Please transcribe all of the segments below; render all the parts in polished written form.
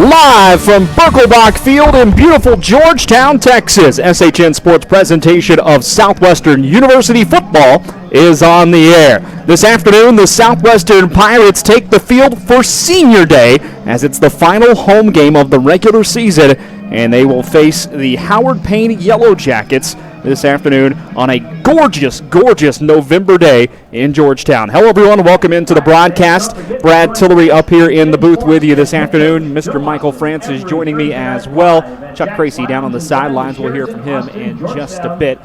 Live from Birkelbach Field in beautiful Georgetown, Texas, SHN Sports presentation of Southwestern University football is on the air. This afternoon, the Southwestern Pirates take the field for Senior Day as it's the final home game of the regular season, and they will face the Howard Payne Yellow Jackets this afternoon on a gorgeous, gorgeous November day in Georgetown. Hello, everyone. Welcome into the broadcast. Brad Tillery up here in the booth with you this afternoon. Mr. Michael Francis joining me as well. Chuck Tracy down on the sidelines. We'll hear from him in just a bit.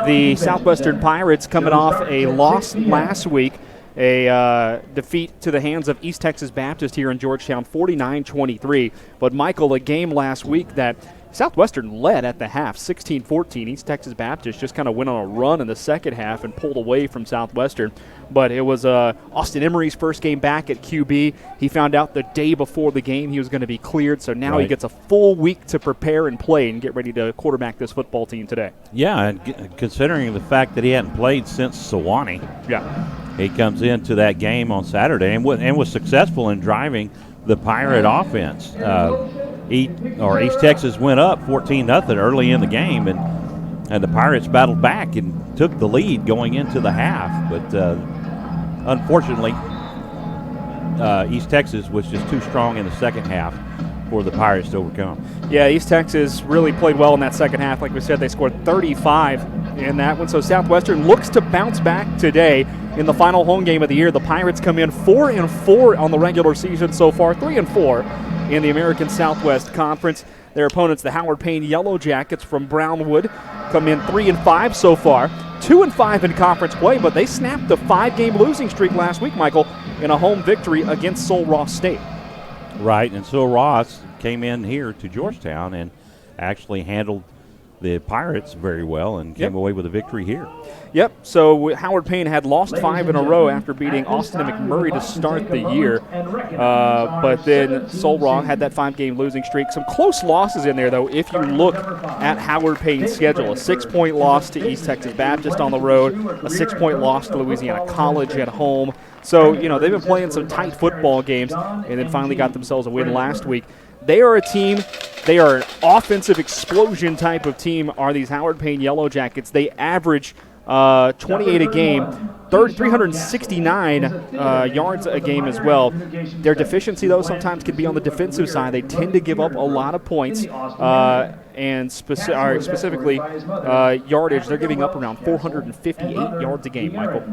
The Southwestern Pirates coming off a loss last week, a defeat to the hands of East Texas Baptist here in Georgetown, 49-23. But, Michael, a game last week that Southwestern led at the half, 16-14. East Texas Baptist just kind of went on a run in the second half and pulled away from Southwestern. But it was Austin Emery's first game back at QB. He found out the day before the game he was going to be cleared, so now he gets a full week to prepare and play and get ready to quarterback this football team today. Yeah, and considering the fact that he hadn't played since Sewanee, he comes into that game on Saturday and was successful in driving the Pirate offense. East Texas went up 14-0 early in the game, and the Pirates battled back and took the lead going into the half. But unfortunately, East Texas was just too strong in the second half for the Pirates to overcome. Yeah, East Texas really played well in that second half. Like we said, they scored 35 in that one. So Southwestern looks to bounce back today in the final home game of the year. The Pirates come in 4-4 on the regular season so far, 3-4 in the American Southwest Conference. Their opponents, the Howard Payne Yellow Jackets from Brownwood, come in 3-5 so far, 2-5 in conference play, but they snapped the 5-game losing streak last week, Michael, in a home victory against Sul Ross State. Right, and Sul Ross came in here to Georgetown and actually handled the Pirates very well and came away with a victory here. Yep, so Howard Payne had lost 5 in a row after beating Austin and McMurray to start the year. But then Sul Ross had that 5-game losing streak. Some close losses in there, though, if you look at Howard Payne's schedule. A 6-point loss to East Texas Baptist on the road, a 6-point loss to Louisiana College at home. So, you know, they've been playing some tight football games and then finally got themselves a win last week. They are a team, they are an offensive explosion type of team, are these Howard Payne Yellow Jackets. They average 28 a game, 369 yards a game as well. Their deficiency, though, sometimes can be on the defensive side. They tend to give up a lot of points, and specifically yardage. They're giving up around 458 yards a game, Michael.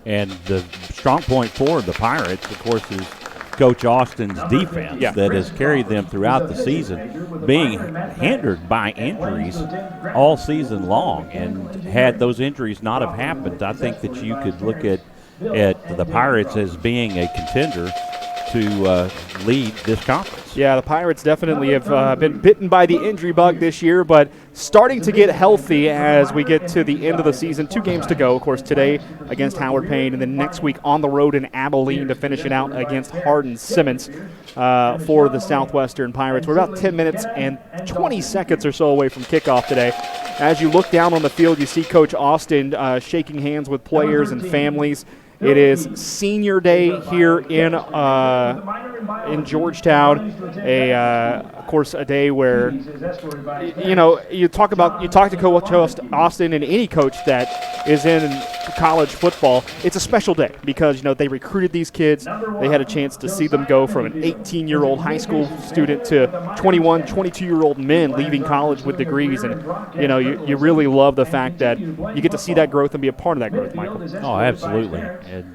And the strong point for the Pirates, of course, is Coach Austin's defense that has carried them throughout the season, being hindered by injuries all season long. And had those injuries not have happened, I think that you could look at the Pirates as being a contender to lead this conference. Yeah, the Pirates definitely have been bitten by the injury bug this year, but starting to get healthy as we get to the end of the season. 2 games to go, of course, today against Howard Payne, and then next week on the road in Abilene to finish it out against Hardin-Simmons for the Southwestern Pirates. We're about 10 minutes and 20 seconds or so away from kickoff today. As you look down on the field, you see Coach Austin shaking hands with players and families. It is Senior Day here in Georgetown. Of course, a day where you talk to Coach Austin and any coach that is in college football. It's a special day because they recruited these kids. They had a chance to see them go from an 18-year-old high school student to 21, 22-year-old men leaving college with degrees, and you really love the fact that you get to see that growth and be a part of that growth, Michael. Oh, absolutely. And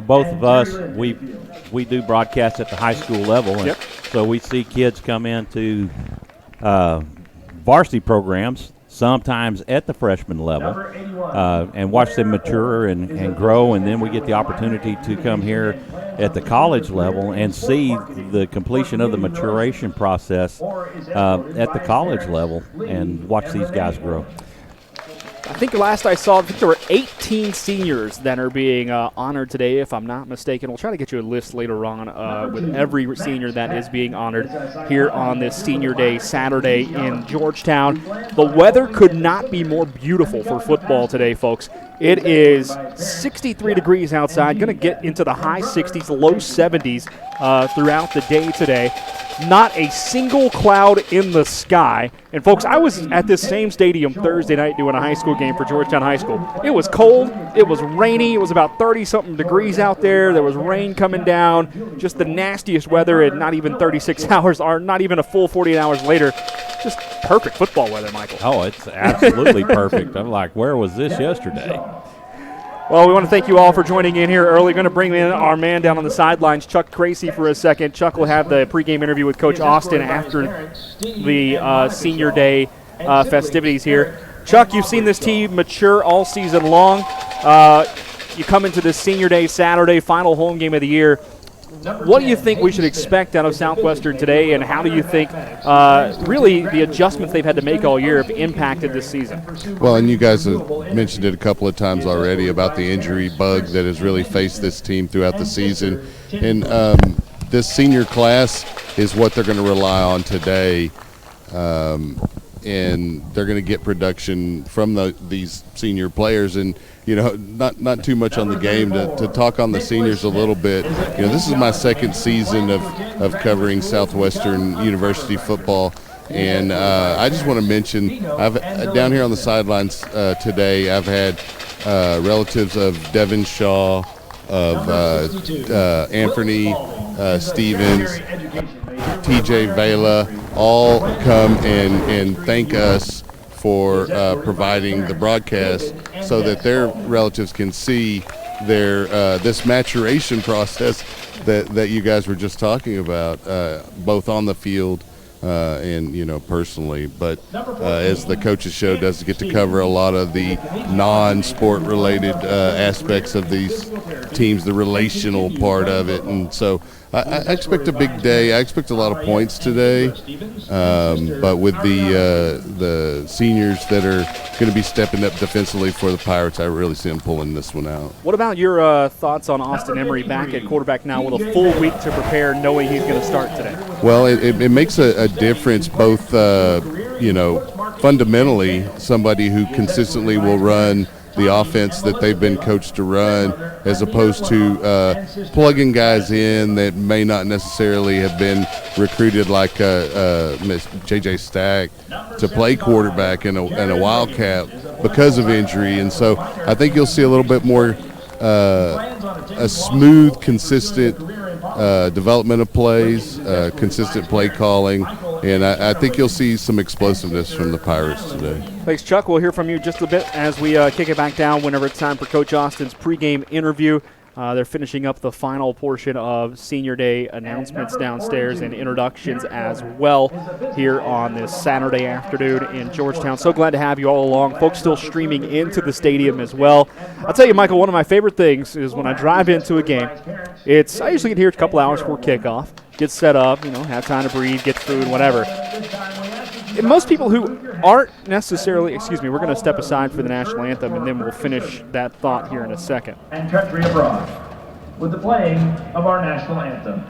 both of us, we do broadcasts at the high school level, and so we see kids come into varsity programs sometimes at the freshman level and watch them mature and grow, and then we get the opportunity to come here at the college level and see the completion of the maturation process at the college level and watch these guys grow. I think last I saw, there were 18 seniors that are being honored today, if I'm not mistaken. We'll try to get you a list later on with every senior that is being honored here on this Senior Day Saturday in Georgetown. The weather could not be more beautiful for football today, folks. It is 63 degrees outside, going to get into the high 60s, low 70s throughout the day today. Not a single cloud in the sky. And, folks, I was at this same stadium Thursday night doing a high school game for Georgetown High School. It was cold. It was rainy. It was about 30-something degrees out there. There was rain coming down. Just the nastiest weather, and not even 36 hours, or not even a full 48 hours later. Just perfect football weather, Michael. Oh, it's absolutely perfect. I'm like, where was this yesterday? Well, we want to thank you all for joining in here early. Going to bring in our man down on the sidelines, Chuck Tracy, for a second. Chuck will have the pregame interview with Coach Austin after the Senior Day festivities here. Chuck, you've seen this team mature all season long. You come into this Senior Day Saturday, final home game of the year. What do you think we should expect out of Southwestern today, and how do you think really the adjustments they've had to make all year have impacted this season? Well, and you guys have mentioned it a couple of times already about the injury bug that has really faced this team throughout the season. And this senior class is what they're going to rely on today. And they're going to get production from these senior players. And, you know, not too much on the game. To talk on the seniors a little bit, you know, this is my second season of covering Southwestern University football. And I just want to mention, I've down here on the sidelines today, I've had relatives of Devin Shaw, of Anthony Stevens, TJ Vela, all come and thank us for providing the broadcast so that their relatives can see their this maturation process that you guys were just talking about, both on the field and, you know, personally. But as the coaches show, does get to cover a lot of the non-sport related aspects of these teams, the relational part of it. And so I expect a big day. I expect a lot of points today, but with the seniors that are going to be stepping up defensively for the Pirates, I really see them pulling this one out. What about your thoughts on Austin Emery back at quarterback now with a full week to prepare, knowing he's going to start today? Well, it makes a difference, both, you know, fundamentally, somebody who consistently will run the offense that they've been coached to run, as opposed to plugging guys in that may not necessarily have been recruited like J.J. Stack to play quarterback in a Wildcat because of injury. And so I think you'll see a little bit more a smooth, consistent development of plays, consistent play calling, and I think you'll see some explosiveness from the Pirates today. Thanks, Chuck. We'll hear from you just a bit as we kick it back down whenever it's time for Coach Austin's pregame interview. They're finishing up the final portion of Senior Day announcements downstairs and introductions as well here on this Saturday afternoon in Georgetown. So glad to have you all along. Folks still streaming into the stadium as well. I'll tell you, Michael, one of my favorite things is when I drive into a game, I usually get here a couple hours before kickoff, get set up, you know, have time to breathe, get food, whatever. And most people who aren't necessarily, we're going to step aside for the national anthem, and then we'll finish that thought here in a second. And country abroad with the playing of our national anthem.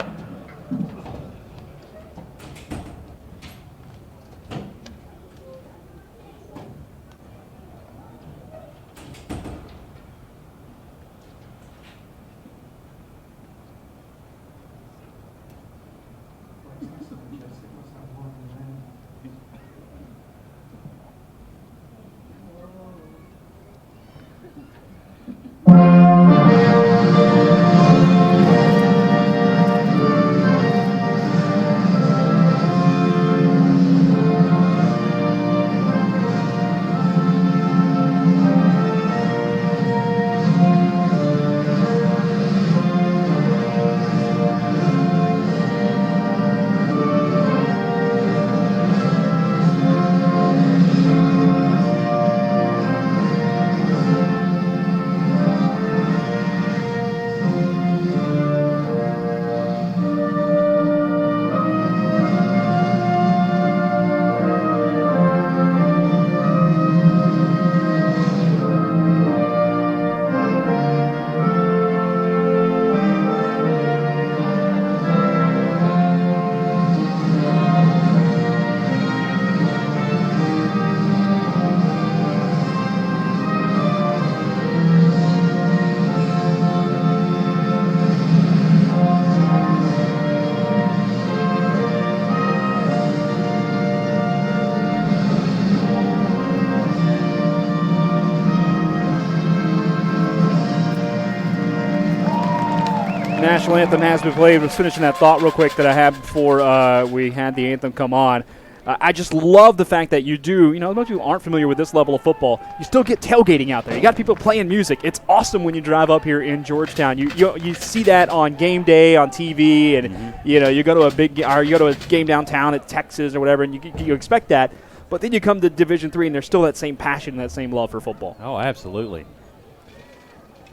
national anthem has been played. I was finishing that thought real quick that I had before we had the anthem come on. I just love the fact that you do, most people aren't familiar with this level of football. You still get tailgating out there. You got people playing music. It's awesome when you drive up here in Georgetown. You see that on game day on TV, and you go to a game downtown at Texas or whatever, and you expect that. But then you come to Division III, and there's still that same passion and that same love for football. Oh, absolutely.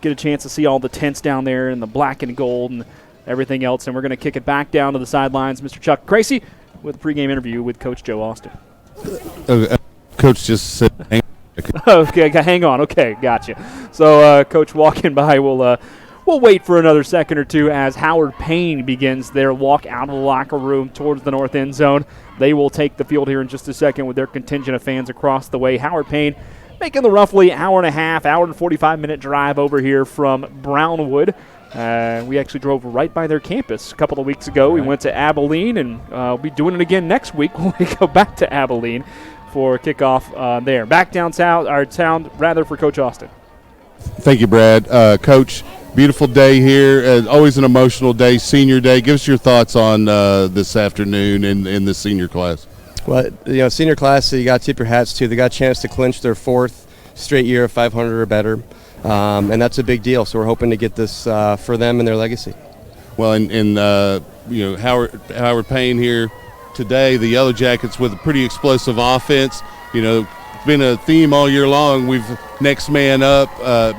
Get a chance to see all the tents down there and the black and gold and everything else, and we're going to kick it back down to the sidelines. Mr. Chuck Tracy with a pregame interview with Coach Joe Austin. Coach just said, okay, hang on. Okay, gotcha. So, Coach walking by, we'll wait for another second or two as Howard Payne begins their walk out of the locker room towards the north end zone. They will take the field here in just a second with their contingent of fans across the way. Howard Payne making the roughly hour and 45-minute drive over here from Brownwood. We actually drove right by their campus a couple of weeks ago. We went to Abilene, and we'll be doing it again next week when we go back to Abilene for kickoff there. Back down south, our town, rather, for Coach Austin. Thank you, Brad. Coach, beautiful day here. Always an emotional day, senior day. Give us your thoughts on this afternoon in the senior class. Well, senior class, so you got to tip your hats to. They got a chance to clinch their 4th straight year of 500 or better. And that's a big deal, so we're hoping to get this for them and their legacy. Well, Howard Payne here today, the Yellow Jackets with a pretty explosive offense. It's been a theme all year long. We've next man up,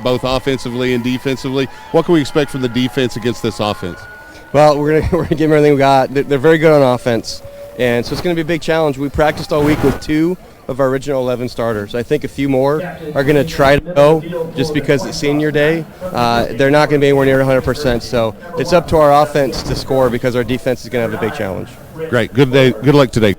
both offensively and defensively. What can we expect from the defense against this offense? Well, we're gonna give them everything we got. They're very good on offense, and so it's going to be a big challenge. We practiced all week with 2 of our original 11 starters. I think a few more are going to try to go just because it's senior day. They're not going to be anywhere near 100%, so it's up to our offense to score because our defense is going to have a big challenge. Great. Good day. Good luck today.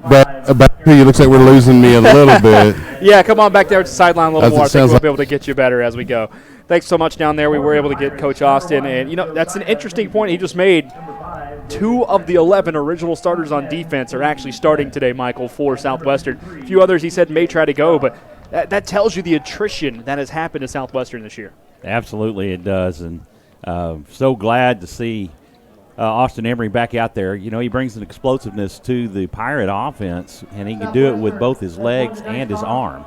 But back to you, looks like we're losing me a little bit. Yeah, come on back there to the sideline a little more. I think we'll like be able to get you better as we go. Thanks so much down there. We were able to get Coach Austin, and, that's an interesting point he just made. 2 of the 11 original starters on defense are actually starting today, Michael, for Southwestern. A few others he said may try to go, but that tells you the attrition that has happened to Southwestern this year. Absolutely it does, and so glad to see Austin Emery back out there. He brings an explosiveness to the Pirate offense, and he can do it with both his legs and his arm.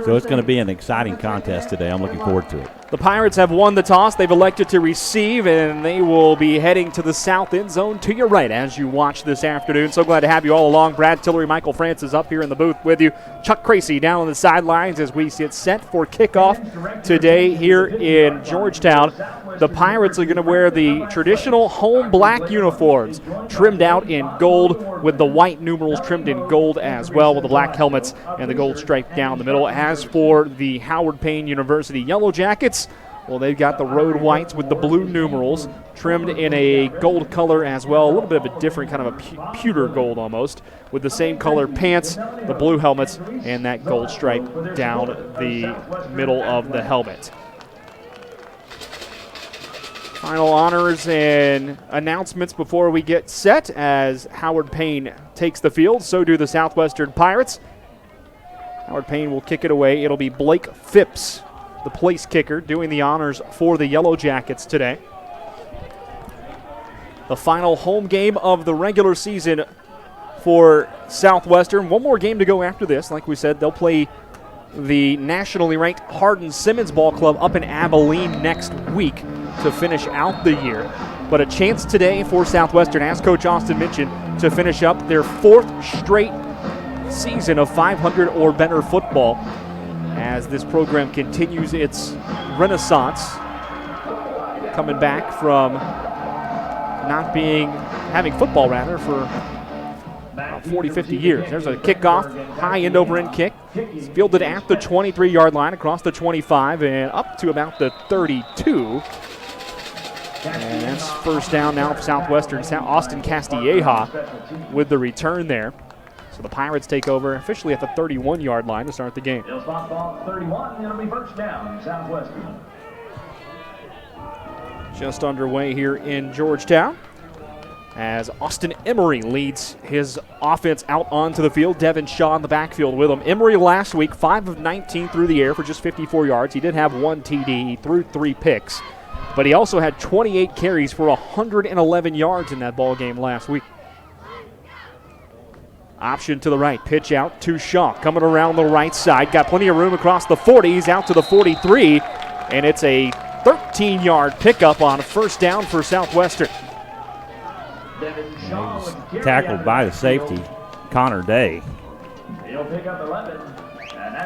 So it's going to be an exciting contest today. I'm looking forward to it. The Pirates have won the toss. They've elected to receive, and they will be heading to the south end zone to your right as you watch this afternoon. So glad to have you all along. Brad Tillery, Michael Francis up here in the booth with you. Chuck Tracy down on the sidelines as we get set for kickoff today here in Georgetown. The Pirates are going to wear the traditional home black uniforms, trimmed out in gold with the white numerals trimmed in gold as well, with the black helmets and the gold stripe down the middle. As for the Howard Payne University Yellow Jackets, well, they've got the road whites with the blue numerals trimmed in a gold color as well, a little bit of a different kind of a pewter gold almost, with the same color pants, the blue helmets, and that gold stripe down the middle of the helmet. Final honors and announcements before we get set as Howard Payne takes the field. So do the Southwestern Pirates. Howard Payne will kick it away. It'll be Blake Phipps, the place kicker, doing the honors for the Yellow Jackets today. The final home game of the regular season for Southwestern. One more game to go after this. Like we said, they'll play the nationally ranked Hardin-Simmons Ball Club up in Abilene next week to finish out the year. But a chance today for Southwestern, as Coach Austin mentioned, to finish up their 4th straight season of 500 or better football as this program continues its renaissance, coming back from having football for about 40, 50 years. There's a kickoff, high end over end kick. It's fielded at the 23-yard line, across the 25 and up to about the 32. And that's first down now for Southwestern. Austin Castilleja with the return there. So the Pirates take over officially at the 31-yard line to start the game. 31, it'll be first down, Southwestern. Just underway here in Georgetown as Austin Emery leads his offense out onto the field. Devin Shaw in the backfield with him. Emery last week, 5 of 19 through the air for just 54 yards. He did have 1 TD. He threw 3 picks. but he also had 28 carries for 111 yards in that ball game last week. Option to the right, pitch out to Shaw, coming around the right side, got plenty of room across the 40, he's out to the 43, and it's a 13-yard pickup on first down for Southwestern. He was tackled by the safety, Connor Day. He'll pick up 11.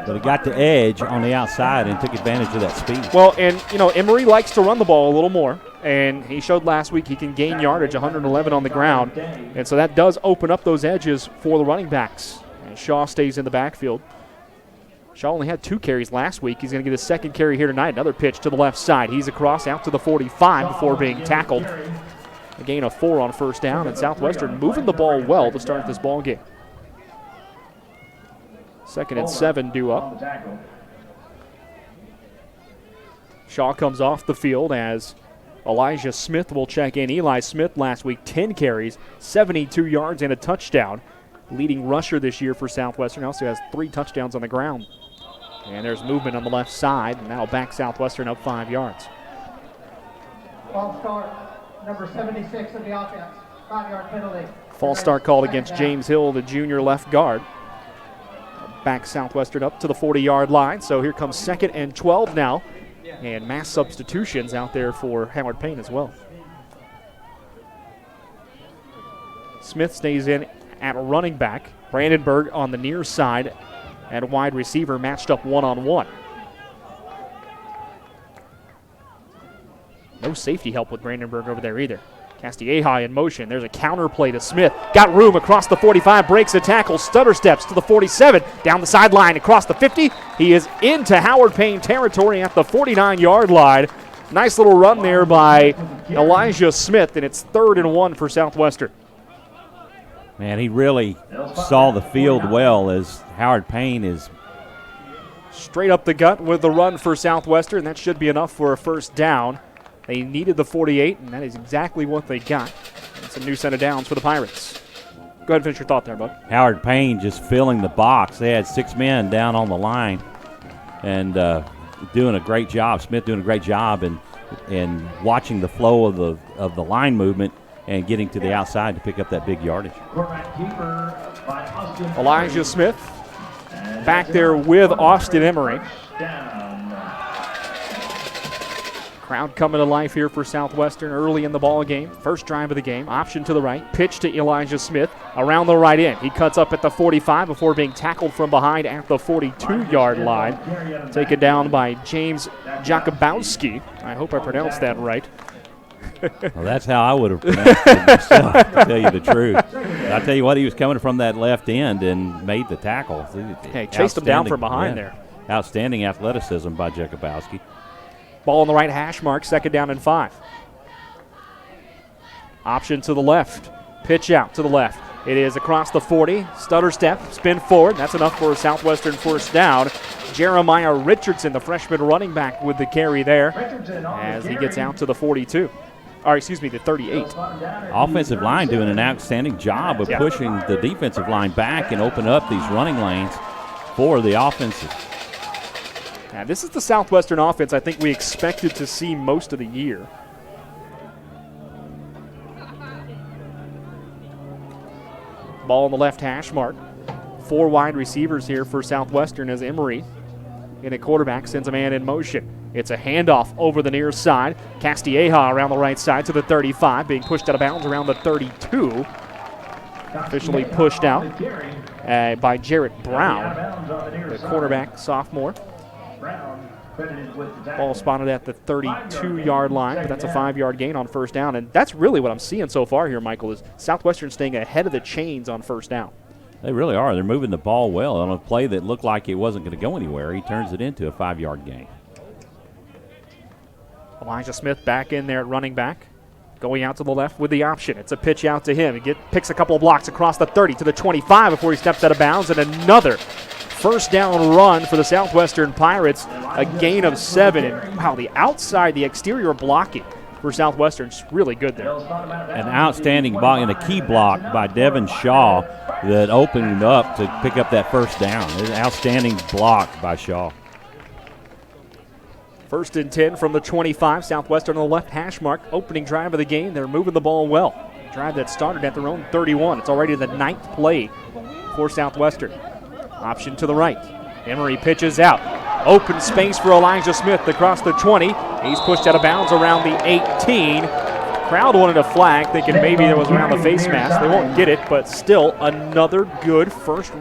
But he got the edge on the outside and took advantage of that speed. Well, and, Emory likes to run the ball a little more, and he showed last week he can gain yardage, 111 on the ground, and so that does open up those edges for the running backs. And Shaw stays in the backfield. Shaw only had 2 carries last week. He's going to get his second carry here tonight. Another pitch to the left side. He's across out to the 45 before being tackled. A gain of 4 on first down, and Southwestern moving the ball well to start this ball game. 2nd and 7 due up. Shaw comes off the field as Elijah Smith will check in. Eli Smith last week, 10 carries, 72 yards and a touchdown. Leading rusher this year for Southwestern. Also has 3 touchdowns on the ground. And there's movement on the left side, and that'll back Southwestern up 5 yards. False start, number 76 of the offense, 5-yard penalty. False start called against James Hill, the junior left guard. Back Southwestern up to the 40-yard line. So here comes 2nd and 12 now. And mass substitutions out there for Howard Payne as well. Smith stays in at running back. Brandenburg on the near side at wide receiver, matched up one-on-one. No safety help with Brandenburg over there either. Castilleja in motion. There's a counter play to Smith. Got room across the 45, breaks a tackle, stutter steps to the 47, down the sideline across the 50. He is into Howard Payne territory at the 49-yard line. Nice little run there by Elijah Smith, and it's 3rd and 1 for Southwestern. Man, he really saw the field well as Howard Payne is straight up the gut with the run for Southwestern. That should be enough for a first down. They needed the 48, and that is exactly what they got. It's a new set of downs for the Pirates. Go ahead and finish your thought there, bud. Howard Payne just filling the box. They had 6 men down on the line and doing a great job. Smith doing a great job in watching the flow of the line movement and getting to the outside to pick up that big yardage. Elijah Smith back there with Austin Emery. Crowd coming to life here for Southwestern early in the ball game. First drive of the game. Option to the right. Pitch to Elijah Smith around the right end. He cuts up at the 45 before being tackled from behind at the 42-yard line. Taken down by James Jakubowski. I hope I pronounced that right. Well, that's how I would have pronounced it myself, to tell you the truth. I tell you what, he was coming from that left end and made the tackle. Hey, chased him down from behind there. Outstanding athleticism by Jakubowski. Ball on the right hash mark, 2nd down and 5. Option to the left. Pitch out to the left. It is across the 40. Stutter step, spin forward. That's enough for a Southwestern first down. Jeremiah Richardson, the freshman running back, with the carry there as he gets out to the 42. Or, excuse me, the 38. Offensive line doing an outstanding job of pushing the defensive line back and open up these running lanes for the offensive. Now, this is the Southwestern offense I think we expected to see most of the year. Ball on the left hash mark. 4 wide receivers here for Southwestern as Emery in a quarterback sends a man in motion. It's a handoff over the near side. Castilleja around the right side to the 35, being pushed out of bounds around the 32. Officially pushed out by Jarrett Brown, the quarterback sophomore. Ball spotted at the 32-yard line, but that's a 5-yard gain on first down. And that's really what I'm seeing so far here, Michael, is Southwestern staying ahead of the chains on first down. They really are. They're moving the ball well. On a play that looked like it wasn't going to go anywhere, he turns it into a 5-yard gain. Elijah Smith back in there at running back. Going out to the left with the option. It's a pitch out to him. He picks a couple of blocks across the 30 to the 25 before he steps out of bounds, and another first down run for the Southwestern Pirates, a gain of 7. And wow, the outside, the exterior blocking for Southwestern's really good there. An outstanding block and a key block by Devin Shaw that opened up to pick up that first down. An outstanding block by Shaw. First and 10 from the 25. Southwestern on the left hash mark. Opening drive of the game. They're moving the ball well. Drive that started at their own 31. It's already the 9th play for Southwestern. Option to the right. Emery pitches out. Open space for Elijah Smith across the 20. He's pushed out of bounds around the 18. Crowd wanted a flag, thinking maybe it was around the face mask. They won't get it, but still another good first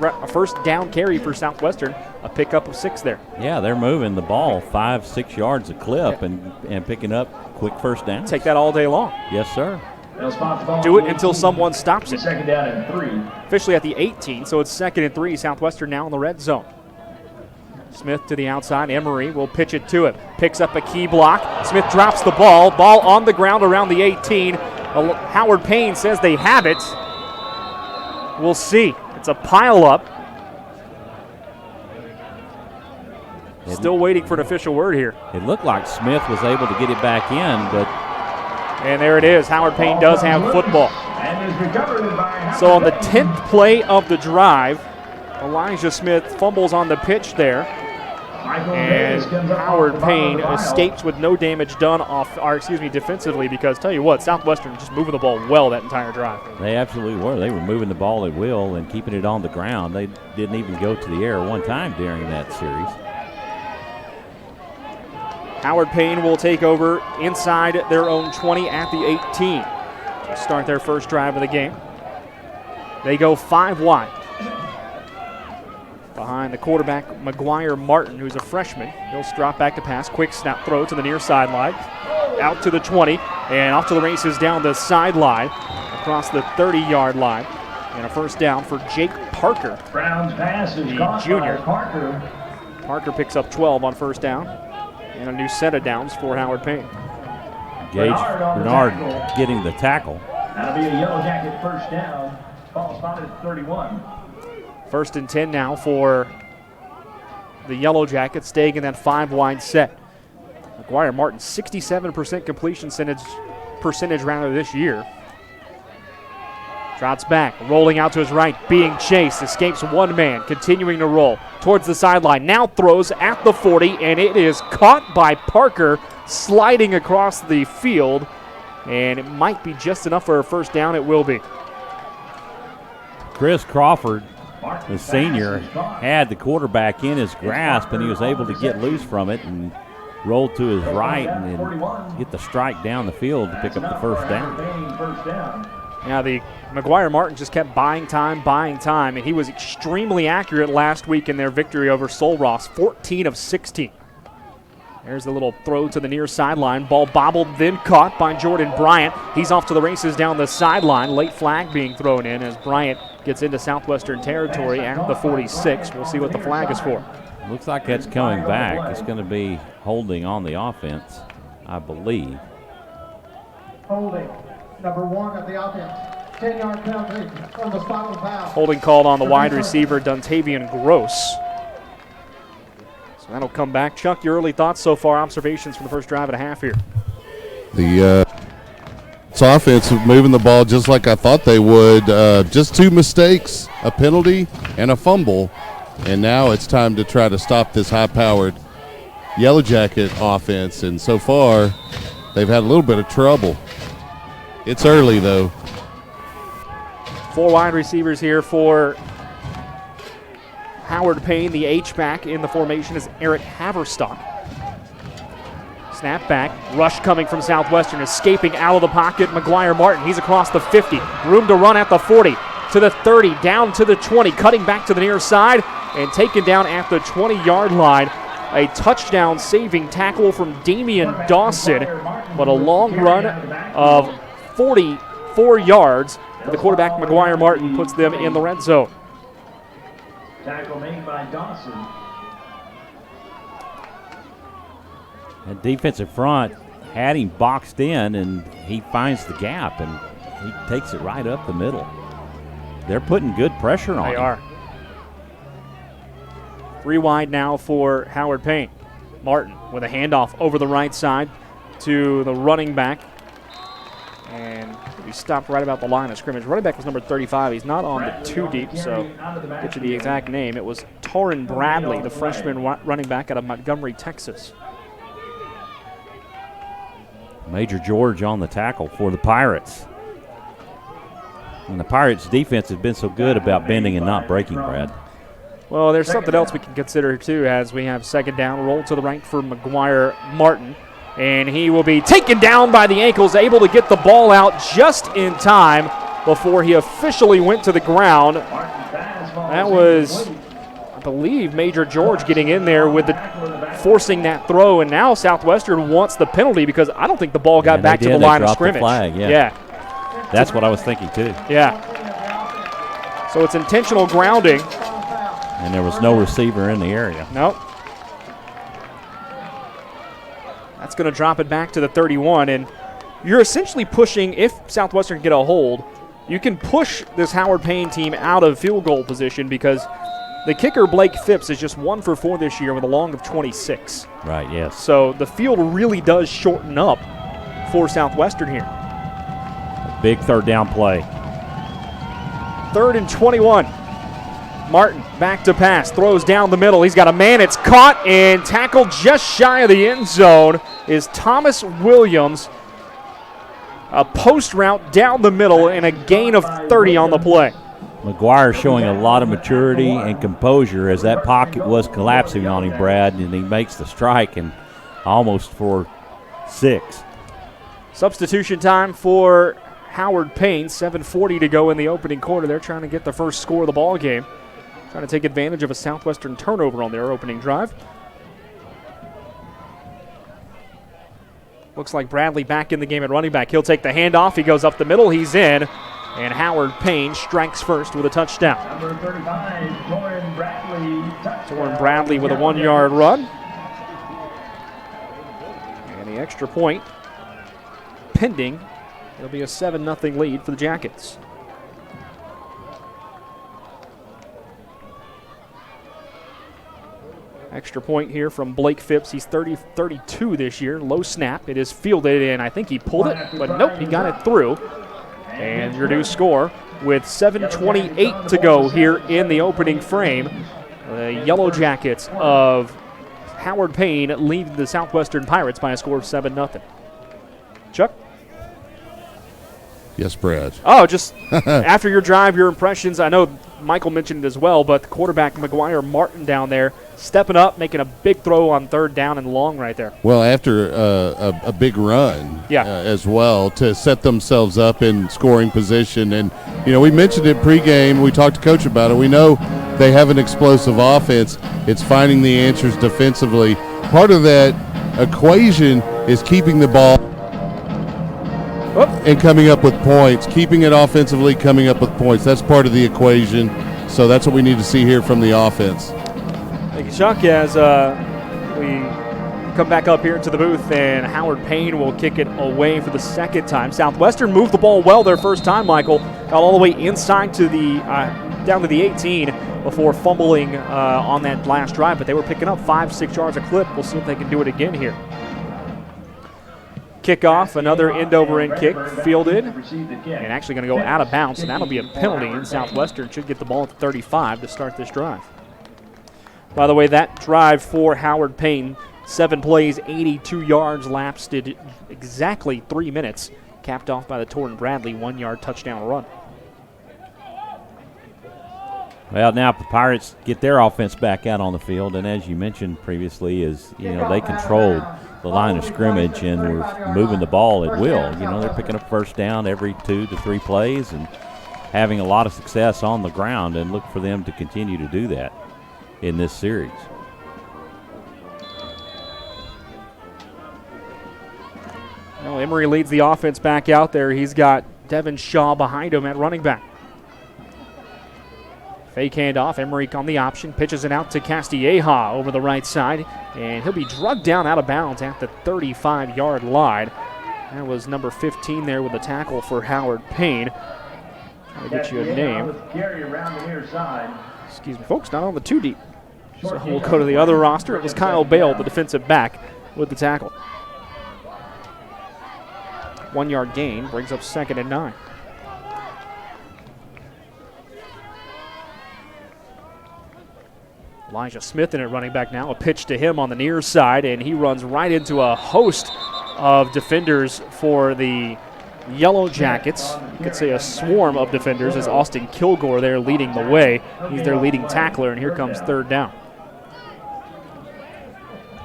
down carry for Southwestern. A pickup of 6 there. Yeah, they're moving the ball 5-6 yards a clip and picking up quick first down. Take that all day long. Yes, sir. Do it until someone stops it. Second down and 3. Officially at the 18, so it's 2nd and 3. Southwestern now in the red zone. Smith to the outside. Emery will pitch it to him. Picks up a key block. Smith drops the ball. Ball on the ground around the 18. Howard Payne says they have it. We'll see. It's a pile up. Still waiting for an official word here. It looked like Smith was able to get it back in, but. And there it is. Howard Payne does have football. So on the 10th play of the drive, Elijah Smith fumbles on the pitch there. And Howard Payne escapes with no damage done defensively, because tell you what, Southwestern just moving the ball well that entire drive. They absolutely were. They were moving the ball at will and keeping it on the ground. They didn't even go to the air one time during that series. Howard Payne will take over inside their own 20 at the 18 to start their first drive of the game. They go 5 wide. Behind the quarterback, McGuire Martin, who's a freshman. He'll drop back to pass. Quick snap throw to the near sideline. Out to the 20, and off to the races down the sideline, across the 30-yard line. And a first down for Jake Parker, Brown's pass is the junior. Parker. Parker picks up 12 on first down. And a new set of downs for Howard Payne. Gage Bernard getting the tackle. That'll be a Yellow Jacket first down. Ball spotted at 31. First and 10 now for the Yellow Jackets, staying in that 5 wide set. McGuire Martin, 67% completion percentage this year. Trots back, rolling out to his right, being chased, escapes one man, continuing to roll towards the sideline. Now throws at the 40, and it is caught by Parker, sliding across the field, and it might be just enough for a first down. It will be. Chris Crawford, the senior, had the quarterback in his grasp, and he was able to get loose from it and roll to his right and then get the strike down the field to pick up the first down. Now the McGuire Martin just kept buying time, and he was extremely accurate last week in their victory over Sul Ross, 14 of 16. There's the little throw to the near sideline. Ball bobbled, then caught by Jordan Bryant. He's off to the races down the sideline. Late flag being thrown in as Bryant gets into Southwestern territory at the 46. We'll see what the flag is for. Looks like that's coming back. It's going to be holding on the offense, I believe. Holding, number 1 of the offense. 10-yard penalty on the spot of foul. Holding called on the wide receiver, Duntavian Gross. So that'll come back. Chuck, your early thoughts so far, observations from the first drive and a half here. It's offense moving the ball just like I thought they would. Just 2 mistakes, a penalty and a fumble, and now it's time to try to stop this high-powered Yellow Jacket offense, and so far they've had a little bit of trouble. It's early, though. 4 wide receivers here for Howard Payne. The H-back in the formation is Eric Haverstock. Snap back, rush coming from Southwestern, escaping out of the pocket, McGuire Martin. He's across the 50, room to run at the 40, to the 30, down to the 20, cutting back to the near side, and taken down at the 20-yard line. A touchdown-saving tackle from Damian Dawson, but a long run of 44 yards. The quarterback, McGuire Martin, puts them in the red zone. Tackle made by Dawson. And defensive front had him boxed in, and he finds the gap, and he takes it right up the middle. They're putting good pressure on him. They are. 3 wide now for Howard Payne. Martin with a handoff over the right side to the running back. And he stopped right about the line of scrimmage. Running back was number 35. He's not on the 2 deep, so get you the exact name. It was Torrin Bradley, the freshman running back out of Montgomery, Texas. Major George on the tackle for the Pirates. And the Pirates' defense has been so good about bending and not breaking, Brad. Well, there's something else we can consider, too, as we have second down. Roll to the right for McGuire Martin. And he will be taken down by the ankles, able to get the ball out just in time before he officially went to the ground. That was, I believe, Major George getting in there with forcing that throw. And now Southwestern wants the penalty because I don't think the ball got back to the line of scrimmage. The flag, yeah. That's what I was thinking, too. Yeah. So it's intentional grounding. And there was no receiver in the area. Nope. That's going to drop it back to the 31. And you're essentially pushing, if Southwestern can get a hold, you can push this Howard Payne team out of field goal position because the kicker, Blake Phipps, is just 1 for 4 this year with a long of 26. Right, yes. So the field really does shorten up for Southwestern here. Big third down play. 3rd and 21. Martin back to pass, throws down the middle. He's got a man. It's caught and tackled just shy of the end zone is Thomas Williams. A post route down the middle and a gain of 30 on the play. McGuire showing a lot of maturity and composure as that pocket was collapsing on him, Brad, and he makes the strike and almost for 6. Substitution time for Howard Payne. 7:40 to go in the opening quarter. They're trying to get the first score of the ball game. Trying to take advantage of a Southwestern turnover on their opening drive. Looks like Bradley back in the game at running back. He'll take the handoff. He goes up the middle. He's in. And Howard Payne strikes first with a touchdown. Number 35, Torin Bradley. Torin Bradley with a 1-yard run. And the extra point pending. It'll be a 7-0 lead for the Jackets. Extra point here from Blake Phipps. He's 32 this year. Low snap. It is fielded, and I think he pulled it, but nope, he got it through. And your new score with 7:28 to go here in the opening frame. The Yellow Jackets of Howard Payne lead the Southwestern Pirates by a score of 7-0. Chuck? Yes, Brad. Oh, just after your drive, your impressions. I know Michael mentioned it as well, but the quarterback McGuire Martin down there stepping up, making a big throw on 3rd down and long right there. Well, after a big run as well to set themselves up in scoring position. And, you know, we mentioned it pregame. We talked to Coach about it. We know they have an explosive offense. It's finding the answers defensively. Part of that equation is keeping the ball and coming up with points, keeping it offensively, coming up with points. That's part of the equation. So that's what we need to see here from the offense. Thank you, Chuck. As we come back up here to the booth, and Howard Payne will kick it away for the second time. Southwestern moved the ball well their first time, Michael. Got all the way inside to the down to the 18 before fumbling on that last drive, but they were picking up 5-6 yards a clip. We'll see if they can do it again here. Kickoff, another end-over-end kick, fielded, and actually going to go out of bounds, and that'll be a penalty, and Southwestern should get the ball at the 35 to start this drive. By the way, that drive for Howard Payne, 7 plays, 82 yards, lasted exactly 3 minutes, capped off by the Torin Bradley 1-yard touchdown run. Well, now the Pirates get their offense back out on the field, and as you mentioned previously, is they controlled the line of scrimmage and were moving the ball at will. They're picking up first down every 2 to 3 plays and having a lot of success on the ground, and look for them to continue to do that in this series. Well, Emery leads the offense back out there. He's got Devin Shaw behind him at running back. Fake handoff, Emery on the option, pitches it out to Castilleja over the right side, and he'll be drugged down out of bounds at the 35-yard line. That was number 15 there with the tackle for Howard Payne. I'll get you a name. Excuse me, folks, not on the 2 deep. So we'll go to the other roster. It was Kyle Bale, the defensive back, with the tackle. 1-yard gain brings up 2nd and 9. Elijah Smith in at running back now. A pitch to him on the near side, and he runs right into a host of defenders for the Yellow Jackets. You could say a swarm of defenders as Austin Kilgore there leading the way. He's their leading tackler, and here comes third down.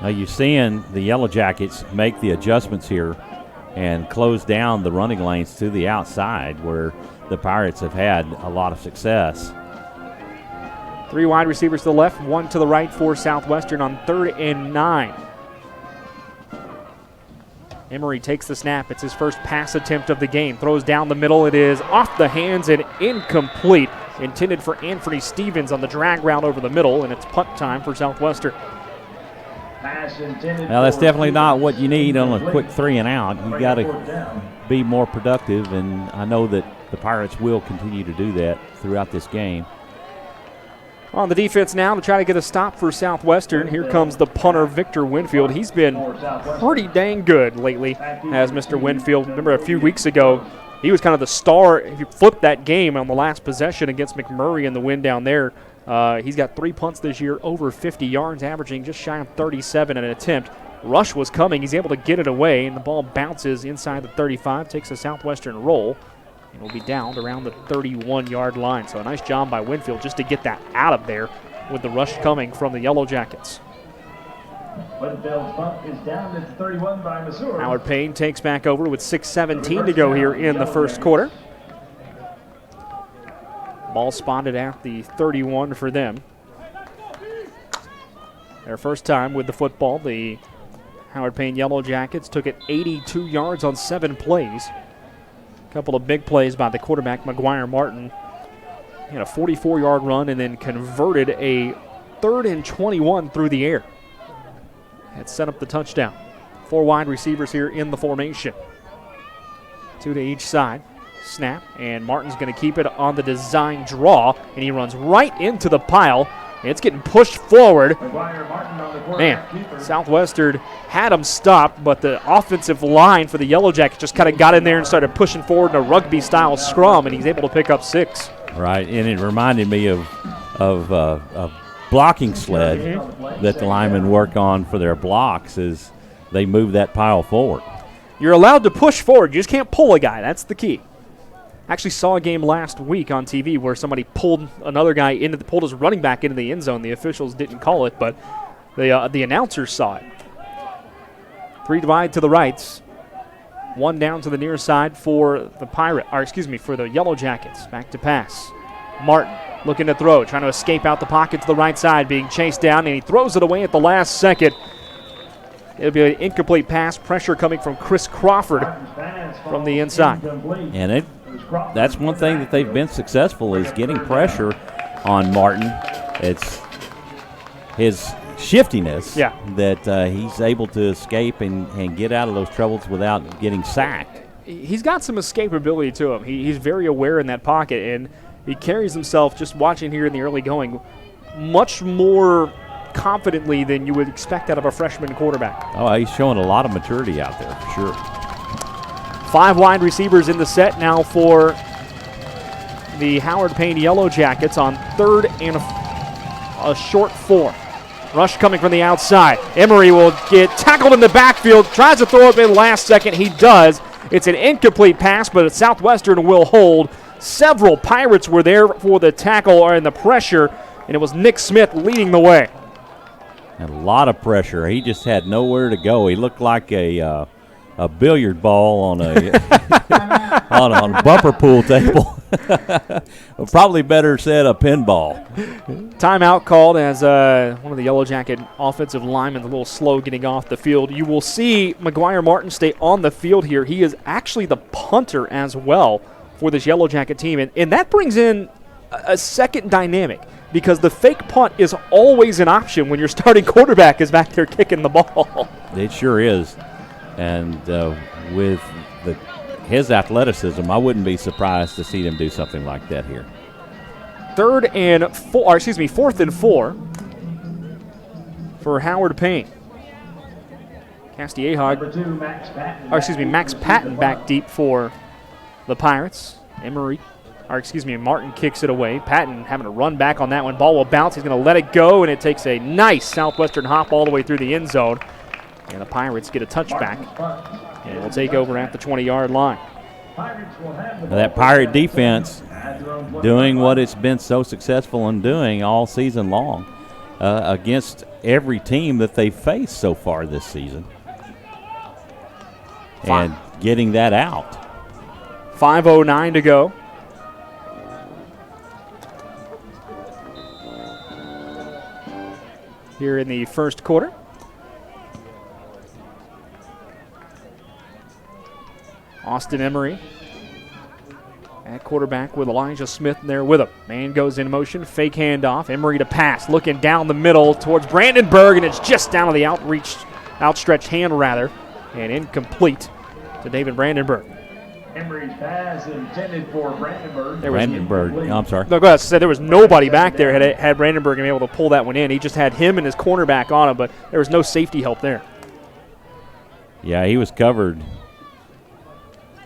Now you're seeing the Yellow Jackets make the adjustments here and close down the running lanes to the outside where the Pirates have had a lot of success. 3 wide receivers to the left, 1 to the right for Southwestern on 3rd and 9. Emery takes the snap. It's his first pass attempt of the game. Throws down the middle. It is off the hands and incomplete. Intended for Anthony Stevens on the drag route over the middle, and it's punt time for Southwestern. Well, that's definitely not what you need on a quick 3 and out. You got to be more productive, and I know that the Pirates will continue to do that throughout this game. On the defense now to try to get a stop for Southwestern. Here comes the punter, Victor Winfield. He's been pretty dang good lately, as Mr. Winfield. Remember a few weeks ago, he was kind of the star. If you flip that game on the last possession against McMurray in the win down there, he's got 3 punts this year, over 50 yards, averaging just shy of 37 an attempt. Rush was coming. He's able to get it away, and the ball bounces inside the 35, takes a Southwestern roll, and will be downed around the 31-yard line. So a nice job by Winfield just to get that out of there with the rush coming from the Yellow Jackets. Winfield's punt is down at 31 by Missouri. Howard Payne takes back over with 6:17 to go here in the first quarter. Ball spotted at the 31 for them. Their first time with the football, the Howard Payne Yellow Jackets took it 82 yards on 7 plays. A couple of big plays by the quarterback, McGuire Martin. He had a 44-yard run and then converted a 3rd and 21 through the air. Had set up the touchdown. 4 wide receivers here in the formation. 2 to each side. Snap, and Martin's going to keep it on the design draw, and he runs right into the pile. It's getting pushed forward. Man, Southwestern had him stopped, but the offensive line for the Yellow Jackets just kind of got in there and started pushing forward in a rugby-style scrum, and he's able to pick up 6. Right, and it reminded me of a blocking sled that the linemen work on for their blocks as they move that pile forward. You're allowed to push forward. You just can't pull a guy. That's the key. Actually saw a game last week on TV where somebody pulled another guy pulled his running back into the end zone. The officials didn't call it, but the announcers saw it. 3 wide to the rights, 1 down to the near side for the for the Yellow Jackets. Back to pass. Martin looking to throw, trying to escape out the pocket to the right side, being chased down, and he throws it away at the last second. It'll be an incomplete pass. Pressure coming from Chris Crawford from the inside. And that's one thing that they've been successful is getting pressure on Martin. It's his shiftiness that he's able to escape and get out of those troubles without getting sacked. He's got some escapability to him. He's very aware in that pocket, and he carries himself, just watching here in the early going, much more confidently than you would expect out of a freshman quarterback. Oh, he's showing a lot of maturity out there for sure. 5 wide receivers in the set now for the Howard Payne Yellow Jackets on 3rd and a short 4. Rush coming from the outside. Emery will get tackled in the backfield, tries to throw it in last second. He does. It's an incomplete pass, but Southwestern will hold. Several Pirates were there for the tackle and the pressure, and it was Nick Smith leading the way. A lot of pressure. He just had nowhere to go. He looked like a billiard ball on a on a bumper pool table. Probably better said a pinball. Timeout called as one of the Yellow Jacket offensive linemen a little slow getting off the field. You will see McGuire Martin stay on the field here. He is actually the punter as well for this Yellow Jacket team, and that brings in a second dynamic, because the fake punt is always an option when your starting quarterback is back there kicking the ball. It sure is. And with his athleticism, I wouldn't be surprised to see them do something like that here. 4th and 4 for Howard Payne. Max Patton back deep for the Pirates. Martin kicks it away. Patton having to run back on that one. Ball will bounce. He's going to let it go, and it takes a nice Southwestern hop all the way through the end zone. And the Pirates get a touchback. And will take over at the 20-yard line. That Pirate defense doing what it's been so successful in doing all season long against every team that they've faced so far this season. And getting that out. 5:09 to go. Here in the first quarter. Austin Emery at quarterback with Elijah Smith there with him. Man goes in motion, fake handoff. Emery to pass, looking down the middle towards Brandenburg, and it's just down to the outstretched hand rather, and incomplete to David Brandenburg. Emery's pass intended for Brandenburg. I'm sorry. No, go ahead. I said there was nobody back there had Brandenburg been able to pull that one in. He just had him and his cornerback on him, but there was no safety help there. Yeah, he was covered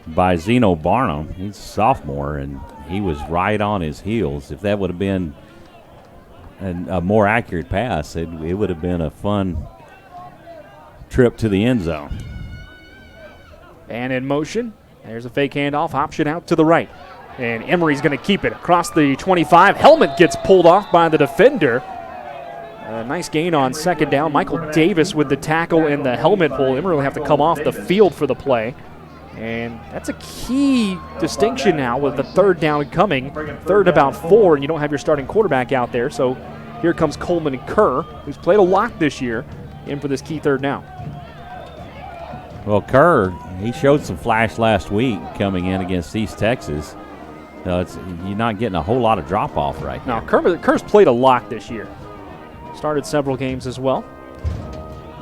by Zeno Barnum. He's a sophomore, and he was right on his heels. If that would have been a more accurate pass, it would have been a fun trip to the end zone. And in motion, there's a fake handoff, option out to the right. And Emery's going to keep it across the 25. Helmet gets pulled off by the defender. A nice gain on second down. Michael Davis with the tackle and the helmet pull. Emery will have to come off the field for the play. And that's a key distinction now with the third down coming. Third about 4, and you don't have your starting quarterback out there. So here comes Coleman Kerr, who's played a lot this year, in for this key third down. Well, Kerr, he showed some flash last week coming in against East Texas. You're not getting a whole lot of drop-off right now. Kerr's played a lot this year. Started several games as well.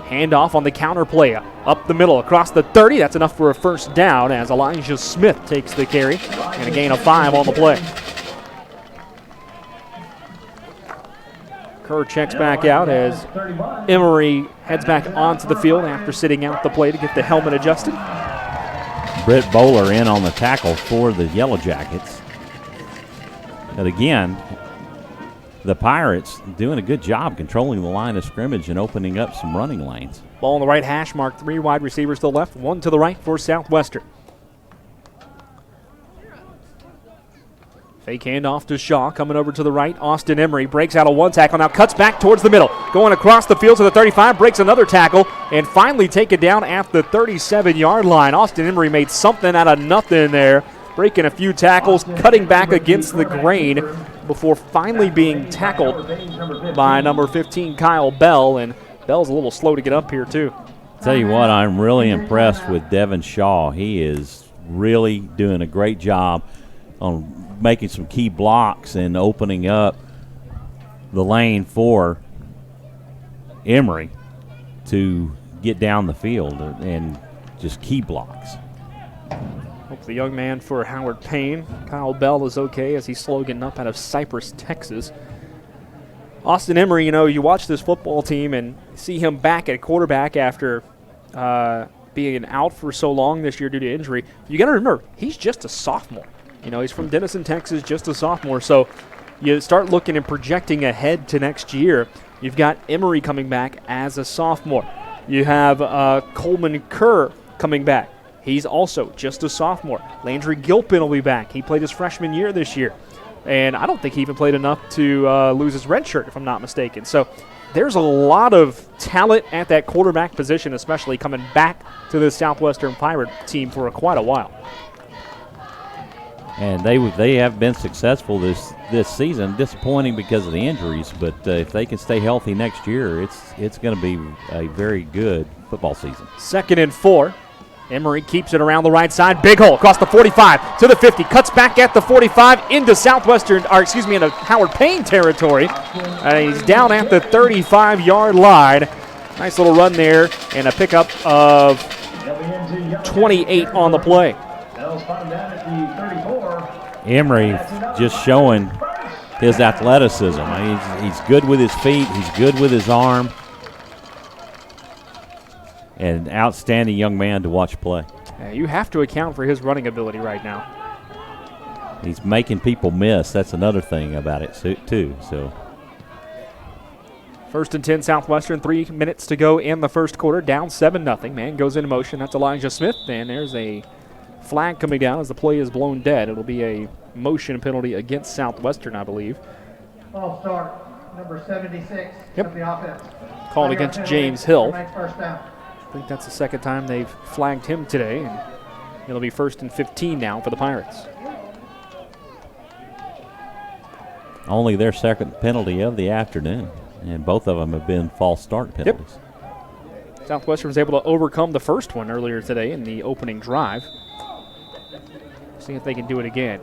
Handoff on the counter play. Up the middle, across the 30. That's enough for a first down as Elijah Smith takes the carry. And a gain of 5 on the play. Kerr checks back out as Emery heads back onto the field after sitting out the play to get the helmet adjusted. Britt Bowler in on the tackle for the Yellow Jackets. And again, the Pirates doing a good job controlling the line of scrimmage and opening up some running lanes. Ball on the right hash mark, 3 wide receivers to the left, 1 to the right for Southwestern. Fake handoff to Shaw, coming over to the right. Austin Emery breaks out of one tackle, now cuts back towards the middle. Going across the field to the 35, breaks another tackle, and finally taken down at the 37-yard line. Austin Emery made something out of nothing there, breaking a few tackles, cutting back against the grain before finally being tackled by number 15, Kyle Bell, and Bell's a little slow to get up here too. Tell you what, I'm really impressed with Devin Shaw. He is really doing a great job on making some key blocks and opening up the lane for Emery to get down the field and just key blocks. Hope the young man for Howard Payne, Kyle Bell, is okay as he's slow getting up out of Cypress, Texas. Austin Emery, you watch this football team and see him back at quarterback after being out for so long this year due to injury. You got to remember, he's just a sophomore. He's from Denison, Texas, just a sophomore. So you start looking and projecting ahead to next year. You've got Emery coming back as a sophomore. You have Coleman Kerr coming back. He's also just a sophomore. Landry Gilpin will be back. He played his freshman year this year. And I don't think he even played enough to lose his red shirt, if I'm not mistaken. So there's a lot of talent at that quarterback position, especially coming back to the Southwestern Pirate team for quite a while. And they have been successful this season. Disappointing because of the injuries, but if they can stay healthy next year, it's going to be a very good football season. 2nd and 4. Emery keeps it around the right side. Big hole across the 45 to the 50. Cuts back at the 45 into into Howard Payne territory. He's down at the 35-yard line. Nice little run there and a pickup of 28 on the play. Emery just showing his athleticism. He's good with his feet. He's good with his arm. An outstanding young man to watch play. You have to account for his running ability right now. He's making people miss. That's another thing about it too. So First and 10 Southwestern, 3 minutes to go in the first quarter, down 7-0. Man goes into motion. That's Elijah Smith, and there's a flag coming down as the play is blown dead. It'll be a motion penalty against Southwestern, I believe. False start, number 76 of the offense. Called against James Hill. First down. I think that's the second time they've flagged him today, and it'll be 1st and 15 now for the Pirates. Only their second penalty of the afternoon, and both of them have been false start penalties. Yep. Southwestern was able to overcome the first one earlier today in the opening drive. See if they can do it again.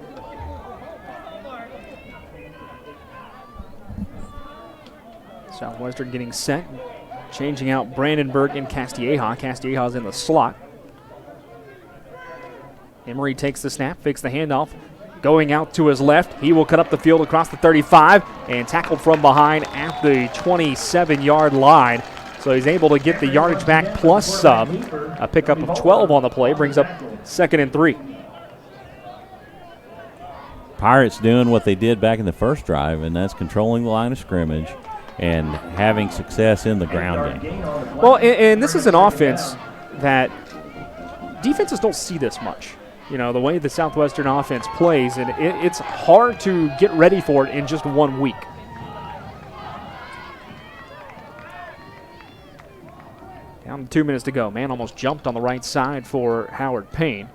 Southwestern getting set, changing out Brandenburg and Castilleja. Castilleja's in the slot. Emery takes the snap, fakes the handoff. Going out to his left, he will cut up the field across the 35 and tackled from behind at the 27-yard line. So he's able to get the yardage back plus some. A pickup of 12 on the play brings up 2nd and 3. Pirates doing what they did back in the first drive, and that's controlling the line of scrimmage and having success in the ground game. Well, and this is an offense that defenses don't see this much. You know, the way the Southwestern offense plays, and it's hard to get ready for it in just 1 week. Down to 2 minutes to go. Man almost jumped on the right side for Howard Payne.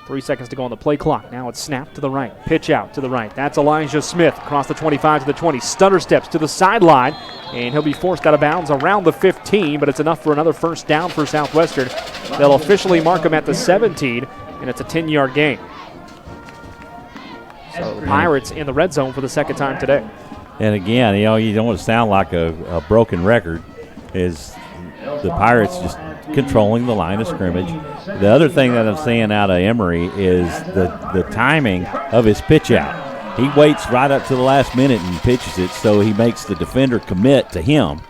3 seconds to go on the play clock. Now it's snap to the right, pitch out to the right. That's Elijah Smith across the 25 to the 20. Stutter steps to the sideline, and he'll be forced out of bounds around the 15, but it's enough for another first down for Southwestern. They'll officially mark him at the 17, and it's a 10-yard gain. So the Pirates in the red zone for the second time today. And again, you don't want to sound like a broken record, is the Pirates just controlling the line of scrimmage. The other thing that I'm seeing out of Emery is the timing of his pitch out. He waits right up to the last minute and pitches it, so he makes the defender commit to him,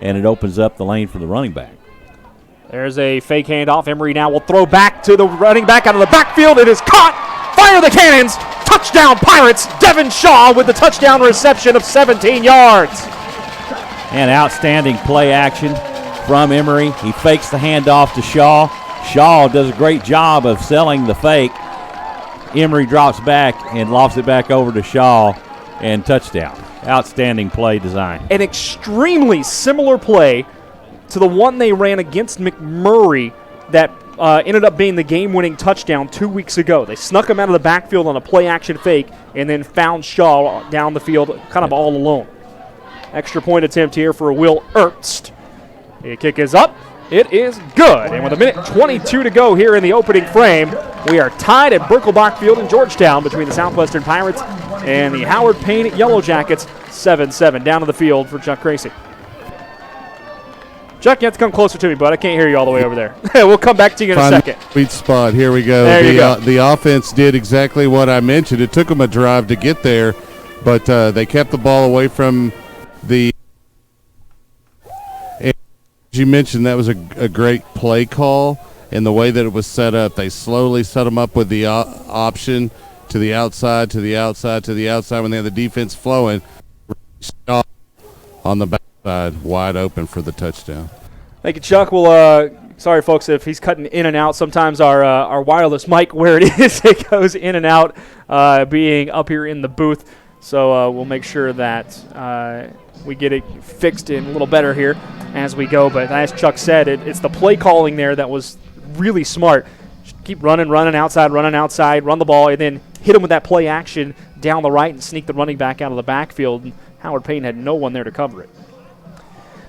and it opens up the lane for the running back. There's a fake handoff. Emery now will throw back to the running back out of the backfield. It is caught. Fire the cannons. Touchdown Pirates. Devin Shaw with the touchdown reception of 17 yards. And outstanding play action from Emery. He fakes the handoff to Shaw. Shaw does a great job of selling the fake. Emery drops back and lofts it back over to Shaw, and touchdown. Outstanding play design. An extremely similar play to the one they ran against McMurray that ended up being the game-winning touchdown 2 weeks ago. They snuck him out of the backfield on a play-action fake and then found Shaw down the field kind of all alone. Extra point attempt here for Will Ernst. The kick is up. It is good. And with 1:22 to go here in the opening frame, we are tied at Birkelbach Field in Georgetown between the Southwestern Pirates and the Howard Payne Yellow Jackets. 7-7 down to the field for Chuck Gracie. Chuck, you have to come closer to me, bud. I can't hear you all the way over there. We'll come back to you in a second. Sweet spot. Here we go. There you go. The offense did exactly what I mentioned. It took them a drive to get there, but they kept the ball away from the. And as you mentioned, that was a great play call, and the way that it was set up. They slowly set them up with the option to the outside, to the outside, to the outside when they had the defense flowing. On the backside, wide open for the touchdown. Thank you, Chuck. Well, sorry, folks, if he's cutting in and out. Sometimes our wireless mic, where it is, it goes in and out, being up here in the booth. So we'll make sure that we get it fixed in a little better here as we go. But as Chuck said, it's the play calling there that was really smart. Just keep running outside, run the ball, and then hit him with that play action down the right and sneak the running back out of the backfield. And Howard Payne had no one there to cover it.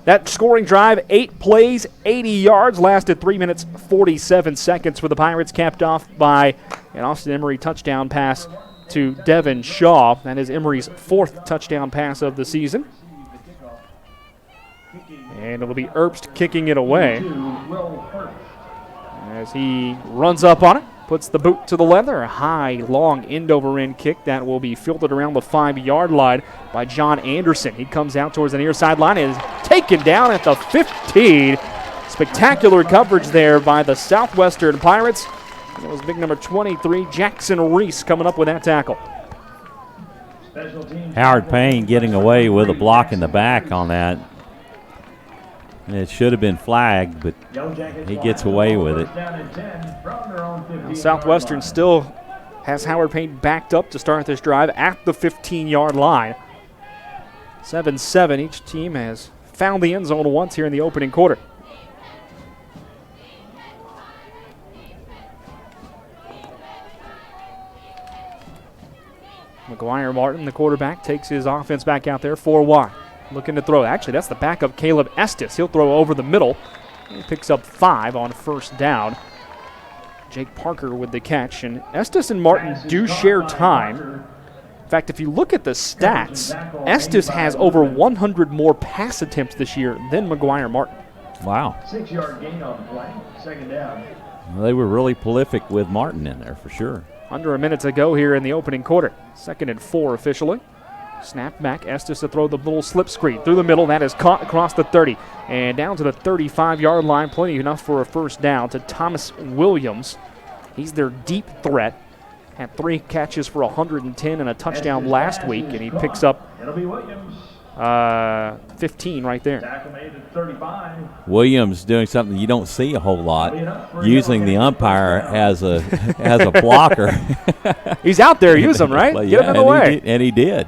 That scoring drive, 8 plays, 80 yards, lasted 3 minutes, 47 seconds for the Pirates, capped off by an Austin Emery touchdown pass to Devin Shaw. That is Emery's 4th touchdown pass of the season. And it'll be Erbst kicking it away as he runs up on it. Puts the boot to the leather. A high, long end-over-end kick that will be fielded around the 5-yard line by John Anderson. He comes out towards the near sideline and is taken down at the 15. Spectacular coverage there by the Southwestern Pirates. And it was big number 23, Jackson Reese, coming up with that tackle. Howard Payne getting away with a block in the back on that. It should have been flagged, but he gets away with it. Southwestern still has Howard Payne backed up to start this drive at the 15-yard line. 7-7. Each team has found the end zone once here in the opening quarter. McGuire Martin, the quarterback, takes his offense back out there, 4 wide. Looking to throw. Actually, that's the backup, Caleb Estes. He'll throw over the middle. He picks up 5 on first down. Jake Parker with the catch. And Estes and Martin do share time. In fact, if you look at the stats, Estes has over 100 more pass attempts this year than McGuire Martin. Wow. 6-yard gain on the play. Second down. Well, they were really prolific with Martin in there for sure. Under a minute to go here in the opening quarter. 2nd and 4 officially. Snap back, Estes to throw the little slip screen through the middle. That is caught across the 30 and down to the 35-yard line. Plenty enough for a first down to Thomas Williams. He's their deep threat. Had 3 catches for 110 and a touchdown last week, and he picks up 15 right there. Williams doing something you don't see a whole lot, using the umpire as a blocker. He's out there, use him, right? Well, Get him in the way. He did.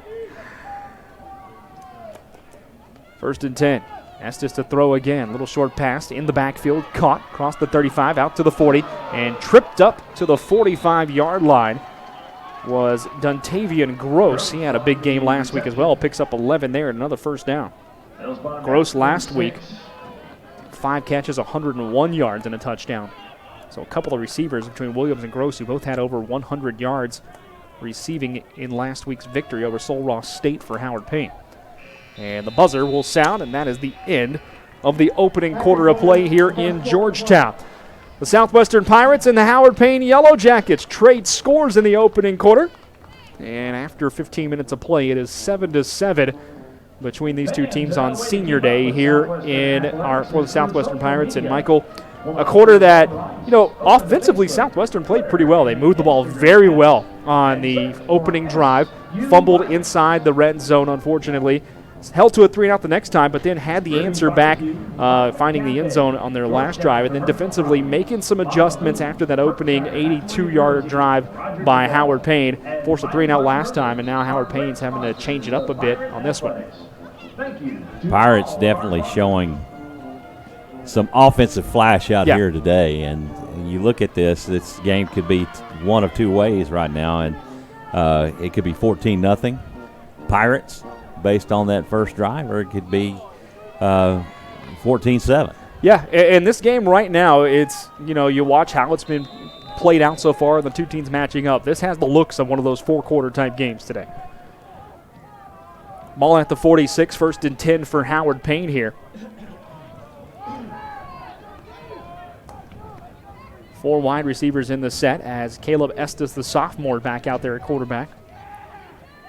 1st and 10. Estes to throw again. Little short pass in the backfield. Caught across the 35 out to the 40 and tripped up to the 45-yard line was Duntavian Gross. He had a big game last week as well. Picks up 11 there and another first down. Gross last week, 5 catches, 101 yards and a touchdown. So a couple of receivers between Williams and Gross who both had over 100 yards receiving in last week's victory over Sul Ross State for Howard Payne. And the buzzer will sound, and that is the end of the opening quarter of play here in Georgetown. The Southwestern Pirates and the Howard Payne Yellow Jackets trade scores in the opening quarter. And after 15 minutes of play, it is 7-7 between these two teams on Senior Day here for the Southwestern Pirates. And Michael, a quarter that, offensively Southwestern played pretty well. They moved the ball very well on the opening drive, fumbled inside the red zone, unfortunately. Held to a 3-and-out the next time, but then had the answer back, finding the end zone on their last drive, and then defensively making some adjustments after that opening 82-yard drive by Howard Payne. Forced a 3-and-out last time, and now Howard Payne's having to change it up a bit on this one. Pirates definitely showing some offensive flash out here today, and you look at this game could be one of 2 ways right now, and it could be 14-0 Pirates based on that first drive, or it could be 14-7. Yeah, and this game right now, it's, you watch how it's been played out so far, the two teams matching up. This has the looks of one of those 4-quarter type games today. Ball at the 46, 1st and 10 for Howard Payne here. 4 wide receivers in the set as Caleb Estes, the sophomore, back out there at quarterback.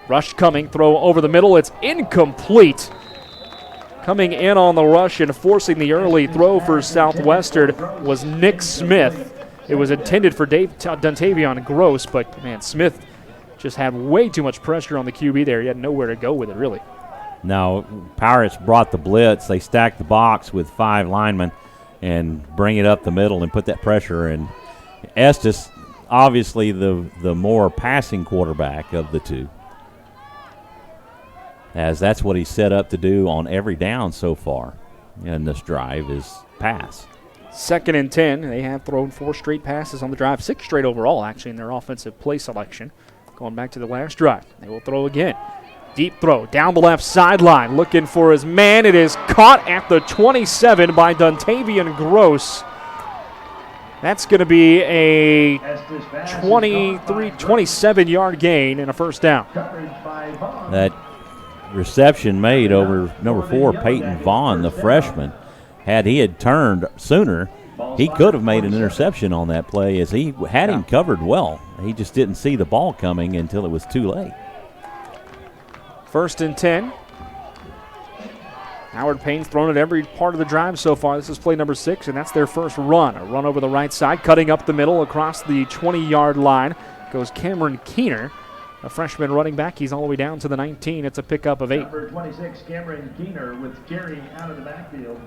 Rush coming, throw over the middle. It's incomplete. Coming in on the rush and forcing the early throw for Southwestern was Nick Smith. It was intended for Duntavian Gross, but, man, Smith just had way too much pressure on the QB there. He had nowhere to go with it, really. Now, Pirates brought the blitz. They stacked the box with 5 linemen and bring it up the middle and put that pressure in. Estes, obviously the more passing quarterback of the two, as that's what he's set up to do on every down so far in this drive is pass. 2nd and 10. They have thrown 4 straight passes on the drive, 6 straight overall, actually, in their offensive play selection. Going back to the last drive. They will throw again. Deep throw down the left sideline, looking for his man. It is caught at the 27 by Duntavian Gross. That's going to be a 27-yard gain and a first down. That reception made over number 4, Peyton Vaughn, the freshman. Had he turned sooner, he could have made an interception on that play, as he had him covered well. He just didn't see the ball coming until it was too late. 1st and 10. Howard Payne's thrown it every part of the drive so far. This is play number 6, and that's their first run. A run over the right side, cutting up the middle across the 20-yard line. Goes Cameron Keener, a freshman running back. He's all the way down to the 19. It's a pickup of 8. Number 26, Cameron Keener with Gary out of the backfield.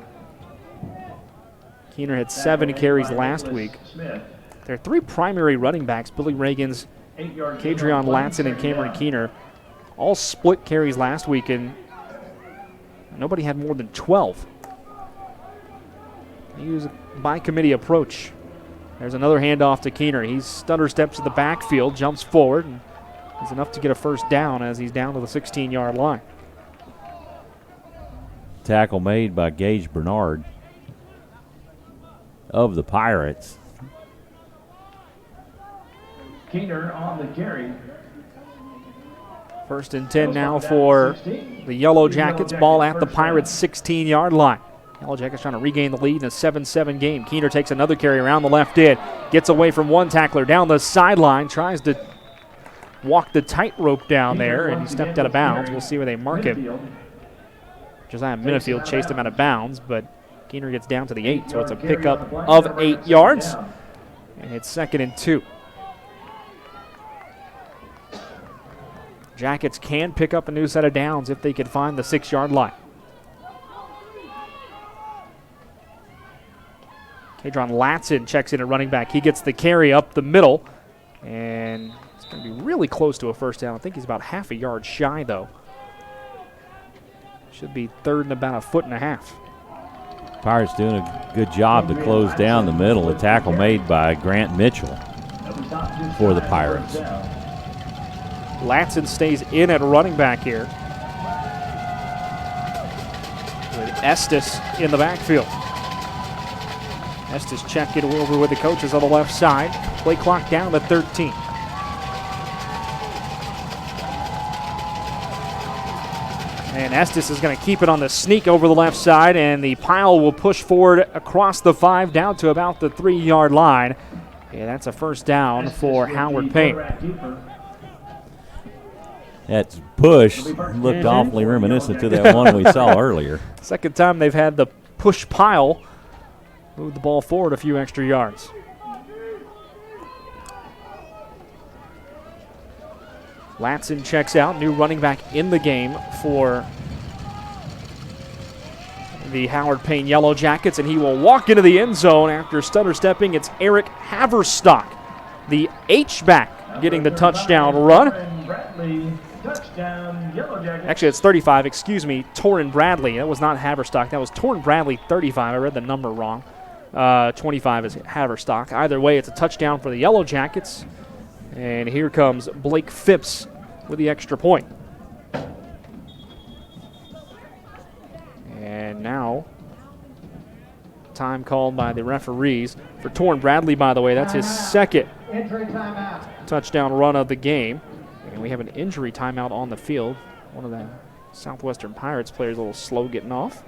Keener had 7 carries last week. There are 3 primary running backs, Billy Reagans, Kadrion Latson, and Cameron Keener, all split carries last week, and nobody had more than 12. They use a by-committee approach. There's another handoff to Keener. He stutter steps to the backfield, jumps forward, and is enough to get a first down as he's down to the 16-yard line. Tackle made by Gage Bernard of the Pirates. Keener on the carry. First and 10 now for the Yellow Jackets. Ball at the Pirates' 16-yard line. Yellow Jackets trying to regain the lead in a 7-7 game. Keener takes another carry around the left end. Gets away from one tackler down the sideline. Tries to walk the tightrope down there, and he stepped out of bounds. We'll see where they mark him. Josiah Minifield chased him out of bounds, but Keener gets down to the 8, so it's a pickup of 8 yards. And it's 2nd and 2. Jackets can pick up a new set of downs if they can find the 6-yard line. Kadron Latson checks in at running back. He gets the carry up the middle, and it's going to be really close to a first down. I think he's about half a yard shy, though. Should be 3rd and about 1.5 feet. Pirates doing a good job to close down the middle. A tackle made by Grant Mitchell for the Pirates. Latson stays in at running back here, with Estes in the backfield. Estes checking over with the coaches on the left side. Play clock down to 13. And Estes is going to keep it on the sneak over the left side, and the pile will push forward across the 5 down to about the 3-yard line. And that's a first down for Howard Payne. That push looked awfully reminiscent to that one we saw earlier. Second time they've had the push pile move the ball forward a few extra yards. Latson checks out, new running back in the game for the Howard Payne Yellow Jackets, and he will walk into the end zone after stutter stepping. It's Eric Haverstock, the H-back, getting the touchdown run. Actually, it's 35, excuse me, Torrin Bradley. That was not Haverstock. That was Torrin Bradley, 35. I read the number wrong. 25 is Haverstock. Either way, it's a touchdown for the Yellow Jackets. And here comes Blake Phipps with the extra point. And now, time called by the referees for Torrin Bradley, by the way. That's his second touchdown run of the game. And we have an injury timeout on the field. One of the Southwestern Pirates players a little slow getting off.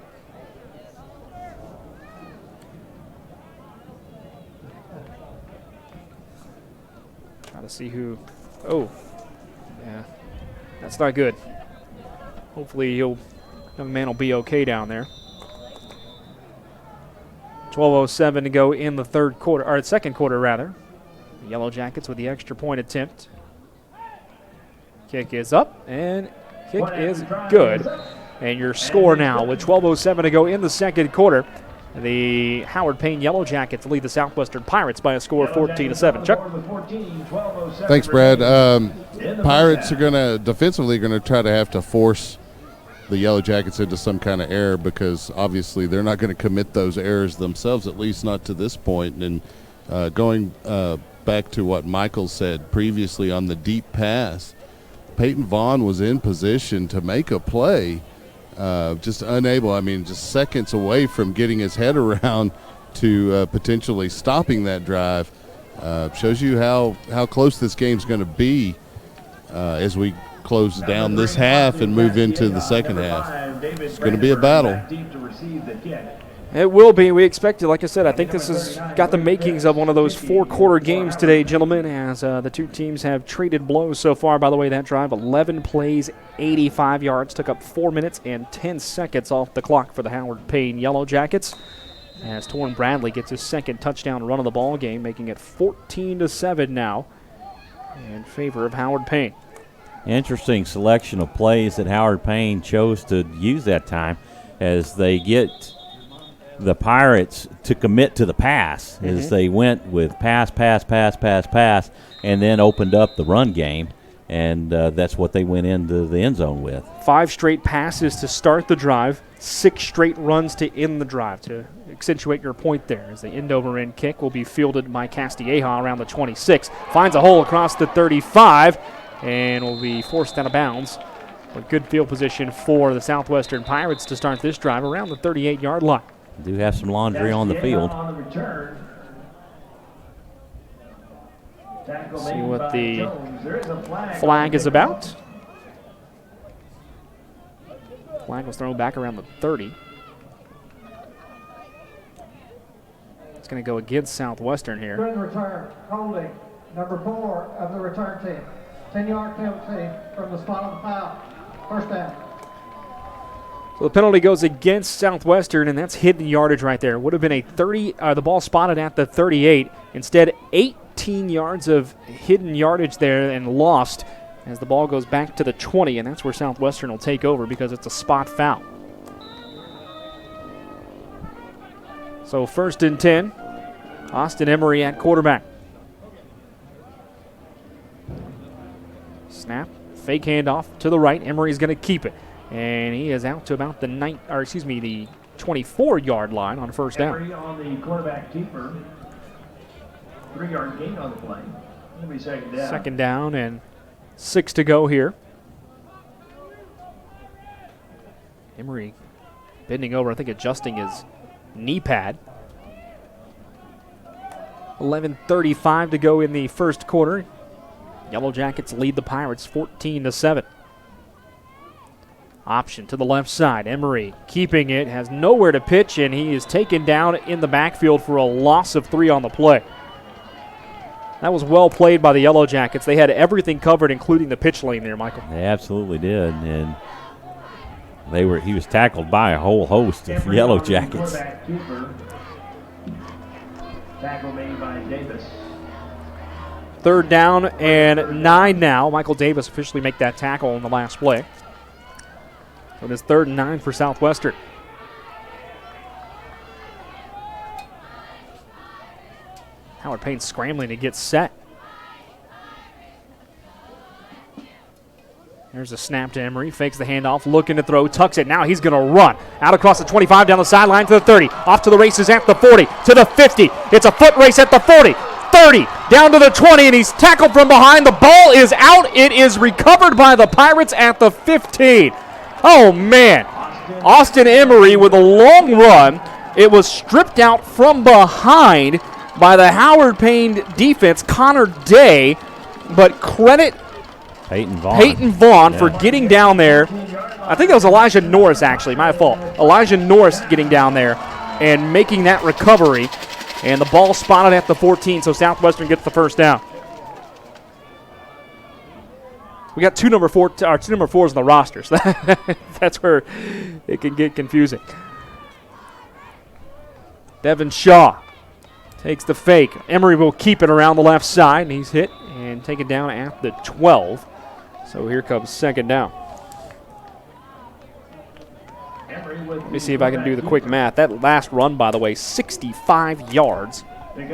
Try to see who. Oh, yeah, that's not good. Hopefully, young man will be okay down there. 12:07 to go in the third quarter, or second quarter rather. The Yellow Jackets with the extra point attempt. Kick is up, and kick is good. And your score now, with 12:07 to go in the second quarter, the Howard Payne Yellow Jackets lead the Southwestern Pirates by a score of 14-7. Chuck? Thanks, Brad. Pirates are defensively going to try to have to force the Yellow Jackets into some kind of error, because obviously they're not going to commit those errors themselves, at least not to this point. And going back to what Michael said previously on the deep pass, Peyton Vaughn was in position to make a play, just unable, just seconds away from getting his head around to potentially stopping that drive. Shows you how close this game's going to be as we close down this half and move into the second half. It's going to be a battle. It will be. We expect it. Like I said, I think this has got the makings of one of those four-quarter games today, gentlemen, as the two teams have traded blows so far. By the way, that drive, 11 plays, 85 yards, took up 4 minutes and 10 seconds off the clock for the Howard Payne Yellow Jackets, as Torrin Bradley gets his second touchdown run of the ball game, making it 14-7 now in favor of Howard Payne. Interesting selection of plays that Howard Payne chose to use that time, as they get the Pirates to commit to the pass as they went with pass, and then opened up the run game, and that's what they went into the end zone with. 5 straight passes to start the drive, 6 straight runs to end the drive, to accentuate your point there, as the end-over-end kick will be fielded by Castilleja around the 26. Finds a hole across the 35 and will be forced out of bounds. A good field position for the Southwestern Pirates to start this drive around the 38-yard line. Do have some laundry on the field. See what the flag is about. Flag was thrown back around the 30. It's going to go against Southwestern here. Good return, holding, number 4 of the return team. 10-yard penalty from the spot of the foul. First down. So the penalty goes against Southwestern, and that's hidden yardage right there. Would have been a 30. The ball spotted at the 38. Instead, 18 yards of hidden yardage there and lost as the ball goes back to the 20, and that's where Southwestern will take over because it's a spot foul. So 1st and 10. Austin Emery at quarterback. Snap, fake handoff to the right. Emery's going to keep it, and he is out to about the 24-yard line on first down. Emery on the quarterback keeper. 3-yard gain on the play. It'll be second down. Second down and 6 to go here. Emery bending over, I think adjusting his knee pad. 11:35 to go in the first quarter. Yellow Jackets lead the Pirates 14-7. Option to the left side. Emery keeping it, has nowhere to pitch, and he is taken down in the backfield for a loss of 3 on the play. That was well played by the Yellow Jackets. They had everything covered, including the pitch lane there, Michael. They absolutely did, and he was tackled by a whole host of Yellow Jackets. Tackle made by Davis. 3rd down and 9 now. Michael Davis officially make that tackle on the last play. So it is 3rd and 9 for Southwestern. Howard Payne scrambling to get set. There's a snap to Emery, fakes the handoff, looking to throw, tucks it. Now he's going to run out across the 25, down the sideline to the 30, off to the races at the 40, to the 50. It's a foot race at the 40, 30, down to the 20, and he's tackled from behind. The ball is out. It is recovered by the Pirates at the 15. Oh, man. Austin Emery with a long run. It was stripped out from behind by the Howard Payne defense, Connor Day, but credit Peyton Vaughn for getting down there. I think that was Elijah Norris, actually, my fault. Elijah Norris getting down there and making that recovery, and the ball spotted at the 14, so Southwestern gets the first down. We got two number 4s on the roster, so that's where it can get confusing. Devin Shaw takes the fake. Emery will keep it around the left side, and he's hit and taken down at the 12. So here comes second down. Let me see if I can do the quick math. That last run, by the way, 65 yards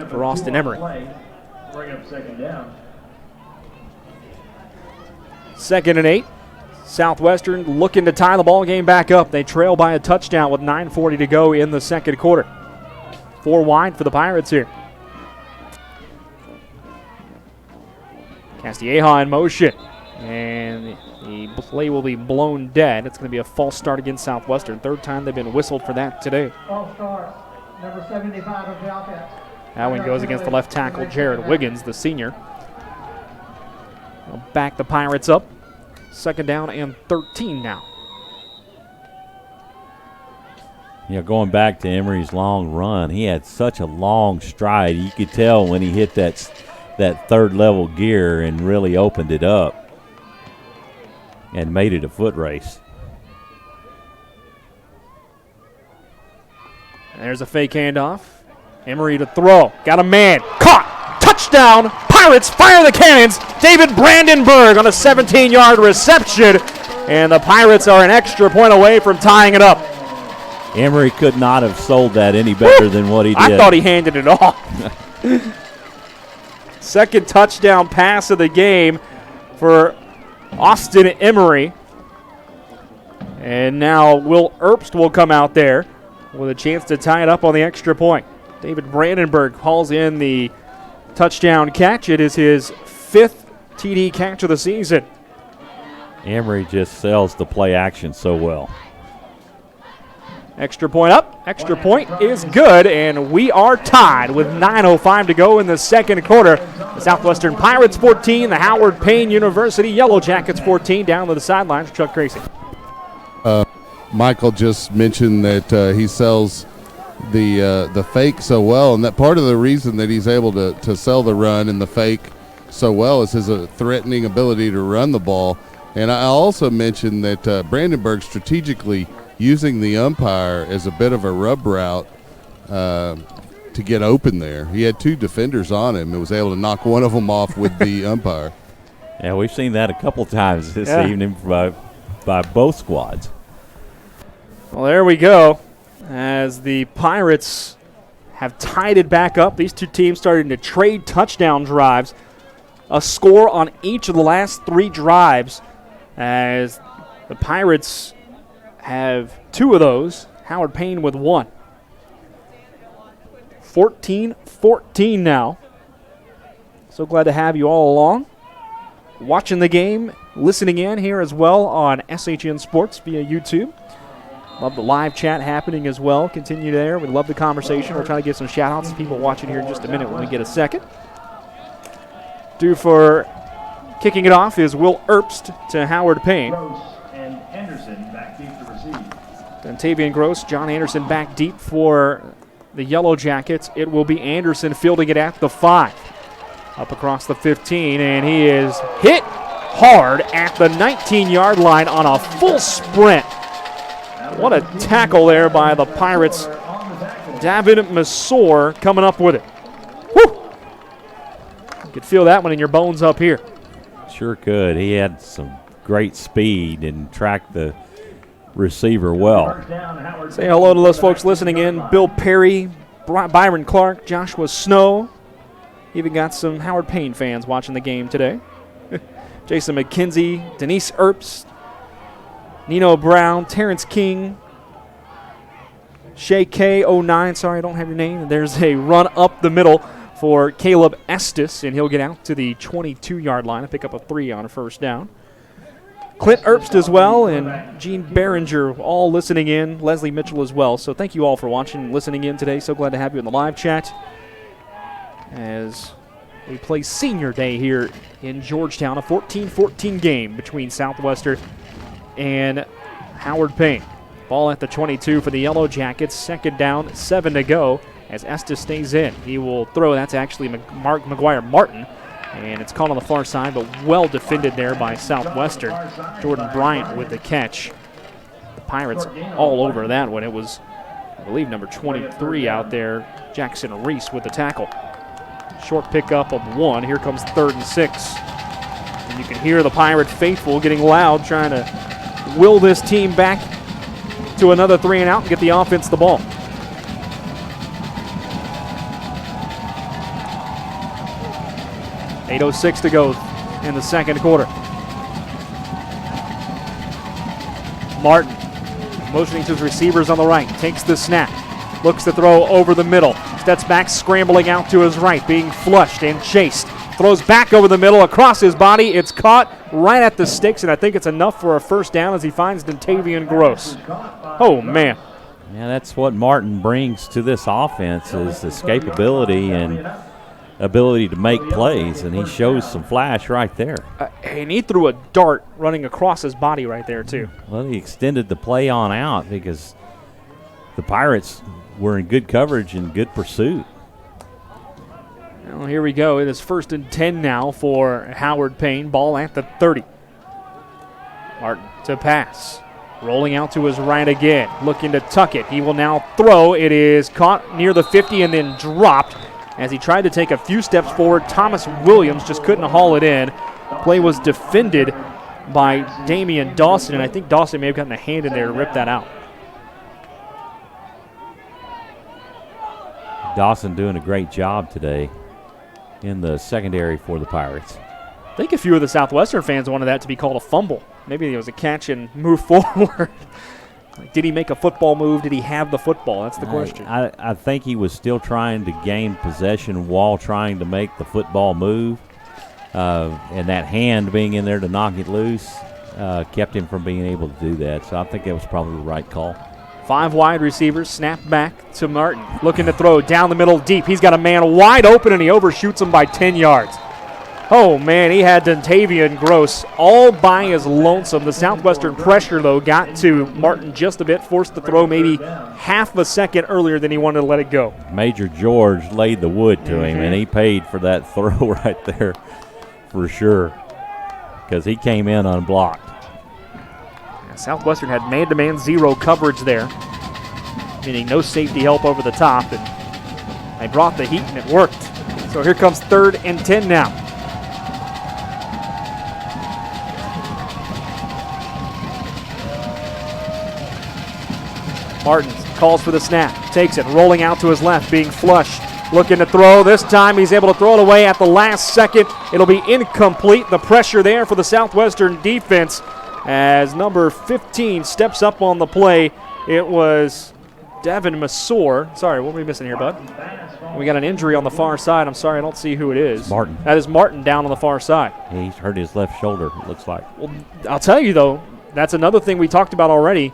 for Austin Emery. Bring up second down. 2nd and 8. Southwestern looking to tie the ball game back up. They trail by a touchdown with 9:40 to go in the second quarter. 4 wide for the Pirates here. Castilleja in motion. And the play will be blown dead. It's going to be a false start against Southwestern. 3rd time they've been whistled for that today. False start, number 75 of the offense. That one goes against the left tackle, Jared Wiggins, the senior. They'll back the Pirates up. 2nd down and 13 now. Yeah, going back to Emery's long run, he had such a long stride. You could tell when he hit that 3rd level gear and really opened it up and made it a foot race. There's a fake handoff. Emery to throw. Got a man. Caught. Touchdown. Pirates fire the cannons. David Brandenburg on a 17-yard reception. And the Pirates are an extra point away from tying it up. Emery could not have sold that any better than what he did. I thought he handed it off. Second touchdown pass of the game for Austin Emery. And now Will Erbst will come out there with a chance to tie it up on the extra point. David Brandenburg hauls in the touchdown catch. It is his 5th TD catch of the season. Emery just sells the play action so well. Extra point up. Extra point is good, and we are tied with 9:05 to go in the second quarter. The Southwestern Pirates 14, the Howard Payne University Yellow Jackets 14. Down to the sidelines, Chuck Tracy. Michael just mentioned that he sells the fake so well, and that part of the reason that he's able to sell the run and the fake so well is his threatening ability to run the ball. And I also mentioned that Brandenburg strategically using the umpire as a bit of a rub route to get open there. He had 2 defenders on him and was able to knock one of them off with the umpire. Yeah, we've seen that a couple times this evening by both squads. Well, there we go. As the Pirates have tied it back up, these two teams starting to trade touchdown drives. A score on each of the last 3 drives, as the Pirates have 2 of those. Howard Payne with 1. 14-14 now. So glad to have you all along, watching the game, listening in here as well on SHN Sports via YouTube. Love the live chat happening as well. Continue there. We love the conversation. We'll try to get some shout-outs to people watching here in just a minute when we get a second. Due for kicking it off is Will Erbst to Howard Payne. Gross and Anderson back deep to receive. Dontavian Gross, John Anderson back deep for the Yellow Jackets. It will be Anderson fielding it at the 5. Up across the 15, and he is hit hard at the 19-yard line on a full sprint. What a tackle there by the Pirates. David Masor coming up with it. Whew! You could feel that one in your bones up here. Sure could. He had some great speed and tracked the receiver well. Say hello to those folks listening in. Bill Perry, Byron Clark, Joshua Snow. Even got some Howard Payne fans watching the game today. Jason McKenzie, Denise Erbst, Nino Brown, Terrence King, Shay K09. Sorry, I don't have your name. There's a run up the middle for Caleb Estes, and he'll get out to the 22-yard line and pick up a 3 on a first down. Clint Erbst as well, and Gene Behringer all listening in. Leslie Mitchell as well. So thank you all for watching and listening in today. So glad to have you in the live chat as we play Senior Day here in Georgetown, a 14-14 game between Southwestern and Howard Payne. Ball at the 22 for the Yellow Jackets. Second down, 7 to go as Estes stays in. He will throw. That's actually McGuire Martin, and it's caught on the far side, but well defended there by Southwestern. Jordan Bryant with the catch. The Pirates all over that one. It was, I believe, number 23 out there, Jackson Reese with the tackle. Short pickup of 1. Here comes 3rd and 6. And you can hear the Pirate faithful getting loud, trying to will this team back to another 3 and out and get the offense the ball. .806 to go in the second quarter. Martin motioning to his receivers on the right, takes the snap, looks to throw over the middle, steps back, scrambling out to his right, being flushed and chased. Throws back over the middle, across his body. It's caught right at the sticks, and I think it's enough for a first down as he finds Dontavian Gross. Oh, man. Yeah, that's what Martin brings to this offense is escapability and ability to make plays, and he shows some flash right there. And he threw a dart running across his body right there, too. Well, he extended the play on out because the Pirates were in good coverage and good pursuit. Well, here we go. It is 1st and 10 now for Howard Payne. Ball at the 30. Martin to pass. Rolling out to his right again. Looking to tuck it. He will now throw. It is caught near the 50 and then dropped. As he tried to take a few steps forward, Thomas Williams just couldn't haul it in. Play was defended by Damian Dawson, and I think Dawson may have gotten a hand in there to rip that out. Dawson doing a great job today in the secondary for the Pirates. I think a few of the Southwestern fans wanted that to be called a fumble. Maybe it was a catch and move forward. Like, did he make a football move? Did he have the football? That's the question. I think he was still trying to gain possession while trying to make the football move. And that hand being in there to knock it loose kept him from being able to do that. So I think that was probably the right call. 5 wide receivers, snap back to Martin. Looking to throw down the middle deep. He's got a man wide open, and he overshoots him by 10 yards. Oh, man, he had Dontavian Gross all by his lonesome. The Southwestern pressure, though, got to Martin just a bit, forced the throw maybe half a second earlier than he wanted to let it go. Major George laid the wood to him, and he paid for that throw right there for sure because he came in unblocked. Southwestern had man-to-man zero coverage there, meaning no safety help over the top, and they brought the heat, and it worked. So here comes 3rd and 10 now. Martin calls for the snap, takes it, rolling out to his left, being flushed, looking to throw. This time he's able to throw it away at the last second. It'll be incomplete. The pressure there for the Southwestern defense as number 15 steps up on the play. It was Devin Masor. Sorry, what are we missing here, bud? We got an injury on the far side. I'm sorry, I don't see who it is. Martin. That is Martin down on the far side. Yeah, he's hurt his left shoulder, it looks like. Well, I'll tell you, though, that's another thing we talked about already.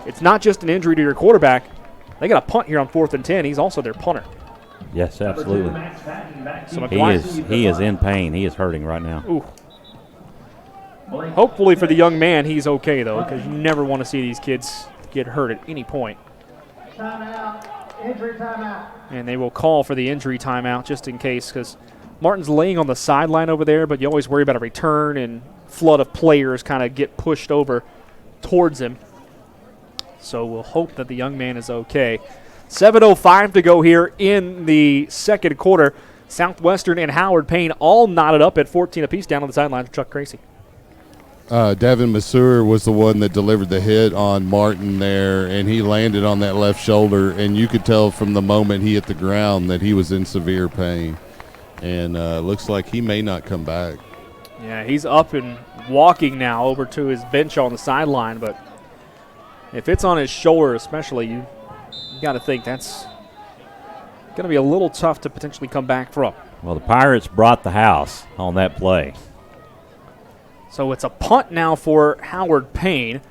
It's not just an injury to your quarterback. They got a punt here on 4th and 10. He's also their punter. Yes, absolutely. So He is in pain. He is hurting right now. Ooh. Hopefully for the young man, he's okay, though, because you never want to see these kids get hurt at any point. Timeout. Injury timeout. And they will call for the injury timeout just in case, because Martin's laying on the sideline over there, but you always worry about a return and flood of players kind of get pushed over towards him. So we'll hope that the young man is okay. 7:05 to go here in the second quarter. Southwestern and Howard Payne all knotted up at 14 apiece down on the sideline for Chuck Tracy. Devin Masur was the one that delivered the hit on Martin there, and he landed on that left shoulder, and you could tell from the moment he hit the ground that he was in severe pain. And looks like he may not come back. Yeah, he's up and walking now over to his bench on the sideline, but if it's on his shoulder especially, you got to think that's going to be a little tough to potentially come back from. Well, the Pirates brought the house on that play. So it's a punt now for Howard Payne.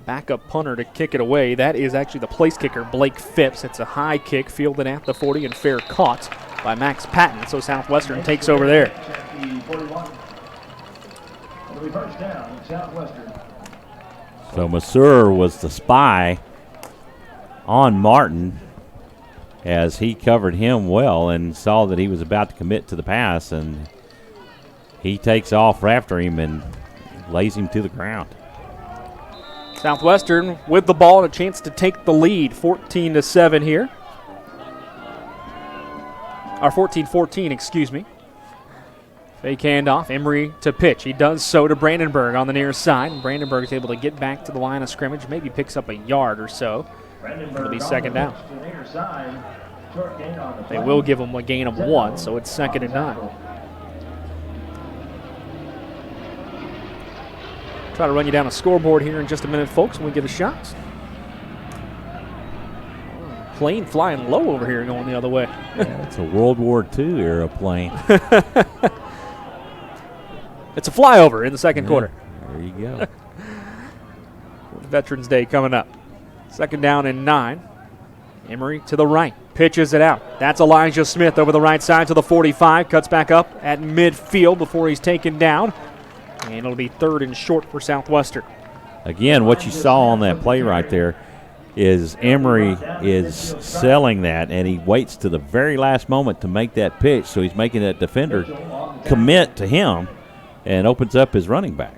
Backup punter to kick it away. That is actually the place kicker, Blake Phipps. It's a high kick fielded at the 40 and fair caught by Max Patton. So Southwestern takes over there. So Masur was the spy on Martin as he covered him well and saw that he was about to commit to the pass, and he takes off after him and lays him to the ground. Southwestern with the ball and a chance to take the lead, 14-7 here. Or 14-14, excuse me. Fake handoff, Emery to pitch. He does so to Brandenburg on the near side. And Brandenburg is able to get back to the line of scrimmage, maybe picks up a yard or so. It'll be second down. They will give him a gain of 1, so it's 2nd and 9. Try to run you down a scoreboard here in just a minute, folks, when we get a shot. Plane flying low over here going the other way. Yeah, it's a World War II era plane. It's a flyover in the second quarter. There you go. Veterans Day coming up. 2nd down and 9. Emery to the right. Pitches it out. That's Elijah Smith over the right side to the 45. Cuts back up at midfield before he's taken down. And it'll be 3rd and short for Southwestern. Again, what you saw on that play right there is Emery is selling that, and he waits to the very last moment to make that pitch, so he's making that defender commit to him and opens up his running back.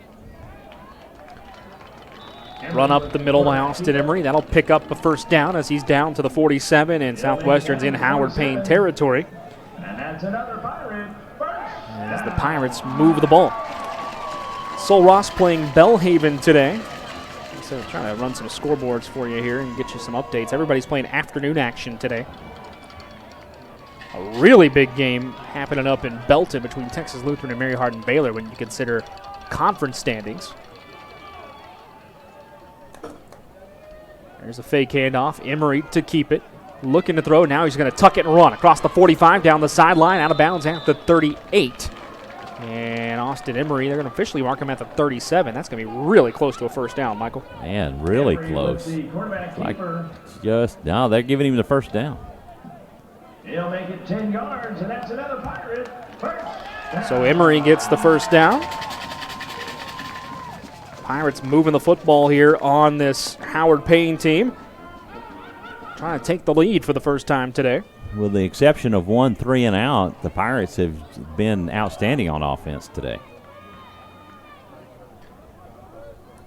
Run up the middle by Austin Emery. That'll pick up a 1st down as he's down to the 47, and Southwestern's in Howard Payne territory as the Pirates move the ball. Sol Ross playing Belhaven today. So trying to run some scoreboards for you here and get you some updates. Everybody's playing afternoon action today. A really big game happening up in Belton between Texas Lutheran and Mary Hardin Baylor when you consider conference standings. There's a fake handoff. Emery to keep it. Looking to throw. Now he's going to tuck it and run across the 45 down the sideline, out of bounds at the 38. And Austin Emery, they're going to officially mark him at the 37. That's going to be really close to a first down, Michael. Man, really close. Like just, no, they're giving him the first down. He'll make it 10 yards, and that's another Pirate. First. So Emery gets the first down. Pirates moving the football here on this Howard Payne team. Trying to take the lead for the first time today. With the exception of 1 3-and-out, the Pirates have been outstanding on offense today.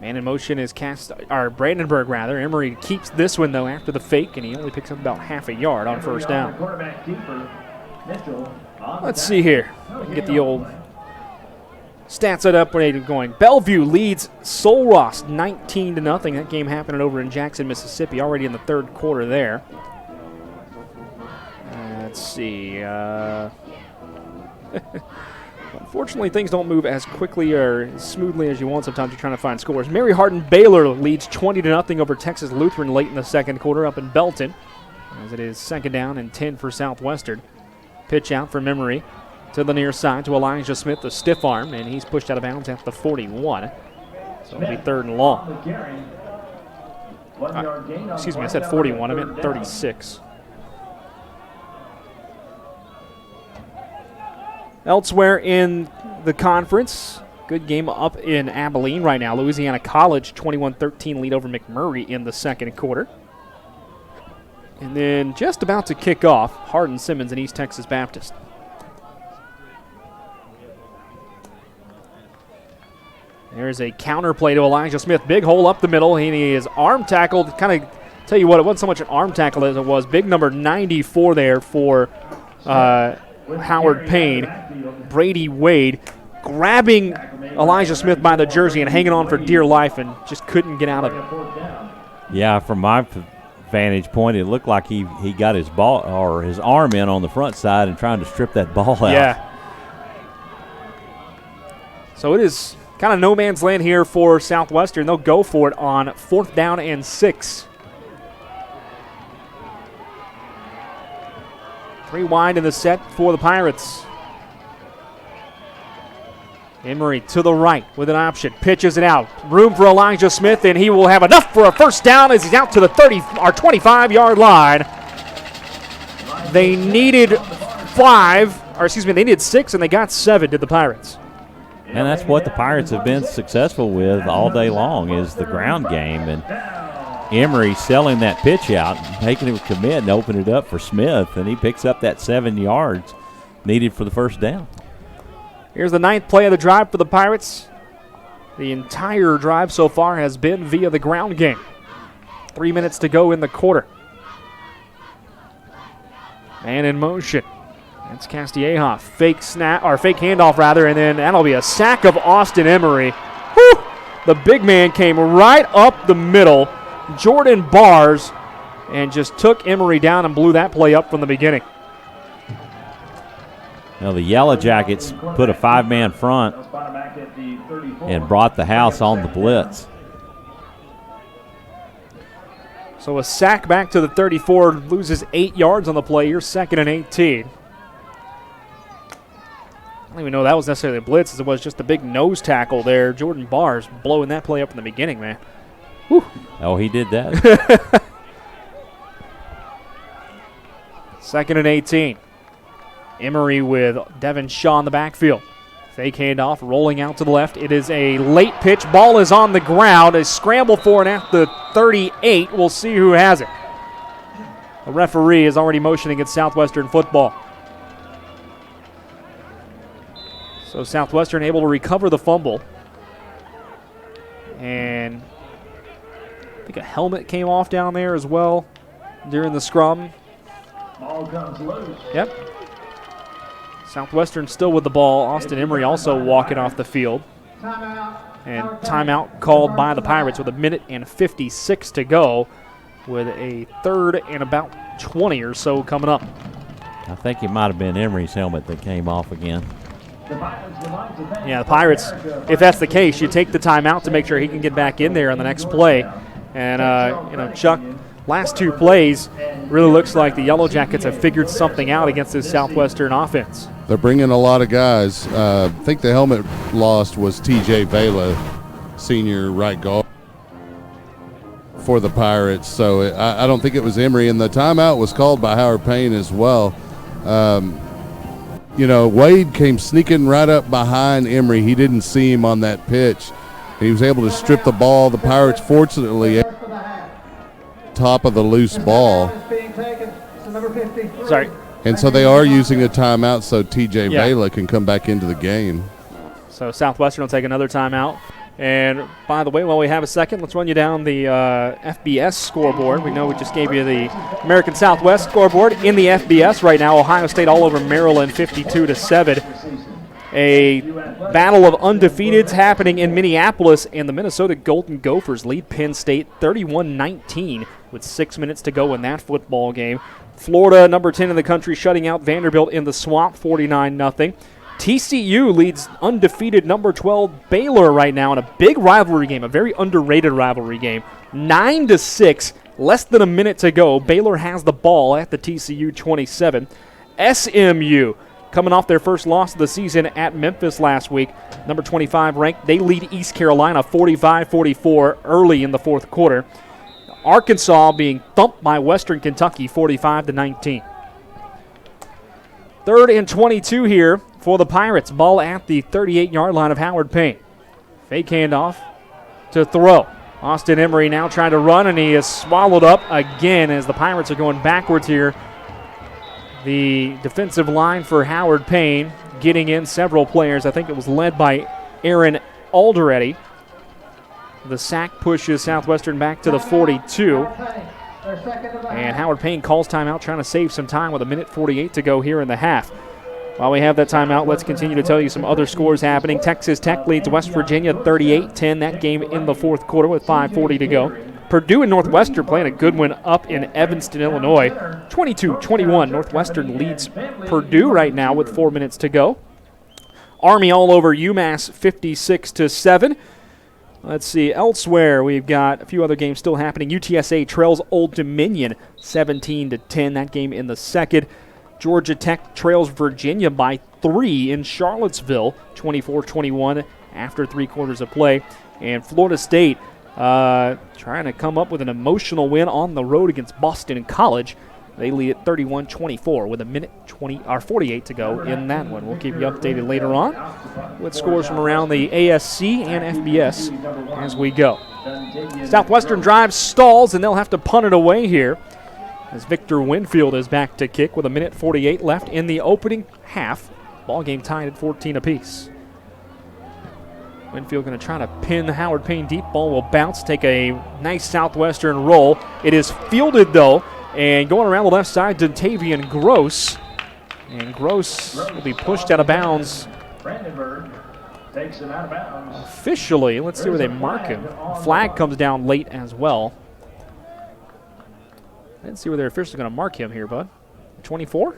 Man in motion is Brandenburg rather. Emery keeps this one though after the fake, and he only picks up about half a yard on first down. Let's see here. We can get the old stats it up when going. Bellevue leads Sul Ross 19-0. That game happening over in Jackson, Mississippi, already in the third quarter there. Let's see. Unfortunately, things don't move as quickly or as smoothly as you want. Sometimes you're trying to find scores. Mary Hardin Baylor leads 20-0 over Texas Lutheran late in the second quarter up in Belton, as it is second down and 10 for Southwestern. Pitch out for Emery to the near side to Elijah Smith, the stiff arm, and he's pushed out of bounds at the 41. So it'll be third and long. Excuse me, I said 41. I meant 36. Elsewhere in the conference, good game up in Abilene right now. Louisiana College 21-13 lead over McMurray in the second quarter. And then just about to kick off, Hardin Simmons and East Texas Baptist. There's a counter play to Elijah Smith. Big hole up the middle. He is arm tackled. Kind of tell you what, it wasn't so much an arm tackle as it was big number 94 there for Howard Payne. Brady Wade grabbing Elijah Smith by the jersey and hanging on for dear life and just couldn't get out of it. Yeah, from my vantage point, it looked like he got his ball or his arm in on the front side and trying to strip that ball out. Yeah. So it is kind of no man's land here for Southwestern. They'll go for it on 4th down and 6. 3 wide in the set for the Pirates. Emery to the right with an option. Pitches it out. Room for Elijah Smith, and he will have enough for a first down as he's out to the 25-yard line. They needed they needed 6, and they got 7 to the Pirates. And that's what the Pirates have been successful with all day long is the ground game. And Emery selling that pitch out, making him commit and open it up for Smith, and he picks up that 7 yards needed for the first down. Here's the 9th play of the drive for the Pirates. The entire drive so far has been via the ground game. 3 minutes to go in the quarter. Man in motion. That's Castilleja. Fake handoff rather, and then that'll be a sack of Austin Emery. Whew! The big man came right up the middle. Jordan Bars, and just took Emery down and blew that play up from the beginning. Now the Yellow Jackets put a 5-man front and brought the house on the blitz. So a sack back to the 34, loses 8 yards on the play. You're 2nd and 18. I don't even know that was necessarily a blitz as it was just a big nose tackle there. Jordan Bars blowing that play up in the beginning, man. Whew. Oh, he did that. 2nd and 18. Emery with Devin Shaw in the backfield. Fake handoff, rolling out to the left. It is a late pitch. Ball is on the ground. A scramble for it at the 38. We'll see who has it. The referee is already motioning against Southwestern football. So Southwestern able to recover the fumble. And I think a helmet came off down there as well during the scrum. Ball comes loose. Yep. Southwestern still with the ball. Austin Emery also walking off the field. And timeout called by the Pirates with 1:56 to go with a 3rd and about 20 or so coming up. I think it might have been Emery's helmet that came off again. Yeah, the Pirates, if that's the case, you take the timeout to make sure he can get back in there on the next play. And, Chuck, last two plays really looks like the Yellow Jackets have figured something out against this Southwestern offense. They're bringing a lot of guys. I think the helmet lost was T.J. Vela, senior right guard for the Pirates. So I don't think it was Emery. And the timeout was called by Howard Payne as well. Wade came sneaking right up behind Emery. He didn't see him on that pitch. He was able to strip the ball. The Pirates, fortunately, top of the loose ball. Sorry. And so they are using a timeout so T.J. Vela can come back into the game. So Southwestern will take another timeout. And by the way, while we have a second, let's run you down the FBS scoreboard. We know we just gave you the American Southwest scoreboard. In the FBS right now, Ohio State all over Maryland 52-7. A battle of undefeateds happening in Minneapolis, and the Minnesota Golden Gophers lead Penn State 31-19 with 6 minutes to go in that football game. Florida, number 10 in the country, shutting out Vanderbilt in the Swamp 49-0. TCU leads undefeated number 12 Baylor right now in a big rivalry game, a very underrated rivalry game. 9-6, less than a minute to go. Baylor has the ball at the TCU 27. SMU coming off their first loss of the season at Memphis last week, number 25 ranked. They lead East Carolina 45-44 early in the fourth quarter. Arkansas being thumped by Western Kentucky 45-19. 3rd and 22 here for the Pirates. Ball at the 38-yard line of Howard Payne. Fake handoff to throw. Austin Emery now trying to run, and he is swallowed up again as the Pirates are going backwards here. The defensive line for Howard Payne getting in several players. I think it was led by Aaron Alderetti. The sack pushes Southwestern back to the 42. And Howard Payne calls timeout, trying to save some time with 1:48 to go here in the half. While we have that timeout, let's continue to tell you some other scores happening. Texas Tech leads West Virginia 38-10. That game in the fourth quarter with 5:40 to go. Purdue and Northwestern playing a good one up in Evanston, Illinois. 22-21. Northwestern leads Purdue right now with 4 minutes to go. Army all over UMass 56-7. Let's see, elsewhere we've got a few other games still happening. UTSA trails Old Dominion 17-10, that game in the second. Georgia Tech trails Virginia by 3 in Charlottesville, 24-21 after 3 quarters of play. And Florida State trying to come up with an emotional win on the road against Boston College. They lead at 31-24 with 1:48 to go in that one. We'll keep you updated later on with scores from around the ASC and FBS as we go. Southwestern drives, stalls, and they'll have to punt it away here as Victor Winfield is back to kick with 1:48 left in the opening half. Ball game tied at 14 apiece. Winfield going to try to pin Howard Payne deep. Ball will bounce, take a nice Southwestern roll. It is fielded, though, and going around the left side, Dontavian Gross. And Gross will be pushed out of bounds. Brandenburg takes him out of bounds. Officially, let's see where they mark him. Flag comes down late as well. Let's see where they're officially going to mark him here, bud. 24?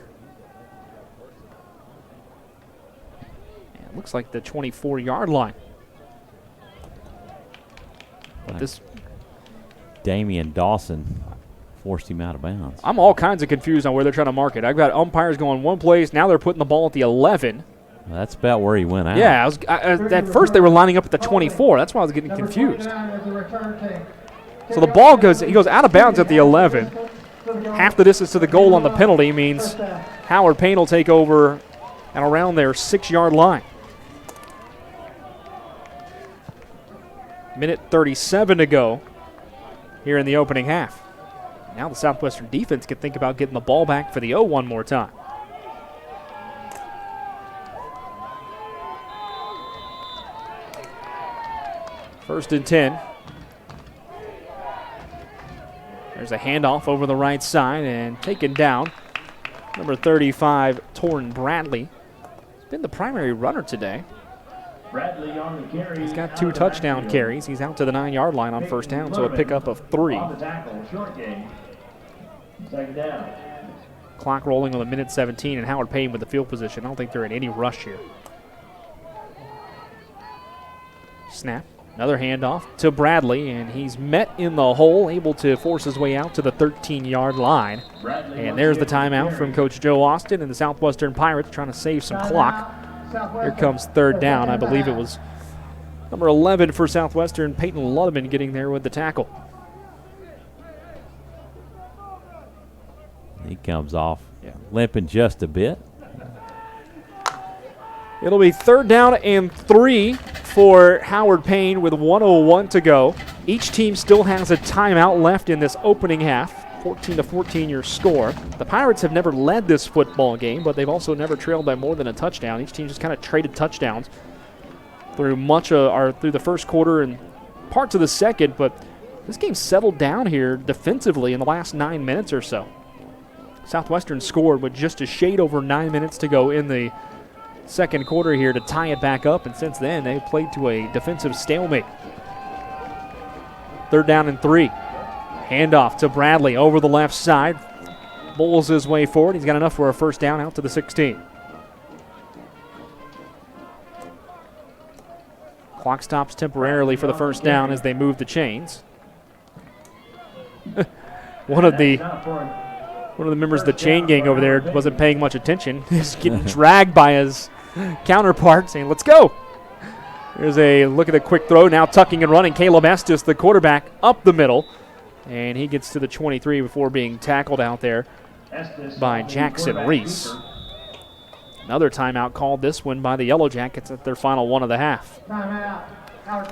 Yeah, it looks like the 24-yard line. But this Damian Dawson forced him out of bounds. I'm all kinds of confused on where they're trying to mark it. I've got umpires going one place. Now they're putting the ball at the 11. Well, that's about where he went out. Yeah, at first they were lining up at the 24. That's why I was getting confused. So the ball goes out of bounds at the 11. Half the distance to the goal on the penalty means Howard Payne will take over and around their 6-yard line. 1:37 to go here in the opening half. Now the Southwestern defense can think about getting the ball back for the O one more time. First and 10. There's a handoff over the right side and taken down. Number 35, Torrin Bradley. He's been the primary runner today. Bradley on the carry. He's got 2 touchdown carries. He's out to the 9-yard line on first down, so a pickup of 3. On the tackle, short game. Second down. Clock rolling on the minute 17, and Howard Payne with the field position. I don't think they're in any rush here. Snap. Another handoff to Bradley, and he's met in the hole, able to force his way out to the 13-yard line. And there's the timeout from Coach Joe Austin and the Southwestern Pirates trying to save some clock. Here comes third down. I believe it was number 11 for Southwestern, Peyton Ludman, getting there with the tackle. He comes off limping just a bit. It'll be third down and 3 for Howard Payne with 1:01 to go. Each team still has a timeout left in this opening half. 14-14 your score. The Pirates have never led this football game, but they've also never trailed by more than a touchdown. Each team just kind of traded touchdowns through through the first quarter and parts of the second, but this game settled down here defensively in the last 9 minutes or so. Southwestern scored with just a shade over 9 minutes to go in the second quarter here to tie it back up, and since then they've played to a defensive stalemate. Third down and 3. Handoff to Bradley over the left side. Bowls his way forward. He's got enough for a first down out to the 16. Clock stops temporarily for the first down as they move the chains. One of the members of the chain gang over there wasn't paying much attention. He's getting dragged by his counterpart, saying, "Let's go." There's a look at the quick throw, now tucking and running. Caleb Estes, the quarterback, up the middle, and he gets to the 23 before being tackled out there by Jackson Reese. Another timeout called, this one by the Yellow Jackets at their final one of the half.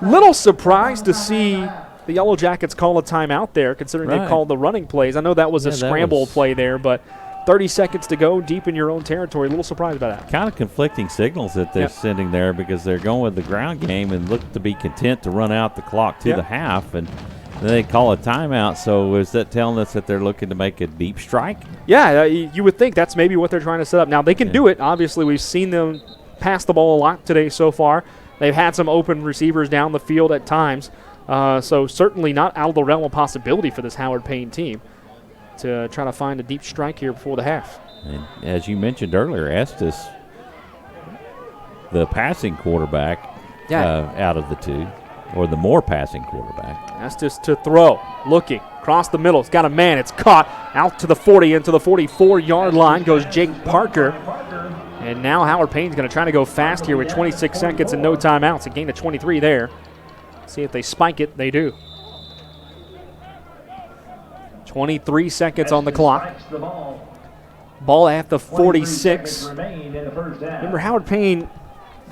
Little surprised to see the Yellow Jackets call a timeout there, considering they called the running plays. I know that was a scramble play there, but 30 seconds to go, deep in your own territory. A little surprised by that. Kind of conflicting signals that they're sending there, because they're going with the ground game and look to be content to run out the clock to the half, and then they call a timeout. So is that telling us that they're looking to make a deep strike? Yeah, you would think that's maybe what they're trying to set up. Now, they can do it. Obviously, we've seen them pass the ball a lot today so far. They've had some open receivers down the field at times. So certainly not out of the realm of possibility for this Howard Payne team to try to find a deep strike here before the half. And as you mentioned earlier, Estes, the passing quarterback out of the two, or the more passing quarterback. Estes to throw, looking, across the middle. It's got a man. It's caught out to the 40, into the 44-yard line goes Jake Parker. And now Howard Payne's going to try to go fast here with 26 seconds and no timeouts. A gain of 23 there. See if they spike it. They do. 23 seconds on the clock. Ball at the 46. Remember, Howard Payne,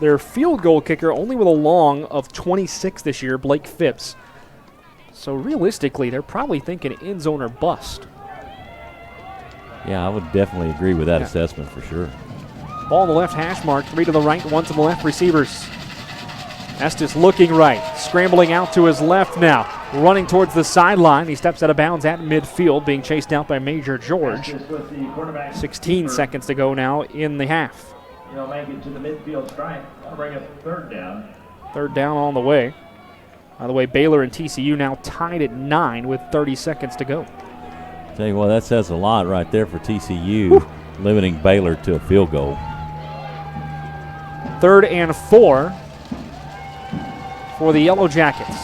their field goal kicker, only with a long of 26 this year, Blake Phipps. So realistically, they're probably thinking end zone or bust. Yeah, I would definitely agree with that assessment for sure. Ball on the left hash mark, 3 to the right, 1 to the left receivers. Estes looking right, scrambling out to his left now, running towards the sideline. He steps out of bounds at midfield, being chased out by Major George. 16 seconds to go now in the half. He'll make it to the midfield strike. That'll bring up third down. Third down on the way. By the way, Baylor and TCU now tied at 9 with 30 seconds to go. Tell you what, that says a lot right there for TCU, limiting Baylor to a field goal. 3rd and 4 for the Yellow Jackets.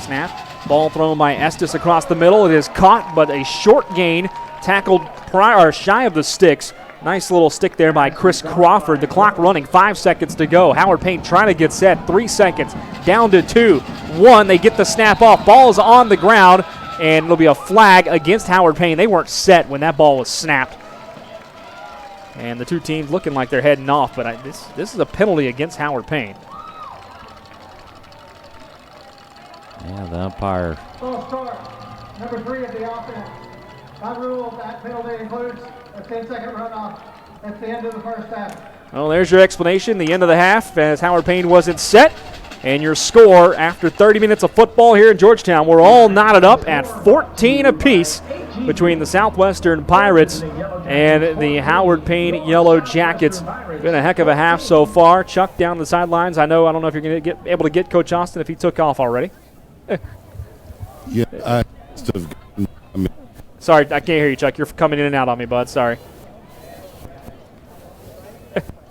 Snap, ball thrown by Estes across the middle. It is caught, but a short gain, tackled shy of the sticks. Nice little stick there by Chris Crawford. The clock running, 5 seconds to go. Howard Payne trying to get set, 3 seconds, down to 2, 1. They get the snap off. Ball is on the ground, and it'll be a flag against Howard Payne. They weren't set when that ball was snapped. And the two teams looking like they're heading off, but this is a penalty against Howard Payne. Yeah, the umpire. Full start. Number 3 of the offense. By rule, that penalty includes a 10-second runoff at the end of the first half. Well, there's your explanation. The end of the half, as Howard Payne wasn't set. And your score after 30 minutes of football here in Georgetown. We're all knotted up at 14 apiece between the Southwestern Pirates and the Howard Payne Yellow Jackets. Been a heck of a half so far. Chuck down the sidelines. I don't know if you're going to be able to get Coach Austin if he took off already. Yeah, I must have gotten, Sorry, I can't hear you, Chuck. You're coming in and out on me, bud. Sorry.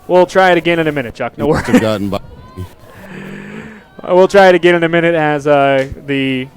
We'll try it again in a minute, Chuck. No worries. have gotten by. We'll try it again in a minute as the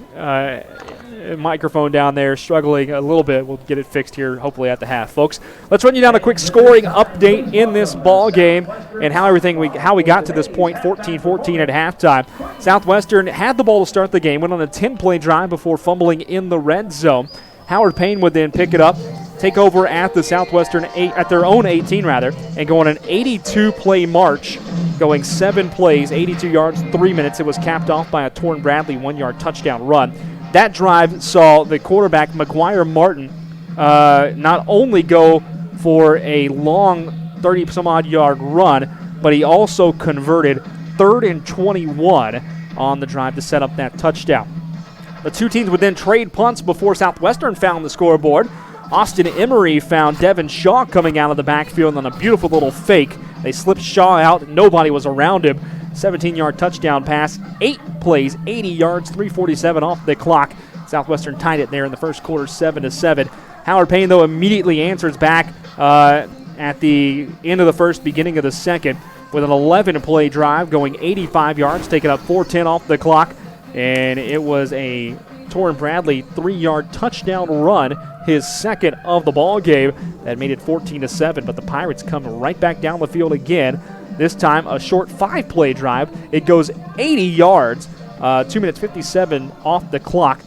microphone down there struggling a little bit. We'll get it fixed here hopefully at the half, folks. Let's run you down a quick scoring update in this ball game and how we got to this point, 14-14 at halftime. Southwestern had the ball to start the game, went on a 10-play drive before fumbling in the red zone. Howard Payne would then pick it up, take over at the Southwestern at their own 18 and go on an 82-play march, going 7 plays, 82 yards, 3 minutes. It was capped off by a Torrin Bradley 1-yard touchdown run. That drive saw the quarterback, McGuire Martin, not only go for a long 30-some-odd yard run, but he also converted 3rd and 21 on the drive to set up that touchdown. The two teams would then trade punts before Southwestern found the scoreboard. Austin Emery found Devin Shaw coming out of the backfield on a beautiful little fake. They slipped Shaw out. Nobody was around him. 17-yard touchdown pass, 8 plays, 80 yards, 3:47 off the clock. Southwestern tied it there in the first quarter, 7-7. Howard Payne, though, immediately answers back at the end of the first, beginning of the second, with an 11-play drive, going 85 yards, taking up 4:10 off the clock. And it was a Torrin Bradley 3-yard touchdown run, his second of the ball game. That made it 14-7, but the Pirates come right back down the field again. This time a short 5-play drive. It goes 80 yards, 2 minutes 57 off the clock.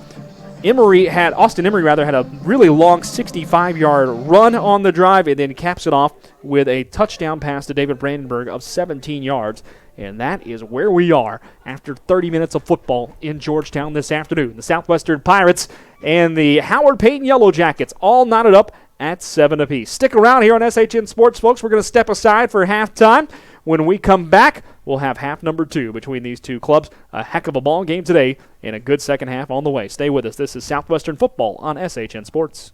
Austin Emery had a really long 65-yard run on the drive and then caps it off with a touchdown pass to David Brandenburg of 17 yards. And that is where we are after 30 minutes of football in Georgetown this afternoon. The Southwestern Pirates and the Howard Payne Yellow Jackets all knotted up at 7 apiece. Stick around here on SHN Sports, folks. We're going to step aside for halftime. When we come back, we'll have half number 2 between these two clubs. A heck of a ball game today and a good second half on the way. Stay with us. This is Southwestern Football on SHN Sports.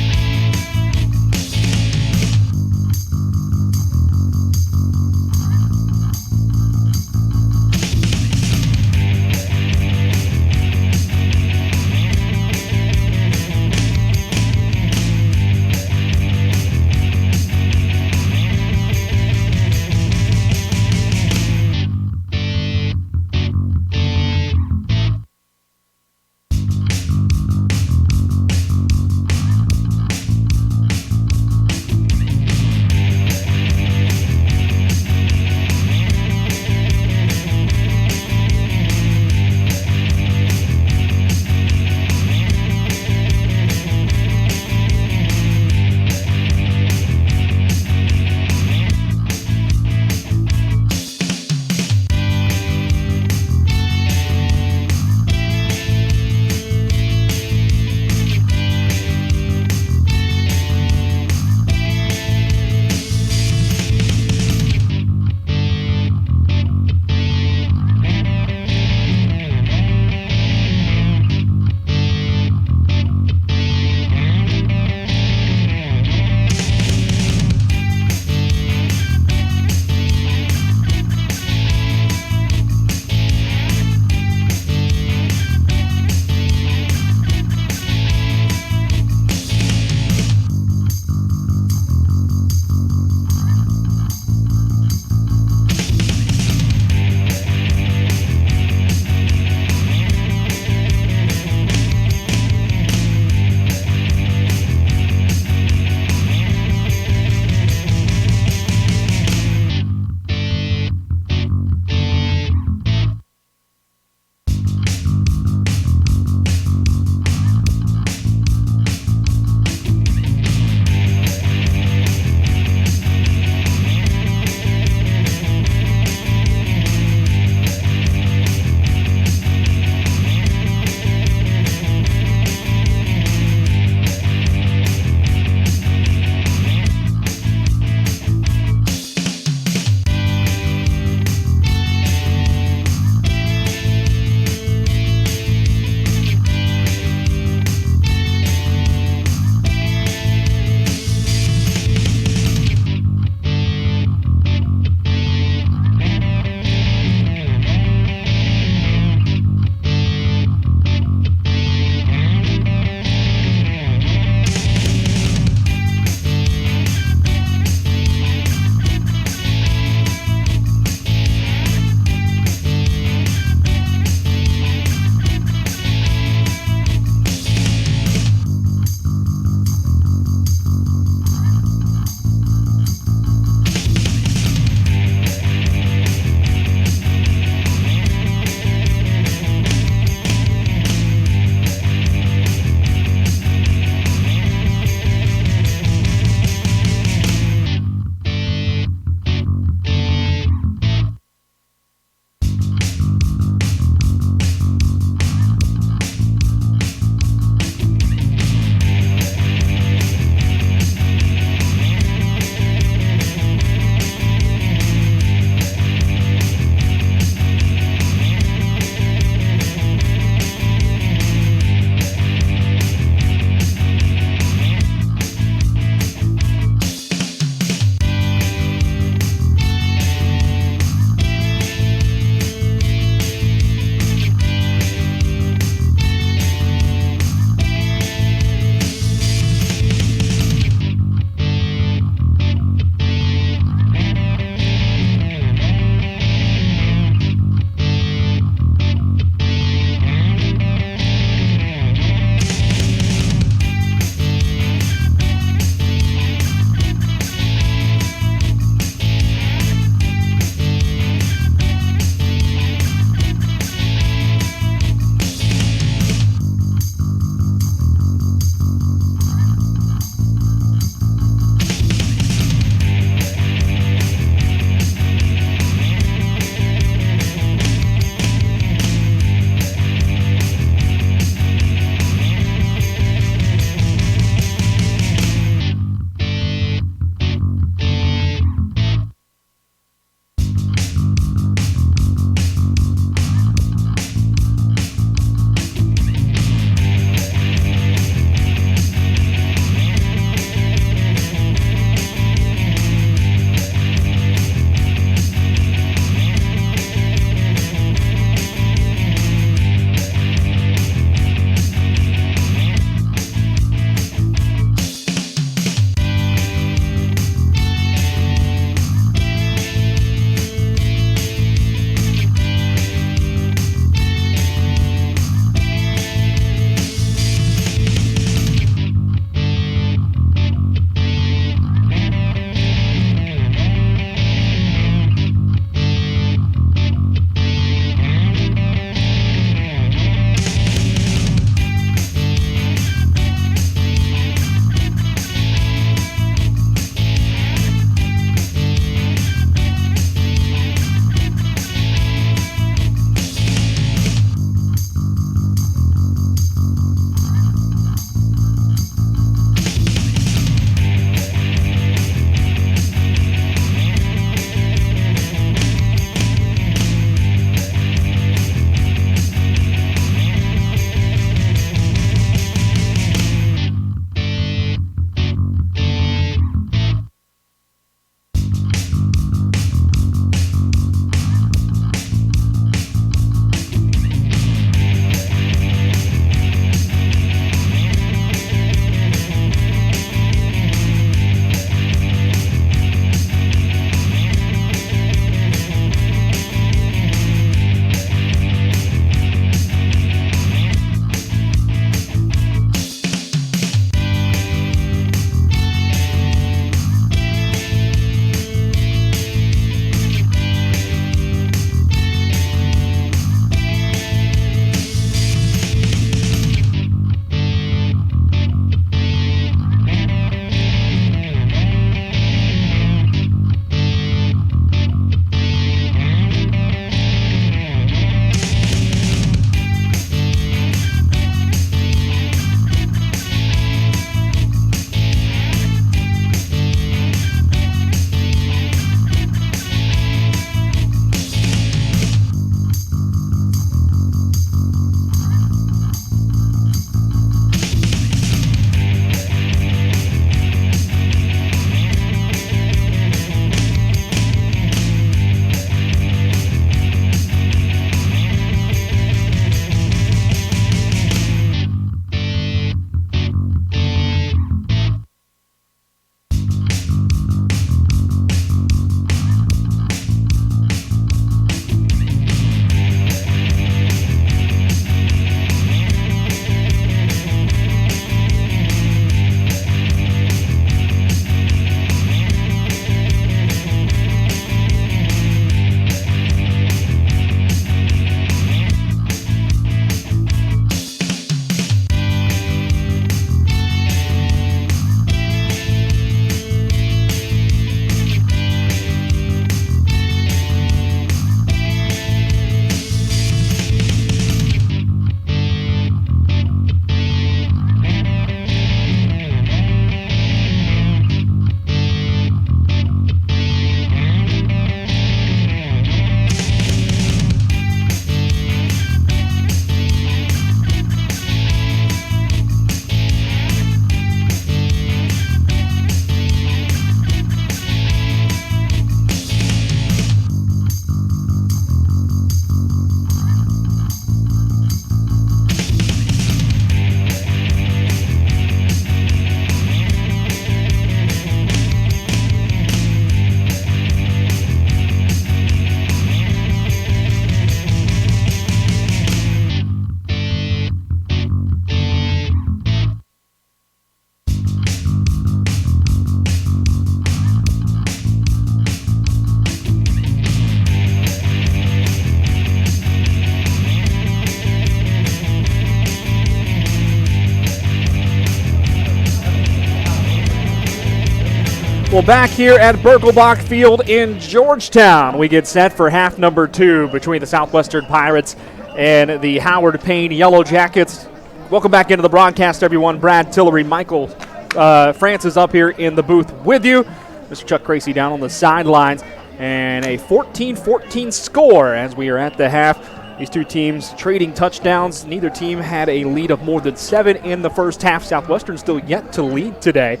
Well, back here at Birkelbach Field in Georgetown, we get set for half number 2 between the Southwestern Pirates and the Howard Payne Yellow Jackets. Welcome back into the broadcast, everyone. Brad Tillery, Michael Francis up here in the booth with you. Mr. Chuck Cracy down on the sidelines. And a 14-14 score as we are at the half. These two teams trading touchdowns. Neither team had a lead of more than 7 in the first half. Southwestern still yet to lead today,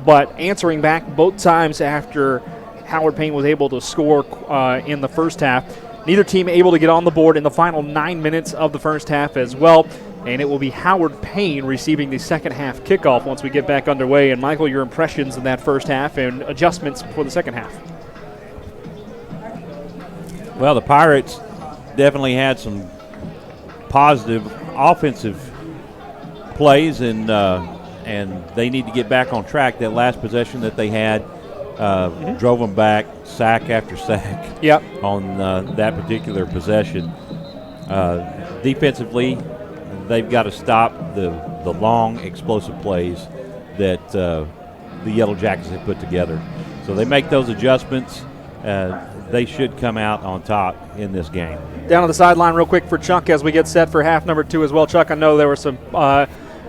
but answering back both times after Howard Payne was able to score in the first half. Neither team able to get on the board in the final 9 minutes of the first half as well. And it will be Howard Payne receiving the second half kickoff once we get back underway. And Michael, your impressions in that first half and adjustments for the second half. Well, the Pirates definitely had some positive offensive plays, and they need to get back on track. That last possession that they had drove them back, sack after sack. Yep. On that particular possession. Defensively, they've got to stop the long, explosive plays that the Yellow Jackets have put together. So they make those adjustments. They should come out on top in this game. Down on the sideline real quick for Chuck as we get set for half number 2 as well. Chuck, I know there were some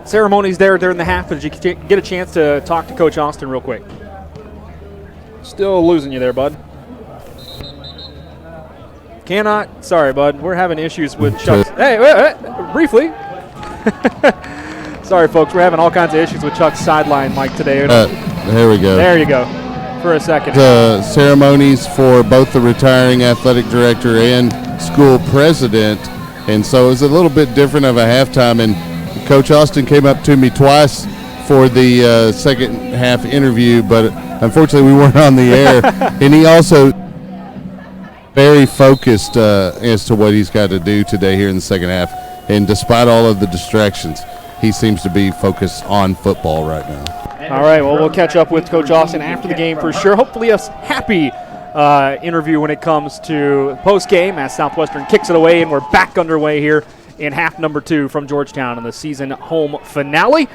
ceremonies there during the half, but did you get a chance to talk to Coach Austin real quick? Still losing you there, bud. Cannot. Sorry, bud. We're having issues with Chuck's. Hey, wait, briefly. Sorry, folks. We're having all kinds of issues with Chuck's sideline mic today. There we go. There you go. For a second. The ceremonies for both the retiring athletic director and school president, and so it was a little bit different of a halftime. And Coach Austin came up to me twice for the second half interview, but unfortunately we weren't on the air. And he also very focused as to what he's got to do today here in the second half. And despite all of the distractions, he seems to be focused on football right now. All right, well, we'll catch up with Coach Austin after the game for sure. Hopefully a happy interview when it comes to post-game as Southwestern kicks it away, and we're back underway here in half number 2 from Georgetown in the season home finale.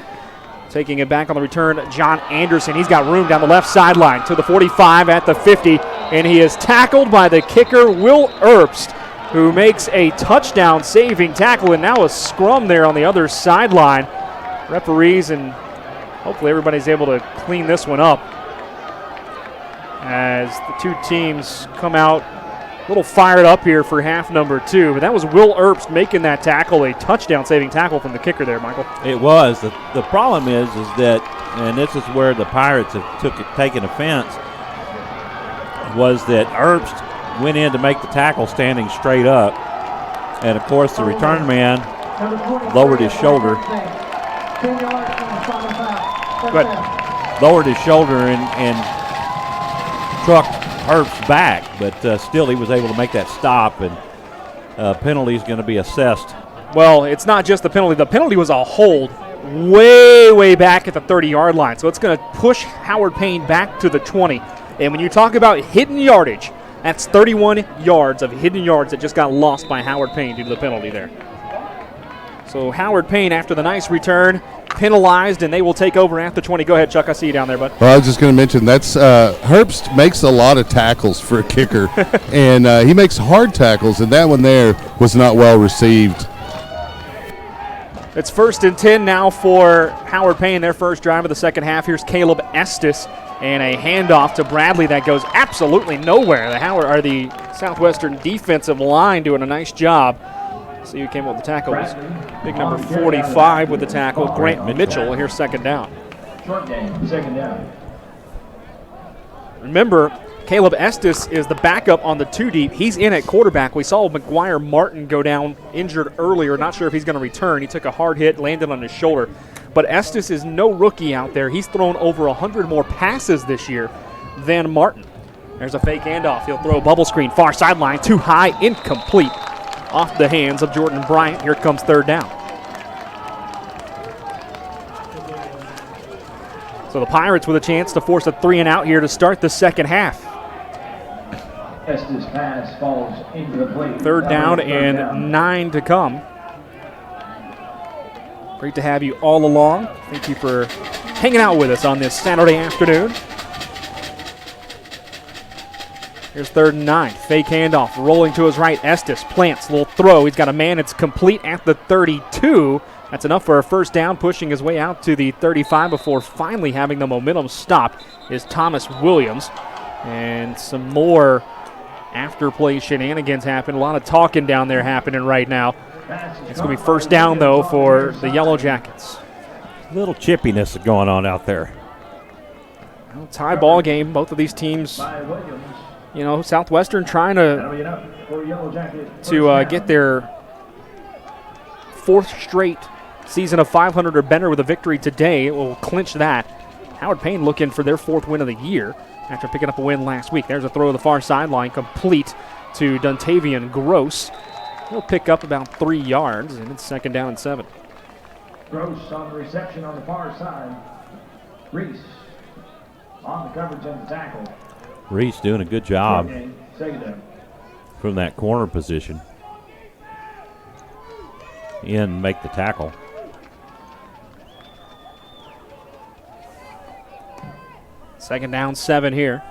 Taking it back on the return, John Anderson. He's got room down the left sideline to the 45 at the 50, and he is tackled by the kicker, Will Erbst, who makes a touchdown-saving tackle, and now a scrum there on the other sideline. Referees and hopefully everybody's able to clean this one up as the two teams come out a little fired up here for half number 2. But that was Will Erbst making that tackle, a touchdown-saving tackle from the kicker there, Michael. It was. The problem is that, and this is where the Pirates have taken offense, was that Erbst went in to make the tackle standing straight up. And, of course, the return man lowered his shoulder. Good. Lowered his shoulder and trucked Erbst back, but still he was able to make that stop, and penalty is going to be assessed. Well, it's not just the penalty. The penalty was a hold way back at the 30-yard line, so it's going to push Howard Payne back to the 20. And when you talk about hidden yardage, that's 31 yards of hidden yards that just got lost by Howard Payne due to the penalty there. So Howard Payne, after the nice return, penalized, and they will take over at the 20. Go ahead, Chuck. I see you down there, bud. Well, I was just going to mention that's Herbst makes a lot of tackles for a kicker, and he makes hard tackles, and that one there was not well received. It's 1st and 10 now for Howard Payne, their first drive of the second half. Here's Caleb Estes, and a handoff to Bradley that goes absolutely nowhere. The Southwestern defensive line doing a nice job. See who came up with the tackle. Big number 45 with the tackle, Grant Mitchell. Here's second down. Short game, second down. Remember, Caleb Estes is the backup on the 2 deep. He's in at quarterback. We saw McGuire Martin go down injured earlier. Not sure if he's going to return. He took a hard hit, landed on his shoulder. But Estes is no rookie out there. He's thrown over 100 more passes this year than Martin. There's a fake handoff. He'll throw a bubble screen, far sideline, too high, incomplete. Off the hands of Jordan Bryant. Here comes third down. So the Pirates with a chance to force a 3-and-out here to start the second half. Estes pass falls into the plate. Third down and 9 to come. Great to have you all along. Thank you for hanging out with us on this Saturday afternoon. Here's 3rd and 9. Fake handoff. Rolling to his right. Estes plants. Little throw. He's got a man. It's complete at the 32. That's enough for a first down, pushing his way out to the 35 before finally having the momentum stopped is Thomas Williams. And some more after-play shenanigans happen. A lot of talking down there happening right now. It's going to be first down, though, for the Yellow Jackets. Little chippiness going on out there. Well, tie ball game. Both of these teams, you know, Southwestern trying to get their 4th straight season of 500 or better with a victory today. It will clinch that. Howard Payne looking for their 4th win of the year after picking up a win last week. There's a throw to the far sideline, complete to Duntavian Gross. He'll pick up about 3 yards, and it's 2nd down and 7. Gross on the reception on the far side. Reese on the coverage and the tackle. Reese doing a good job Second down. from that corner position. Make the tackle. Second down, 7 here.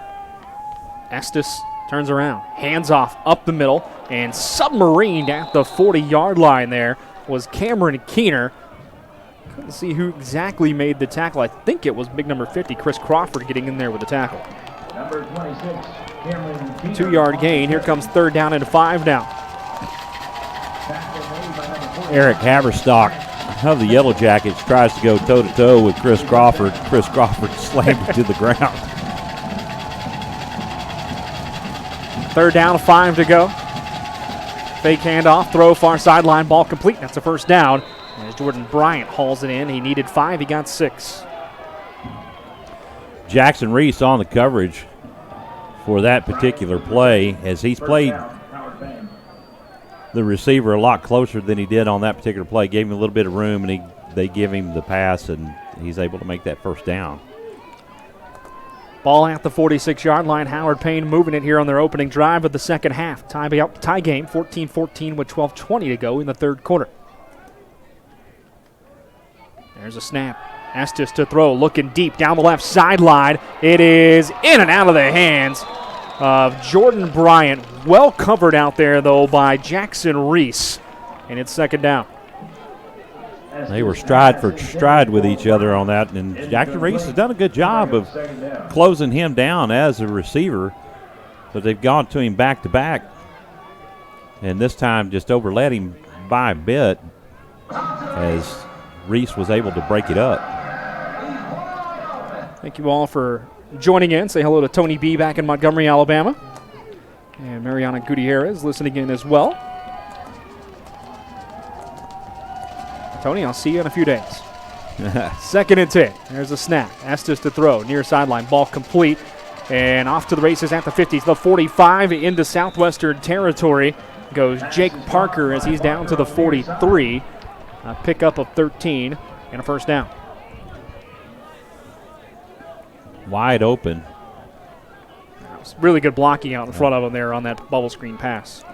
Estes turns around, hands off up the middle, and submarined at the 40-yard line there was Cameron Keener. Couldn't see who exactly made the tackle. I think it was big number 50, Chris Crawford, getting in there with the tackle. Number 26, Cameron Keener. 2-yard gain. Here comes 3rd down and 5 now. Eric Haverstock of the Yellow Jackets tries to go toe-to-toe with Chris Crawford. Chris Crawford slammed it to the ground. 3rd down, 5 to go. Fake handoff, throw far sideline, ball complete. That's a first down. As Jordan Bryant hauls it in, he needed 5, he got 6. Jackson Reese on the coverage for that particular play, as he's played the receiver a lot closer than he did on that particular play. Gave him a little bit of room, and they give him the pass, and he's able to make that first down. Ball at the 46-yard line. Howard Payne moving it here on their opening drive of the second half. Tie game, 14-14 with 12:20 to go in the 3rd quarter. There's a snap. Estes to throw, looking deep down the left sideline. It is in and out of the hands of Jordan Bryant. Well covered out there, though, by Jackson Reese. And it's 2nd down. They were stride for stride with each other on that, and Jackson Reese has done a good job of closing him down as a receiver, but they've gone to him back to back, and this time just overlet him by a bit as Reese was able to break it up. Thank you all for joining in. Say hello to Tony B back in Montgomery, Alabama, and Mariana Gutierrez listening in as well. Tony, I'll see you in a few days. 2nd and 10. There's a snap. Estes to throw. Near sideline. Ball complete. And off to the races at the 50s. The 45 into Southwestern territory goes Jake Parker as he's down to the 43. A pickup of 13 and a first down. Wide open. Really good blocking out in front of him there on that bubble screen pass.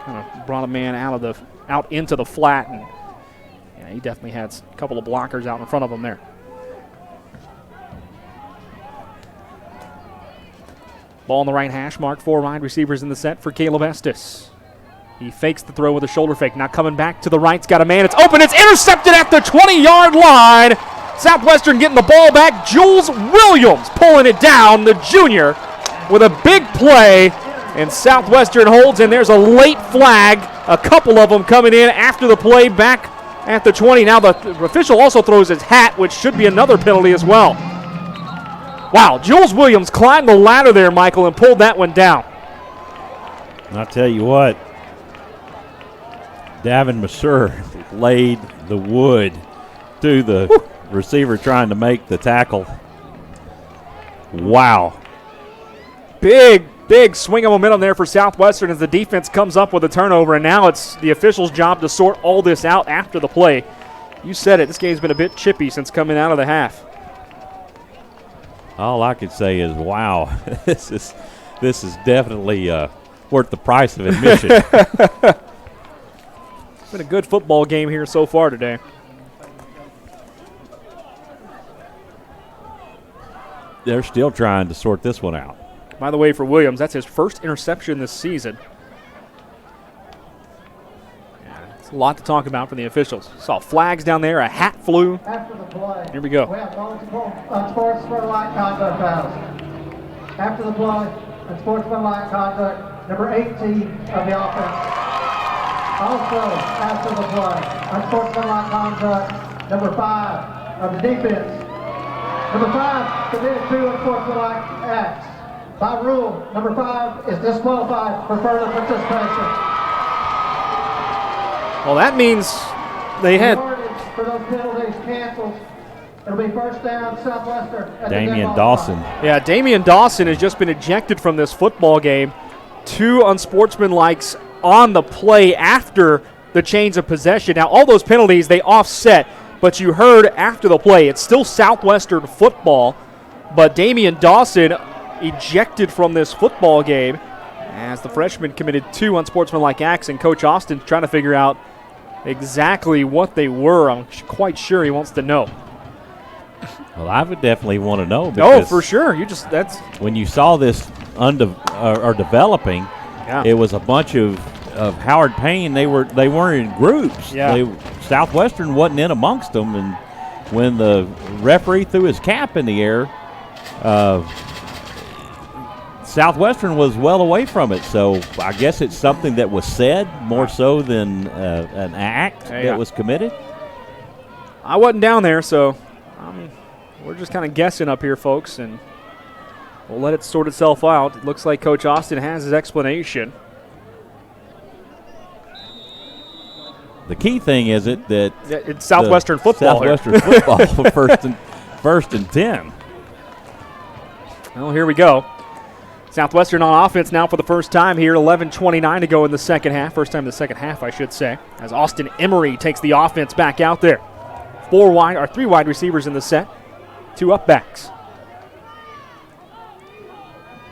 Kind of brought a man out into the flat, and yeah, he definitely had a couple of blockers out in front of him there. Ball on the right hash mark. 4 wide receivers in the set for Caleb Estes. He fakes the throw with a shoulder fake. Now coming back to the right's got a man. It's open. It's intercepted at the 20-yard line. Southwestern getting the ball back. Jules Williams pulling it down, the junior, with a big play. And Southwestern holds, and there's a late flag. A couple of them coming in after the play back at the 20. Now the official also throws his hat, which should be another penalty as well. Wow, Jules Williams climbed the ladder there, Michael, and pulled that one down. I'll tell you what, Davin Masur laid the wood to the receiver trying to make the tackle. Wow. Big swing of momentum there for Southwestern as the defense comes up with a turnover, and now it's the officials' job to sort all this out after the play. You said it, this game's been a bit chippy since coming out of the half. All I could say is, wow, this is definitely worth the price of admission. It's been a good football game here so far today. they're still trying to sort this one out. By the way, for Williams, that's his first interception this season. It's a lot to talk about for the officials. Saw flags down there. A hat flew. After the play, Here we go. we have multiple unsportsmanlike conduct fouls. After the play, unsportsmanlike conduct, number 18 of the offense. Also, after the play, unsportsmanlike conduct, number 5 of the defense. Number 5 committed 2 unsportsmanlike acts. By rule, number 5 is disqualified for further participation. Well, that means they had For those penalties canceled, it'll be first down, Southwestern. at the Damian dead ball Dawson. line. Yeah, Damian Dawson has just been ejected from this football game. 2 unsportsmanlikes on the play after the change of possession. Now, all those penalties, they offset, but you heard after the play, it's still Southwestern football, but Damian Dawson ejected from this football game as the freshman committed 2 unsportsmanlike acts, and Coach Austin's trying to figure out exactly what they were. I'm quite sure he wants to know. Well, I would definitely want to know. Oh, because for sure. That's when you saw this developing, yeah. it was a bunch of Howard Payne. They weren't in groups. Yeah. Southwestern wasn't in amongst them, and when the referee threw his cap in the air, Southwestern was well away from it. So I guess it's something that was said more so than an act that was committed. I wasn't down there, so we're just kind of guessing up here, folks, and we'll let it sort itself out. It looks like Coach Austin has his explanation. The key thing is that It's Southwestern football. Southwestern football first and 10. Well, here we go. Southwestern on offense now for the first time here. 11:29 to go in the second half. First time in the second half, I should say. As Austin Emery takes the offense back out there. 3 wide receivers in the set. 2 up backs.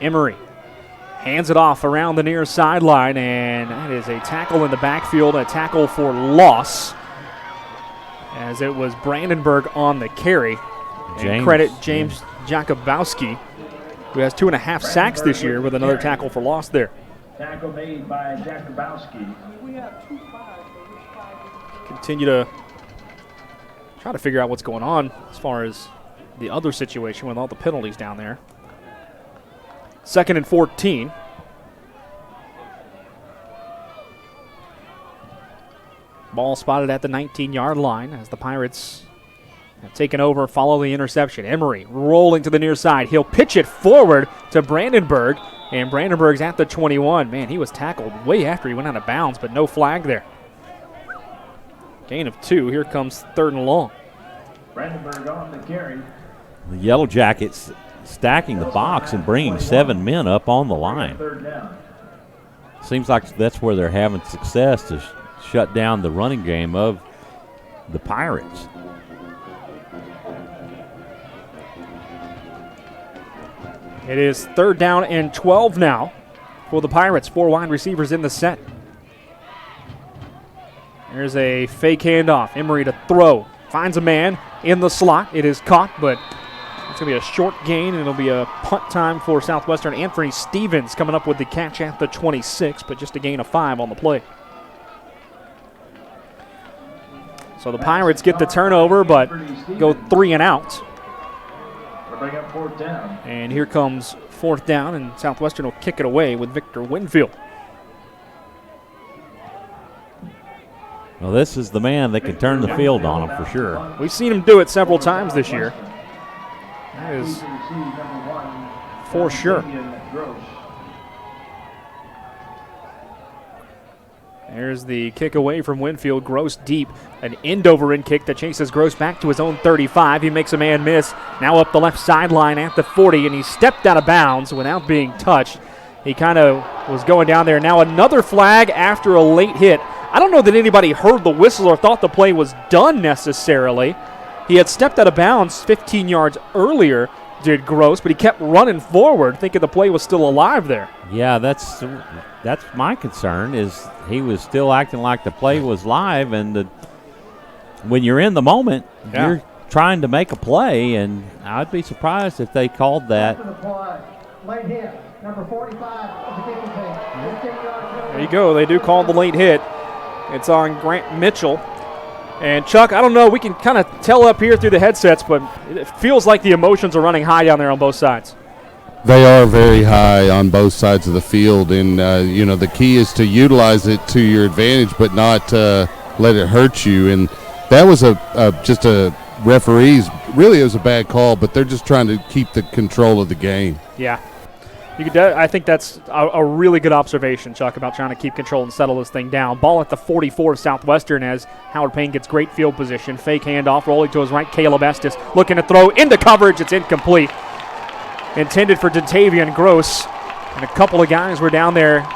Emery hands it off around the near sideline, and that is a tackle in the backfield, a tackle for loss, as it was Brandenburg on the carry. And credit James Jakubowski, who has 2.5 sacks this year with another tackle for loss there. Tackle made by Jakubowski. Continue to try to figure out what's going on as far as the other situation with all the penalties down there. 2nd and 14. Ball spotted at the 19-yard line as the Pirates have taken over, follow the interception. Emery rolling to the near side. He'll pitch it forward to Brandenburg, and Brandenburg's at the 21. Man, he was tackled way after he went out of bounds, but no flag there. Gain of 2. Here comes 3rd and long. Brandenburg on the carry. The Yellow Jackets stacking the box and bringing 7 men up on the line. 3rd down. Seems like that's where they're having success to shut down the running game of the Pirates. It is 3rd down and 12 now for the Pirates. 4 wide receivers in the set. There's a fake handoff. Emery to throw. Finds a man in the slot. It is caught, but it's going to be a short gain, and it'll be a punt time for Southwestern. Anthony Stevens coming up with the catch at the 26, but just a gain of 5 on the play. So the Pirates get the turnover, but go 3 and out. Bring up 4th down. And here comes 4th down, and Southwestern will kick it away with Victor Winfield. Well, this is the man that can turn the field on him for sure. We've seen him do it several times this year. That is for sure. There's the kick away from Winfield. Gross deep. An end-over-end kick that chases Gross back to his own 35. He makes a man miss. Now up the left sideline at the 40, and he stepped out of bounds without being touched. He kind of was going down there. Now another flag after a late hit. I don't know that anybody heard the whistle or thought the play was done necessarily. He had stepped out of bounds 15 yards earlier, did Gross, but he kept running forward, thinking the play was still alive there. Yeah, that's my concern, is he was still acting like the play was live, and when you're in the moment, you're trying to make a play, and I'd be surprised if they called that. After the play, late hit, number 45 of the kicking team. 15-yard penalty. There you go. They do call the late hit. It's on Grant Mitchell. And Chuck, I don't know, we can kind of tell up here through the headsets, but it feels like the emotions are running high down there on both sides. They are very high on both sides of the field, and the key is to utilize it to your advantage, but not let it hurt you. And that was just a referee's. Really, it was a bad call, but they're just trying to keep the control of the game. Yeah. I think that's a really good observation, Chuck, about trying to keep control and settle this thing down. Ball at the 44 of Southwestern as Howard Payne gets great field position. Fake handoff, rolling to his right. Caleb Estes looking to throw into coverage. It's incomplete. Intended for Dontavian Gross. And a couple of guys were down there.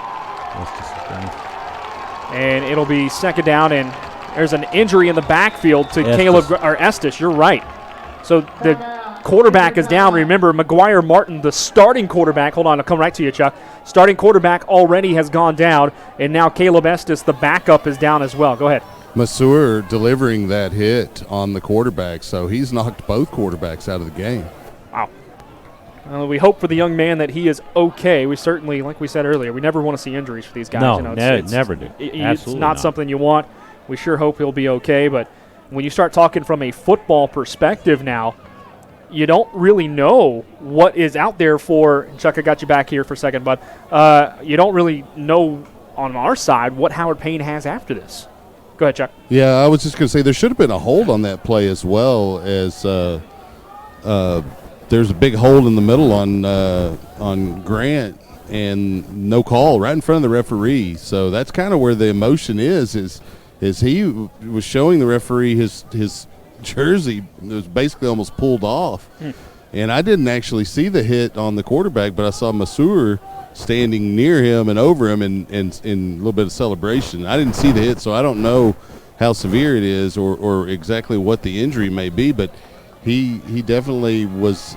And it'll be second down, and there's an injury in the backfield to Estes. You're right. So the quarterback is down. Remember, McGuire Martin, the starting quarterback. Hold on, I'll come right to you, Chuck. Starting quarterback already has gone down, and now Caleb Estes, the backup, is down as well. Go ahead. Masur delivering that hit on the quarterback, so he's knocked both quarterbacks out of the game. Wow. We hope for the young man that he is okay. We certainly, like we said earlier, we never want to see injuries for these guys. No, it's never do. It's not something you want. We sure hope he'll be okay, but when you start talking from a football perspective now, you don't really know what is out there for – Chuck, I got you back here for a second, but you don't really know on our side what Howard Payne has after this. Go ahead, Chuck. Yeah, I was just going to say there should have been a hold on that play as well, as there's a big hole in the middle on Grant and no call right in front of the referee. So that's kind of where the emotion is he was showing the referee his jersey was basically almost pulled off. And I didn't actually see the hit on the quarterback, but I saw Masur standing near him and over him and a little bit of celebration. I didn't see the hit, so I don't know how severe it is or exactly what the injury may be, but he definitely was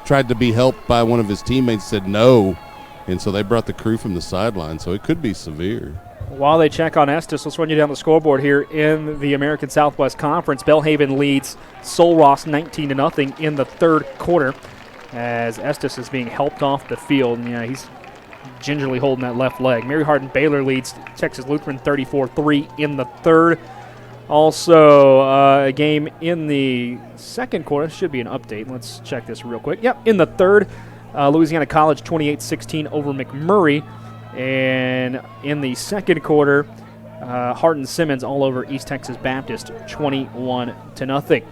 tried to be helped by one of his teammates, said no, and so they brought the crew from the sideline, so it could be severe. While they check on Estes, let's run you down the scoreboard here in the American Southwest Conference. Belhaven leads Sul Ross 19-0 in the third quarter as Estes is being helped off the field. And, he's gingerly holding that left leg. Mary Hardin Baylor leads Texas Lutheran 34-3 in the third. Also, a game in the second quarter. Should be an update. Let's check this real quick. Yep, in the third, Louisiana College 28-16 over McMurray. And in the second quarter, Hardin Simmons all over East Texas Baptist 21-0.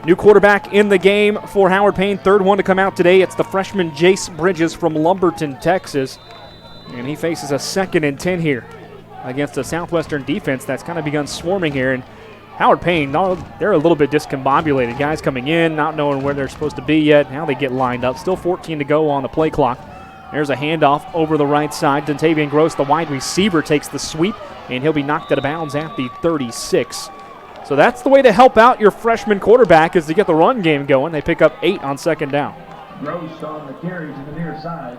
New quarterback in the game for Howard Payne. Third one to come out today. It's the freshman Jace Bridges from Lumberton, Texas. And he faces a 2nd and 10 here against a Southwestern defense that's kind of begun swarming here. And Howard Payne, they're a little bit discombobulated. Guys coming in, not knowing where they're supposed to be yet. Now they get lined up. Still 14 to go on the play clock. There's a handoff over the right side. Dontavian Gross, the wide receiver, takes the sweep, and he'll be knocked out of bounds at the 36. So that's the way to help out your freshman quarterback, is to get the run game going. They pick up 8 on second down. Gross on the carry to the near side.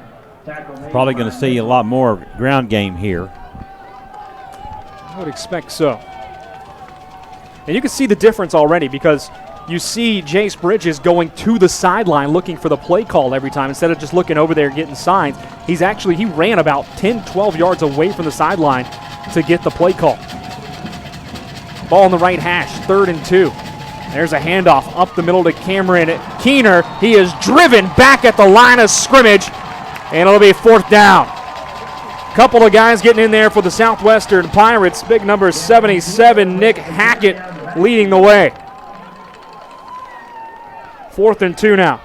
Probably going to see a lot more ground game here. I would expect so. And you can see the difference already, because you see Jace Bridges going to the sideline looking for the play call every time instead of just looking over there getting signs. He ran about 10, 12 yards away from the sideline to get the play call. Ball on the right hash, 3rd and 2. There's a handoff up the middle to Cameron Keener. He is driven back at the line of scrimmage, and it'll be 4th down. Couple of guys getting in there for the Southwestern Pirates. Big number 77, Nick Hackett, leading the way. 4th and 2 now.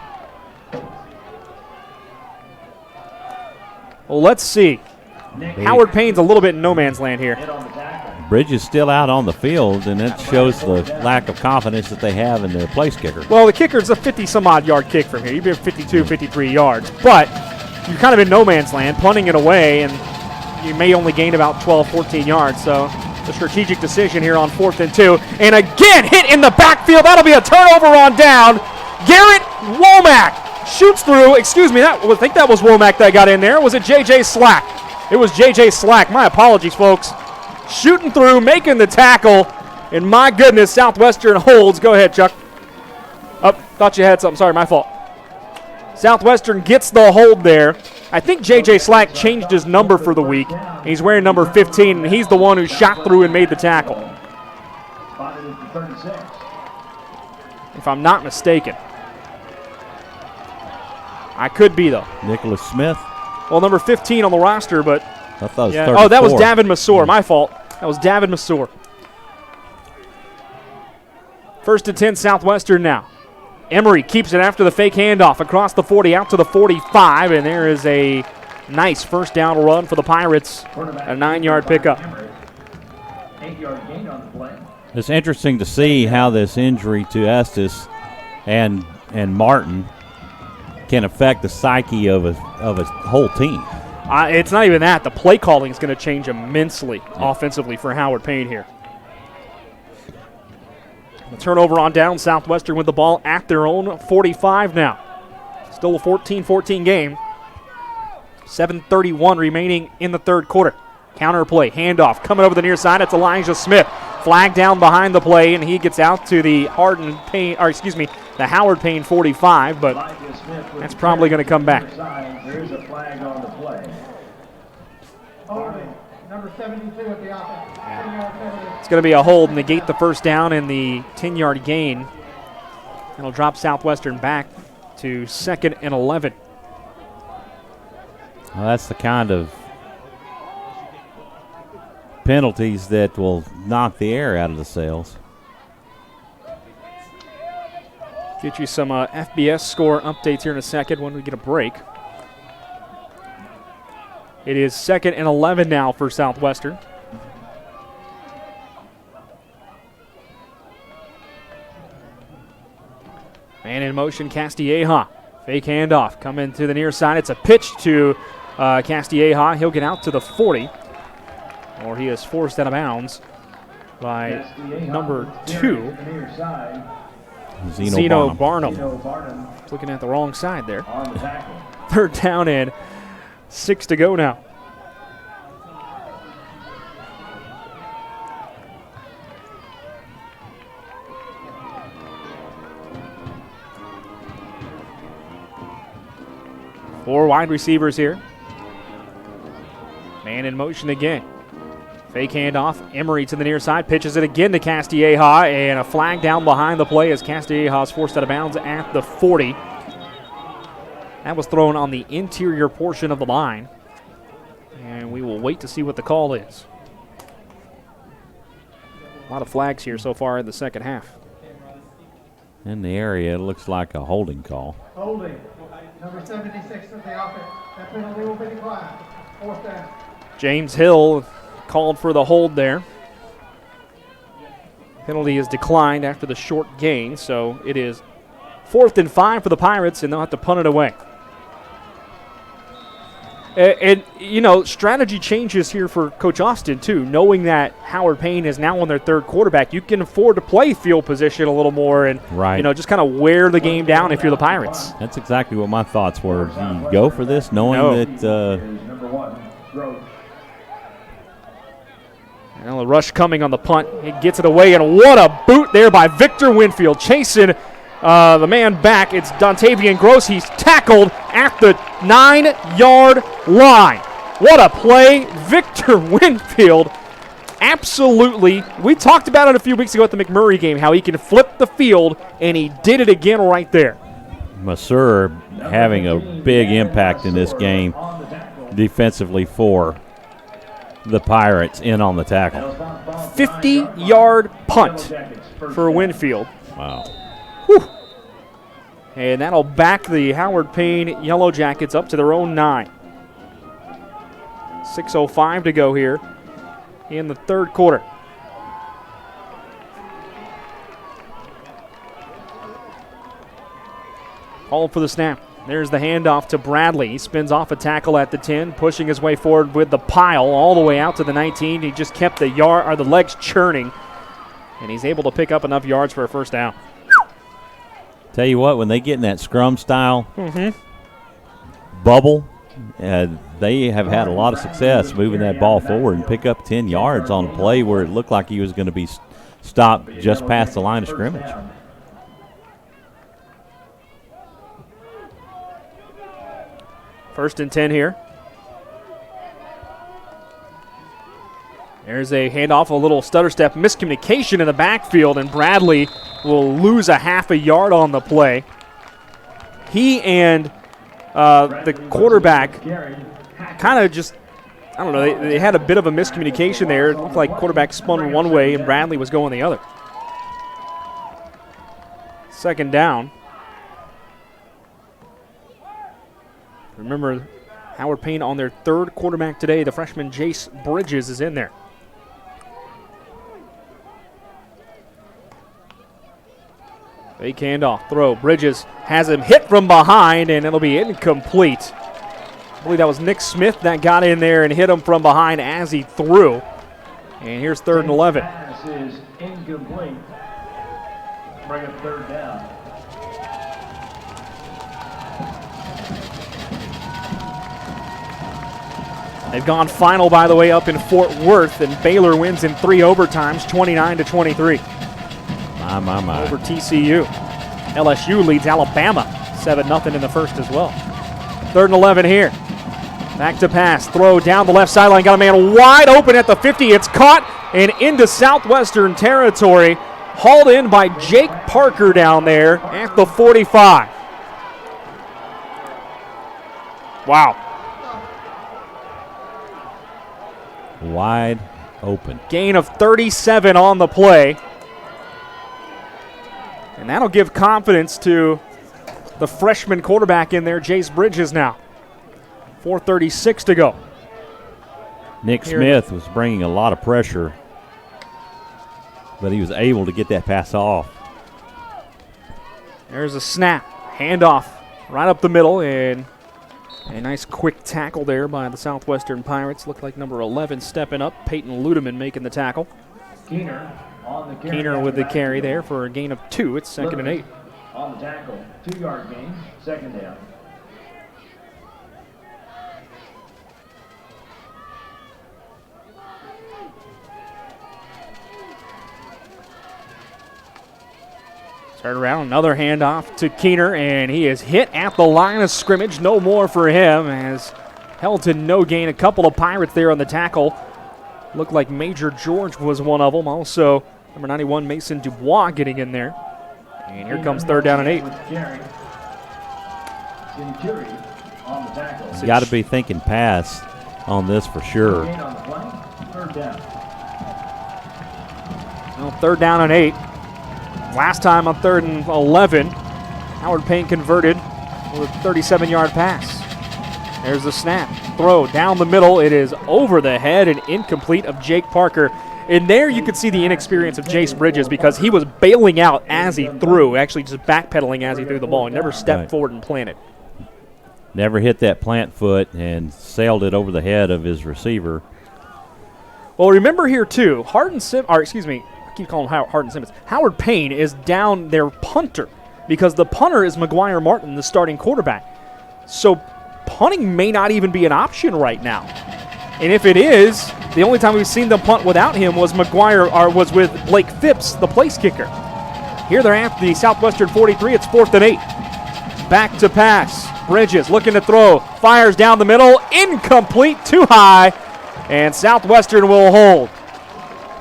Well, let's see. Howard Payne's a little bit in no man's land here. Bridges still out on the field, and it shows the lack of confidence that they have in their place kicker. Well, the kicker's a 50-some-odd yard kick from here. You've been 52, 53 yards. But you're kind of in no man's land, punting it away, and you may only gain about 12, 14 yards. So the strategic decision here on 4th and 2. And again, hit in the backfield. That'll be a turnover on down. Garrett Womack shoots through. Excuse me, I think that was Womack that got in there. Was it J.J. Slack? It was J.J. Slack. My apologies, folks. Shooting through, making the tackle. And my goodness, Southwestern holds. Go ahead, Chuck. Oh, thought you had something. Sorry, my fault. Southwestern gets the hold there. I think J.J. Slack changed his number for the week. He's wearing number 15, and he's the one who shot through and made the tackle. If I'm not mistaken. I could be, though. Nicholas Smith. Well, number 15 on the roster, but... I thought it was 34. Oh, that was Davin Massour. My fault. That was Davin Massour. 1st and 10, Southwestern now. Emery keeps it after the fake handoff across the 40 out to the 45, and there is a nice first down run for the Pirates. A 9-yard pickup. 8-yard gain on the play. It's interesting to see how this injury to Estes and Martin can affect the psyche of a whole team. It's not even that. The play calling is going to change immensely offensively for Howard Payne here. The turnover on down. Southwestern with the ball at their own 45 now. Still a 14-14 game. 7:31 remaining in the third quarter. Counter play, handoff, coming over the near side. It's Elijah Smith. Flag down behind the play, and he gets out to the Howard Payne 45, but that's probably going to come back. There is a flag on the play. Number 72 at the offense. It's going to be a hold, negate the first down and the 10-yard gain. It'll drop Southwestern back to 2nd and 11. Well, that's the kind of penalties that will knock the air out of the sails. Get you some FBS score updates here in a second when we get a break. It is 2nd and 11 now for Southwestern. Man in motion, Castilleja. Fake handoff, coming to the near side. It's a pitch to Castilleja. He'll get out to the 40, or he is forced out of bounds by number 2, Zeno Barnum. Looking at the wrong side there. 3rd down and 6 to go now. Four wide receivers here. Man in motion again. Fake handoff. Emery to the near side. Pitches it again to Castilleja, and a flag down behind the play as Castilleja is forced out of bounds at the 40. That was thrown on the interior portion of the line. And we will wait to see what the call is. A lot of flags here so far in the second half. In the area, it looks like a holding call. Holding. Number 76 of the offense. That penalty will be declined. 4th down. James Hill called for the hold there. Penalty is declined after the short gain, so it is 4th and 5 for the Pirates, and they'll have to punt it away. And, you know, strategy changes here for Coach Austin, too. Knowing that Howard Payne is now on their 3rd quarterback, you can afford to play field position a little more and, you know, just kind of wear the game down if you're the Pirates. That's exactly what my thoughts were. Do you go for this knowing that Well, a rush coming on the punt. He gets it away, and what a boot there by Victor Winfield. Chasing the man back. It's Dontavian Gross. He's tackled at the 9-yard line. What a play. Victor Winfield, absolutely. We talked about it a few weeks ago at the McMurray game, how he can flip the field, and he did it again right there. Masur having a big impact in this game defensively for the Pirates in on the tackle. 50-yard punt for Winfield. Wow. Whew. And that'll back the Howard Payne Yellow Jackets up to their own 9. 6:05 to go here in the third quarter. Called for the snap. There's the handoff to Bradley. He spins off a tackle at the 10, pushing his way forward with the pile all the way out to the 19. He just kept the legs churning, and he's able to pick up enough yards for a first down. Tell you what, when they get in that scrum style bubble, they have had a lot of success moving that ball forward and pick up 10 yards on a play where it looked like he was going to be stopped just past the line of scrimmage. First and 10 here. There's a handoff, a little stutter step, miscommunication in the backfield, and Bradley will lose a half a yard on the play. He and the quarterback kind of just, I don't know, they had a bit of a miscommunication there. It looked like quarterback spun one way and Bradley was going the other. Second down. Remember, Howard Payne on their third quarterback today. The freshman Jace Bridges is in there. Fake handoff, throw. Bridges has him hit from behind, and it'll be incomplete. I believe that was Nick Smith that got in there and hit him from behind as he threw. And here's 3rd and 11. Pass is incomplete. Bring up 3rd down. They've gone final, by the way, up in Fort Worth, and Baylor wins in 3 overtimes, 29-23. My. Over TCU. LSU leads Alabama 7-0 in the first as well. 3rd and 11 here. Back to pass. Throw down the left sideline. Got a man wide open at the 50. It's caught and into Southwestern territory. Hauled in by Jake Parker down there at the 45. Wow. Wide open. Gain of 37 on the play. And that'll give confidence to the freshman quarterback in there, Jace Bridges now. 4:36 to go. Nick Smith was bringing a lot of pressure, but he was able to get that pass off. There's a snap, handoff right up the middle, and a nice quick tackle there by the Southwestern Pirates. Looked like number 11 stepping up, Peyton Ludeman making the tackle. Keener with the carry there for a gain of 2. It's 2nd and 8. On the tackle, 2-yard gain, 2nd down. Turn around, another handoff to Keener, and he is hit at the line of scrimmage. No more for him, as held to no gain. A couple of Pirates there on the tackle. Looked like Major George was one of them. Also, number 91, Mason Dubois getting in there. And here comes 3rd down and 8. You got to be thinking pass on this for sure. Well, 3rd down and 8. Last time on 3rd and 11, Howard Payne converted with a 37-yard pass. There's the snap. Throw down the middle. It is over the head and incomplete of Jake Parker. And there you could see the inexperience of Jace Bridges because he was bailing out as he threw, actually just backpedaling as he threw the ball. He never stepped forward and planted. Never hit that plant foot and sailed it over the head of his receiver. Well, remember here, too, I keep calling him Hardin Simmons. Howard Payne is down their punter because the punter is McGuire Martin, the starting quarterback. So punting may not even be an option right now. And if it is, the only time we've seen them punt without him was was with Blake Phipps, the place kicker. Here they're at the Southwestern 43. It's 4th and 8. Back to pass. Bridges looking to throw. Fires down the middle. Incomplete. Too high. And Southwestern will hold.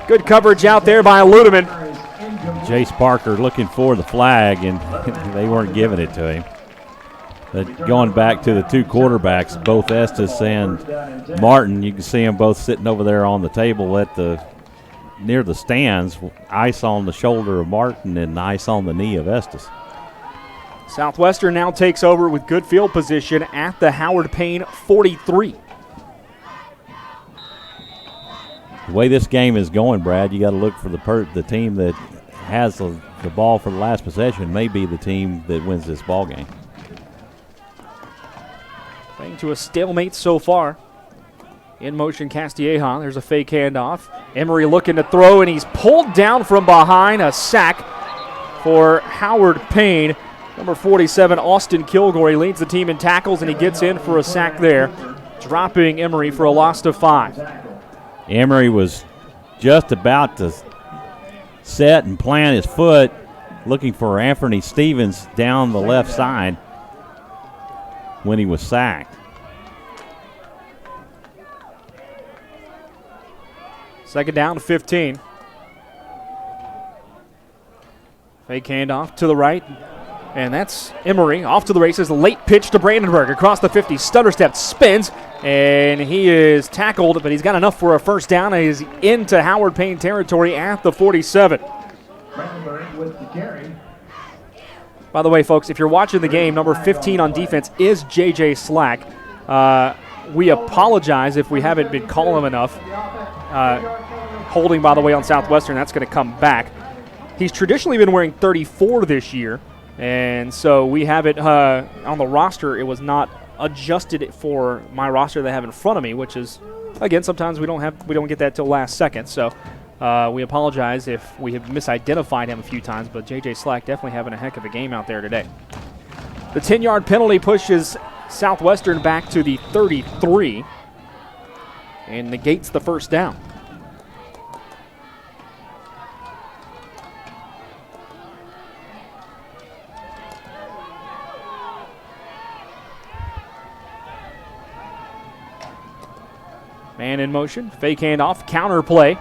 Good coverage out there by Ludeman. Jace Parker looking for the flag, and they weren't giving it to him. But going back to the 2 quarterbacks, both Estes and Martin, you can see them both sitting over there on the table near the stands, ice on the shoulder of Martin and ice on the knee of Estes. Southwestern now takes over with good field position at the Howard Payne 43. The way this game is going, Brad, you got to look for the team that has the ball for the last possession may be the team that wins this ball game. Playing to a stalemate so far. In motion, Castilleja. There's a fake handoff. Emery looking to throw, and he's pulled down from behind. A sack for Howard Payne. Number 47, Austin Kilgore, leads the team in tackles, and he gets in for a sack there, dropping Emery for a loss of 5. Emery was just about to set and plant his foot, looking for Anthony Stevens down the left side when he was sacked. Second down, 15. Fake handoff to the right. And that's Emery off to the races. Late pitch to Brandenburg across the 50. Stutter step, spins, and he is tackled, but he's got enough for a first down. He's into Howard Payne territory at the 47. Brandenburg with the carry. By the way, folks, if you're watching the game, number 15 on defense is J.J. Slack. We apologize if we haven't been calling him enough. Holding, by the way, on Southwestern, that's going to come back. He's traditionally been wearing 34 this year. And so we have it on the roster. It was not adjusted for my roster that I have in front of me, which is, again, sometimes we don't get that till last second. So we apologize if we have misidentified him a few times, but J.J. Slack definitely having a heck of a game out there today. The 10-yard penalty pushes Southwestern back to the 33 and negates the first down. Man in motion, fake handoff, counter play.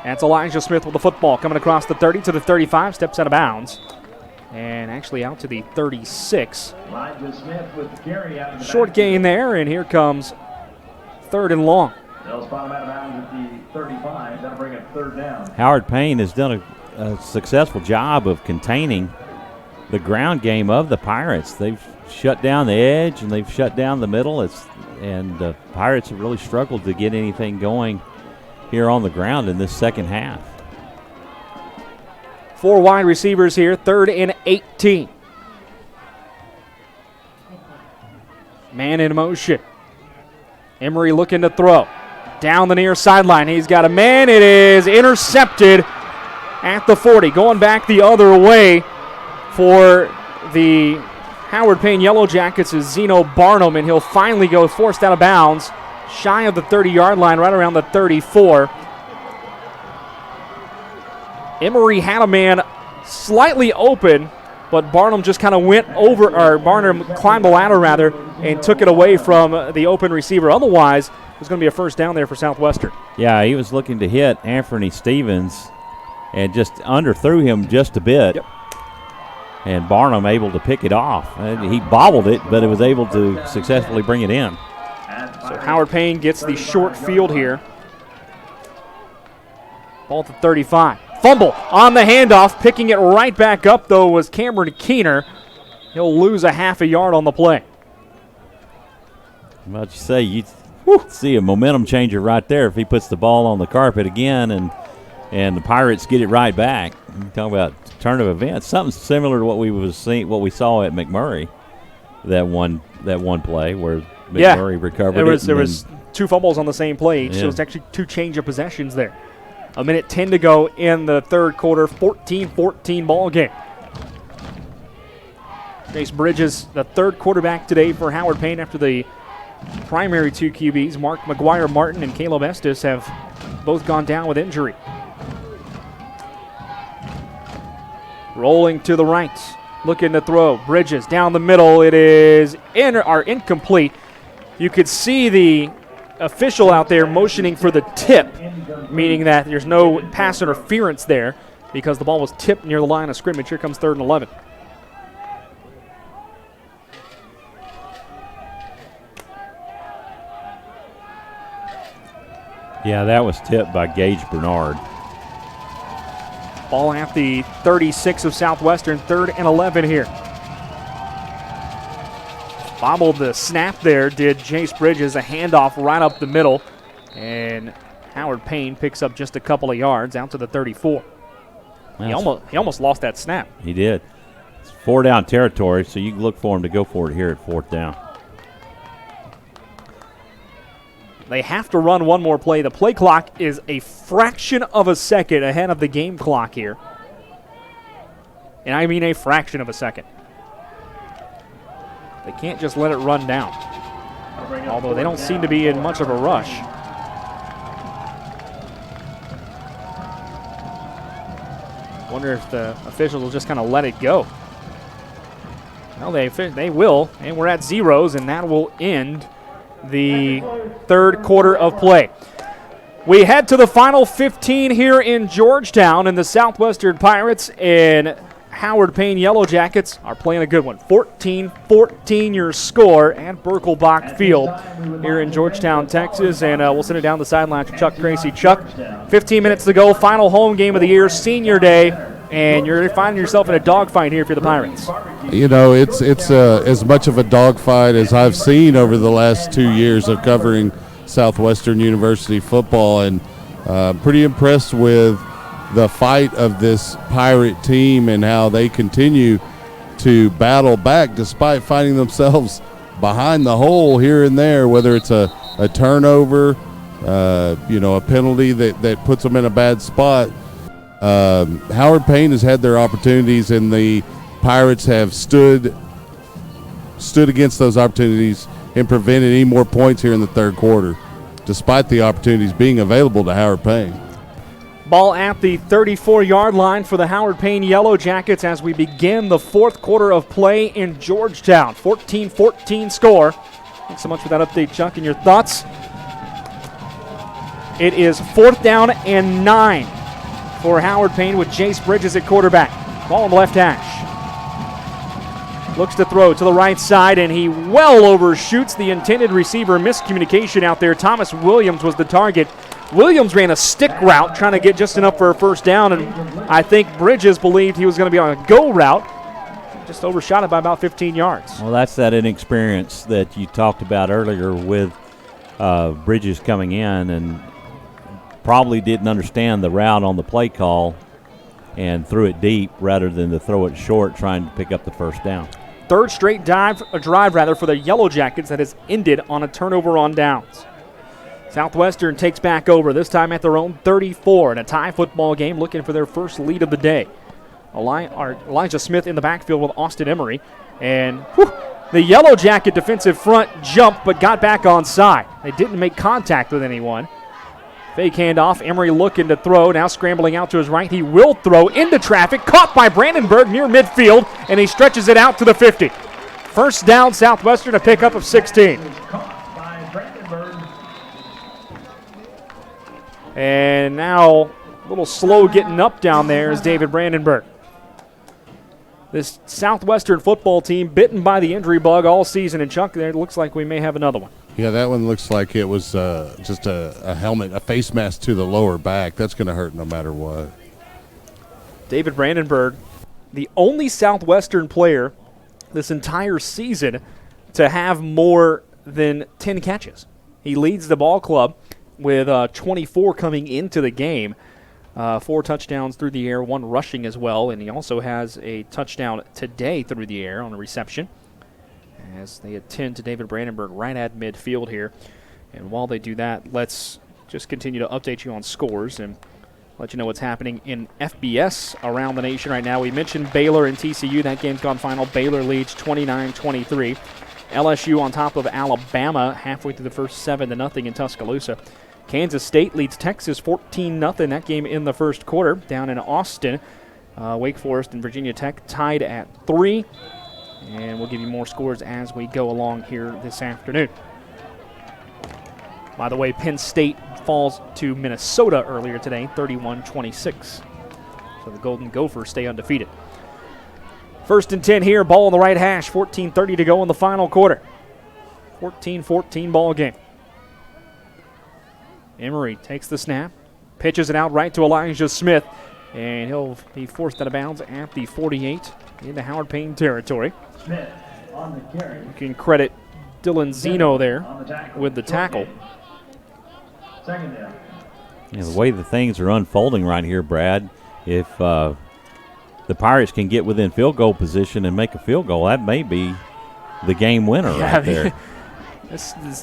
That's Elijah Smith with the football coming across the 30 to the 35, steps out of bounds. And actually out to the 36. Elijah Smith with the carry out of the Short gain there, and here comes 3rd and long. They'll spot him out of bounds at the 35. That'll bring up 3rd down. Howard Payne has done a successful job of containing the ground game of the Pirates. They've shut down the edge and they've shut down the middle. And the Pirates have really struggled to get anything going here on the ground in this second half. 4 wide receivers here, 3rd and 18. Man in motion. Emery looking to throw. Down the near sideline. He's got a man. It is intercepted at the 40. Going back the other way for the Howard Payne Yellow Jackets is Zeno Barnum, and he'll finally go forced out of bounds, shy of the 30-yard line, right around the 34. Emery had a man slightly open, but Barnum just kind of went over, or Barnum climbed the ladder rather, and took it away from the open receiver. Otherwise, it was going to be a first down there for Southwestern. Yeah, he was looking to hit Anthony Stevens and just underthrew him just a bit. Yep. And Barnum able to pick it off. He bobbled it, but it was able to successfully bring it in. So Howard Payne gets the short field here. Ball at the 35. Fumble on the handoff. Picking it right back up, though, was Cameron Keener. He'll lose a half a yard on the play. Well, you say you see a momentum changer right there if he puts the ball on the carpet again and the Pirates get it right back. You talk about turn of events. Something similar to what we saw at McMurray that one play where McMurray recovered There was 2 fumbles on the same play. So it's actually 2 change of possessions there. 1:10 to go in the 3rd quarter, 14-14 ball game. Chase Bridges, the 3rd quarterback today for Howard Payne after the primary 2 QBs. Mark McGuire Martin and Caleb Estes have both gone down with injury. Rolling to the right, looking to throw. Bridges down the middle. It is incomplete. You could see the official out there motioning for the tip, meaning that there's no pass interference there because the ball was tipped near the line of scrimmage. Here comes 3rd and 11. Yeah, that was tipped by Gage Bernard. Ball at the 36 of Southwestern, 3rd and 11 here. Bobbled the snap there, did Chase Bridges, a handoff right up the middle. And Howard Payne picks up just a couple of yards out to the 34. He almost lost that snap. He did. It's 4 down territory, so you can look for him to go for it here at 4th down. They have to run one more play. The play clock is a fraction of a second ahead of the game clock here. And I mean a fraction of a second. They can't just let it run down. Although they don't seem to be in much of a rush. Wonder if the officials will just kind of let it go. No, they will. And we're at zeros, and that will end the 3rd quarter of play. We head to the final 15 here in Georgetown, and the Southwestern Pirates and Howard Payne Yellow Jackets are playing a good one. 14-14 your score at Birkelbach Field here in Georgetown, Texas. And we'll send it down the sideline to Chuck Tracy. Chuck, 15 minutes to go, final home game of the year, senior day, and you're finding yourself in a dogfight here for the Pirates. You know, it's as much of a dogfight as I've seen over the last 2 years of covering Southwestern University football, and pretty impressed with the fight of this Pirate team and how they continue to battle back despite finding themselves behind the hole here and there, whether it's a turnover, a penalty that puts them in a bad spot. Howard Payne has had their opportunities, and the Pirates have stood against those opportunities and prevented any more points here in the third quarter, despite the opportunities being available to Howard Payne. Ball at the 34-yard line for the Howard Payne Yellow Jackets as we begin the fourth quarter of play in Georgetown. 14-14 score. Thanks so much for that update, Chuck. And your thoughts? It is 4th down and 9 for Howard Payne with Jace Bridges at quarterback. Ball on the left hash. Looks to throw to the right side, and he well overshoots the intended receiver. Miscommunication out there. Thomas Williams was the target. Williams ran a stick route trying to get just enough for a first down, and I think Bridges believed he was going to be on a go route. Just overshot it by about 15 yards. Well, that's that inexperience that you talked about earlier with Bridges coming in, and probably didn't understand the route on the play call and threw it deep rather than to throw it short trying to pick up the first down. Third straight drive for the Yellow Jackets that has ended on a turnover on downs. Southwestern takes back over, this time at their own 34 in a tie football game, looking for their first lead of the day. Elijah Smith in the backfield with Austin Emery. And the Yellow Jacket defensive front jumped but got back on side. They didn't make contact with anyone. Fake handoff, Emery looking to throw, now scrambling out to his right. He will throw into traffic, caught by Brandenburg near midfield, and he stretches it out to the 50. First down, Southwestern, a pickup of 16. And now a little slow getting up down there is David Brandenburg. This Southwestern football team bitten by the injury bug all season, and Chuck, there it looks like we may have another one. Yeah, that one looks like it was just a helmet, a face mask to the lower back. That's going to hurt no matter what. David Brandenburg, the only Southwestern player this entire season to have more than 10 catches. He leads the ball club with 24 coming into the game. 4 touchdowns through the air, 1 rushing as well, and he also has a touchdown today through the air on a reception as they attend to David Brandenburg right at midfield here. And while they do that, let's just continue to update you on scores and let you know what's happening in FBS around the nation right now. We mentioned Baylor and TCU. That game's gone final. Baylor leads 29-23. LSU on top of Alabama halfway through the first 7-0 in Tuscaloosa. Kansas State leads Texas 14-0. That game in the first quarter down in Austin. Wake Forest and Virginia Tech tied at 3. And we'll give you more scores as we go along here this afternoon. By the way, Penn State falls to Minnesota earlier today, 31-26. So the Golden Gophers stay undefeated. First and 10 here, ball on the right hash, 14:30 to go in the final quarter. 14-14 ball game. Emery takes the snap, pitches it out right to Elijah Smith, and he'll be forced out of bounds at the 48 in the Howard Payne territory. Smith on the carry. You can credit Dylan Zeno there with the tackle. Second down. Yeah, the way the things are unfolding right here, Brad, if the Pirates can get within field goal position and make a field goal, that may be the game winner right there.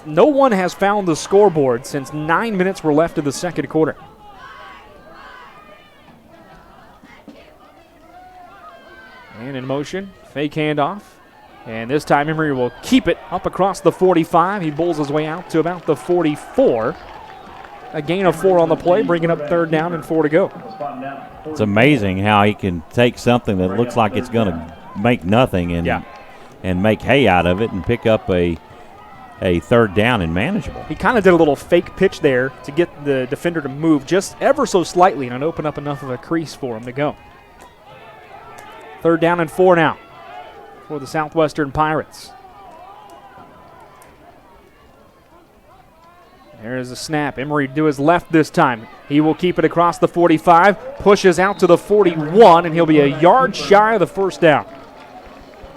No one has found the scoreboard since 9 minutes were left of the second quarter. And in motion, fake handoff. And this time Emery will keep it up across the 45. He bowls his way out to about the 44. A gain of 4 on the play, bringing up third down and 4 to go. It's amazing how he can take something that looks like it's going to make nothing and make hay out of it and pick up a a third down and manageable. He kind of did a little fake pitch there to get the defender to move just ever so slightly and open up enough of a crease for him to go. 3rd down and 4 now for the Southwestern Pirates. There's a snap. Emery to his left this time. He will keep it across the 45, pushes out to the 41, and he'll be a yard shy of the 1st down.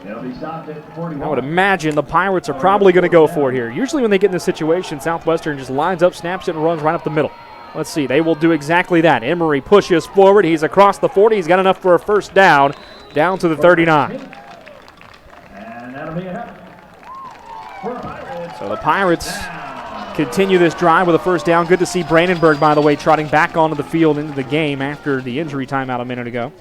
I would imagine the Pirates are probably going to go for it here. Usually when they get in this situation, Southwestern just lines up, snaps it, and runs right up the middle. Let's see. They will do exactly that. Emery pushes forward. He's across the 40. He's got enough for a 1st down to the 39. And that'll be enough. So the Pirates continue this drive with a 1st down. Good to see Brandenburg, by the way, trotting back onto the field into the game after the injury timeout a minute ago.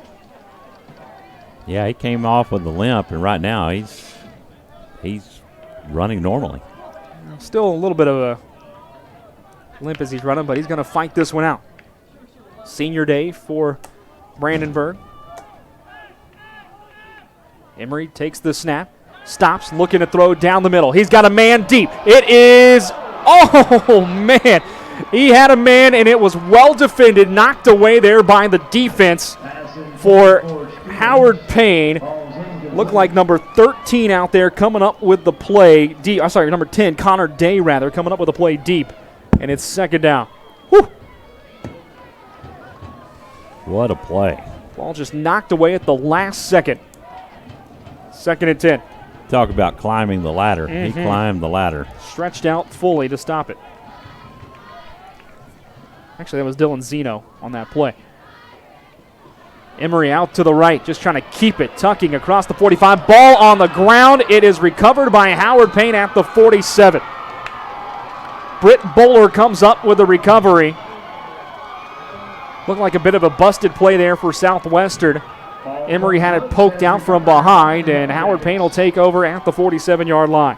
Yeah, he came off with a limp, and right now he's running normally. Still a little bit of a limp as he's running, but he's going to fight this one out. Senior day for Brandenburg. Emery takes the snap, stops, looking to throw down the middle. He's got a man deep. It is, oh, man. He had a man, and it was well defended, knocked away there by the defense for Howard Payne. Looked like number 13 out there coming up with the play deep. I'm sorry, number 10, Connor Day, rather, coming up with the play deep. And it's 2nd down. Whew. What a play. Ball just knocked away at the last second. 2nd and 10. Talk about climbing the ladder. He climbed the ladder. Stretched out fully to stop it. Actually, that was Dylan Zeno on that play. Emery out to the right, just trying to keep it, tucking across the 45. Ball on the ground. It is recovered by Howard Payne at the 47. Britt Bowler comes up with the recovery. Looked like a bit of a busted play there for Southwestern. Emery had it poked out from behind, and Howard Payne will take over at the 47-yard line.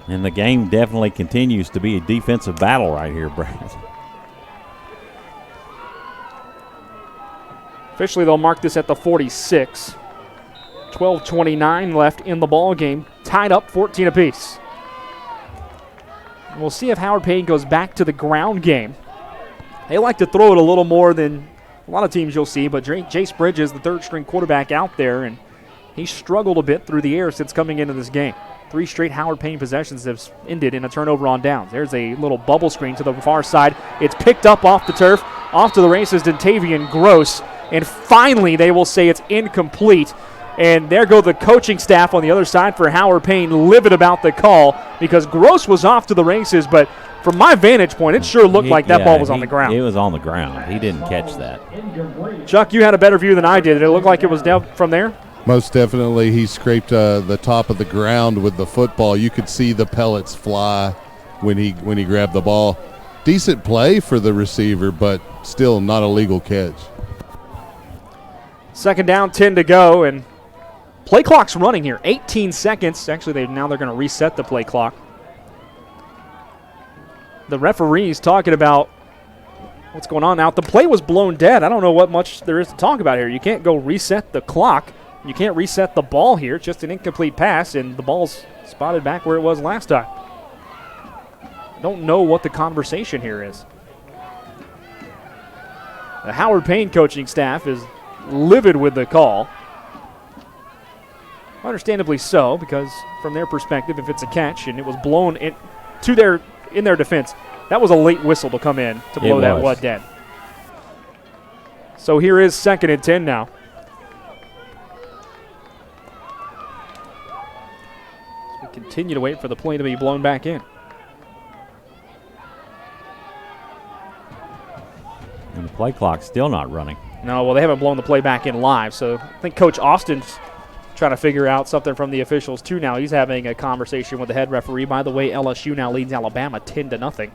And the game definitely continues to be a defensive battle right here, Brad. Officially, they'll mark this at the 46. 12:29 left in the ball game, tied up 14 apiece. We'll see if Howard Payne goes back to the ground game. They like to throw it a little more than a lot of teams you'll see, but Jace Bridges, the 3rd-string quarterback out there, and he struggled a bit through the air since coming into this game. 3 straight Howard Payne possessions have ended in a turnover on downs. There's a little bubble screen to the far side. It's picked up off the turf. Off to the races, Dentavian Gross. And finally, they will say it's incomplete. And there go the coaching staff on the other side for Howard Payne, livid about the call because Gross was off to the races. But from my vantage point, it sure looked like that ball was on the ground. It was on the ground. He didn't catch that. Chuck, you had a better view than I did. Did it look like it was down from there? Most definitely, he scraped the top of the ground with the football. You could see the pellets fly when he grabbed the ball. Decent play for the receiver, but still not a legal catch. 2nd down, 10 to go, and play clock's running here. 18 seconds. Actually, they're going to reset the play clock. The referee's talking about what's going on now. The play was blown dead. I don't know what much there is to talk about here. You can't go reset the clock. You can't reset the ball here. It's just an incomplete pass, and the ball's spotted back where it was last time. I don't know what the conversation here is. The Howard Payne coaching staff is livid with the call. Understandably so, because from their perspective, if it's a catch and it was blown in their defense, that was a late whistle to come in to blow that wad dead. So here is 2nd and 10 now. So we continue to wait for the play to be blown back in. And the play clock's still not running. No, well, they haven't blown the play back in live, so I think Coach Austin's trying to figure out something from the officials, too, now. He's having a conversation with the head referee. By the way, LSU now leads Alabama 10-0.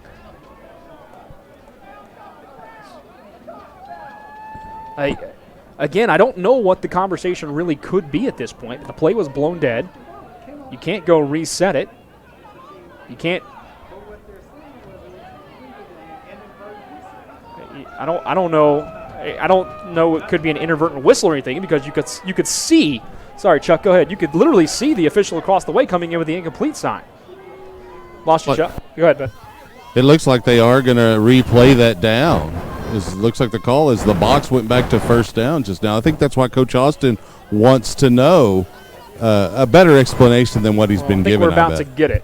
Again, I don't know what the conversation really could be at this point. The play was blown dead. You can't go reset it. You can't. I don't know. I don't know. It could be an inadvertent whistle or anything because you could see. Sorry, Chuck. Go ahead. You could literally see the official across the way coming in with the incomplete sign. Lost your shot. Go ahead, Ben. It looks like they are going to replay that down. It looks like the call is the box went back to first down just now. I think that's why Coach Austin wants to know a better explanation than what he's been given. We're about to get it.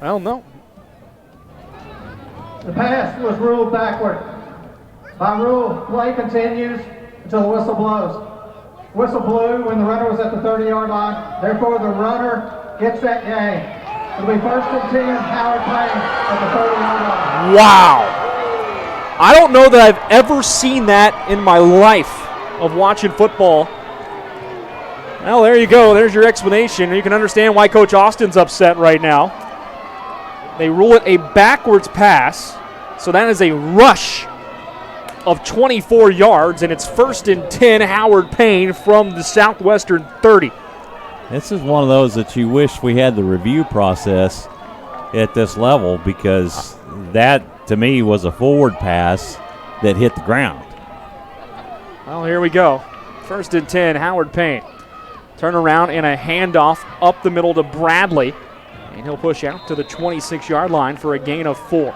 I don't know. The pass was ruled backward. By rule, play continues until the whistle blows. Whistle blew when the runner was at the 30-yard line. Therefore, the runner gets that game. It'll be 1st and 10, Howard Payne at the 30-yard line. Wow. I don't know that I've ever seen that in my life of watching football. Well, there you go. There's your explanation. You can understand why Coach Austin's upset right now. They rule it a backwards pass, so that is a rush of 24 yards, and it's 1st and 10, Howard Payne from the Southwestern 30. This is one of those that you wish we had the review process at this level, because that, to me, was a forward pass that hit the ground. Well, here we go. 1st and 10, Howard Payne. Turnaround and a handoff up the middle to Bradley, and he'll push out to the 26-yard line for a gain of 4.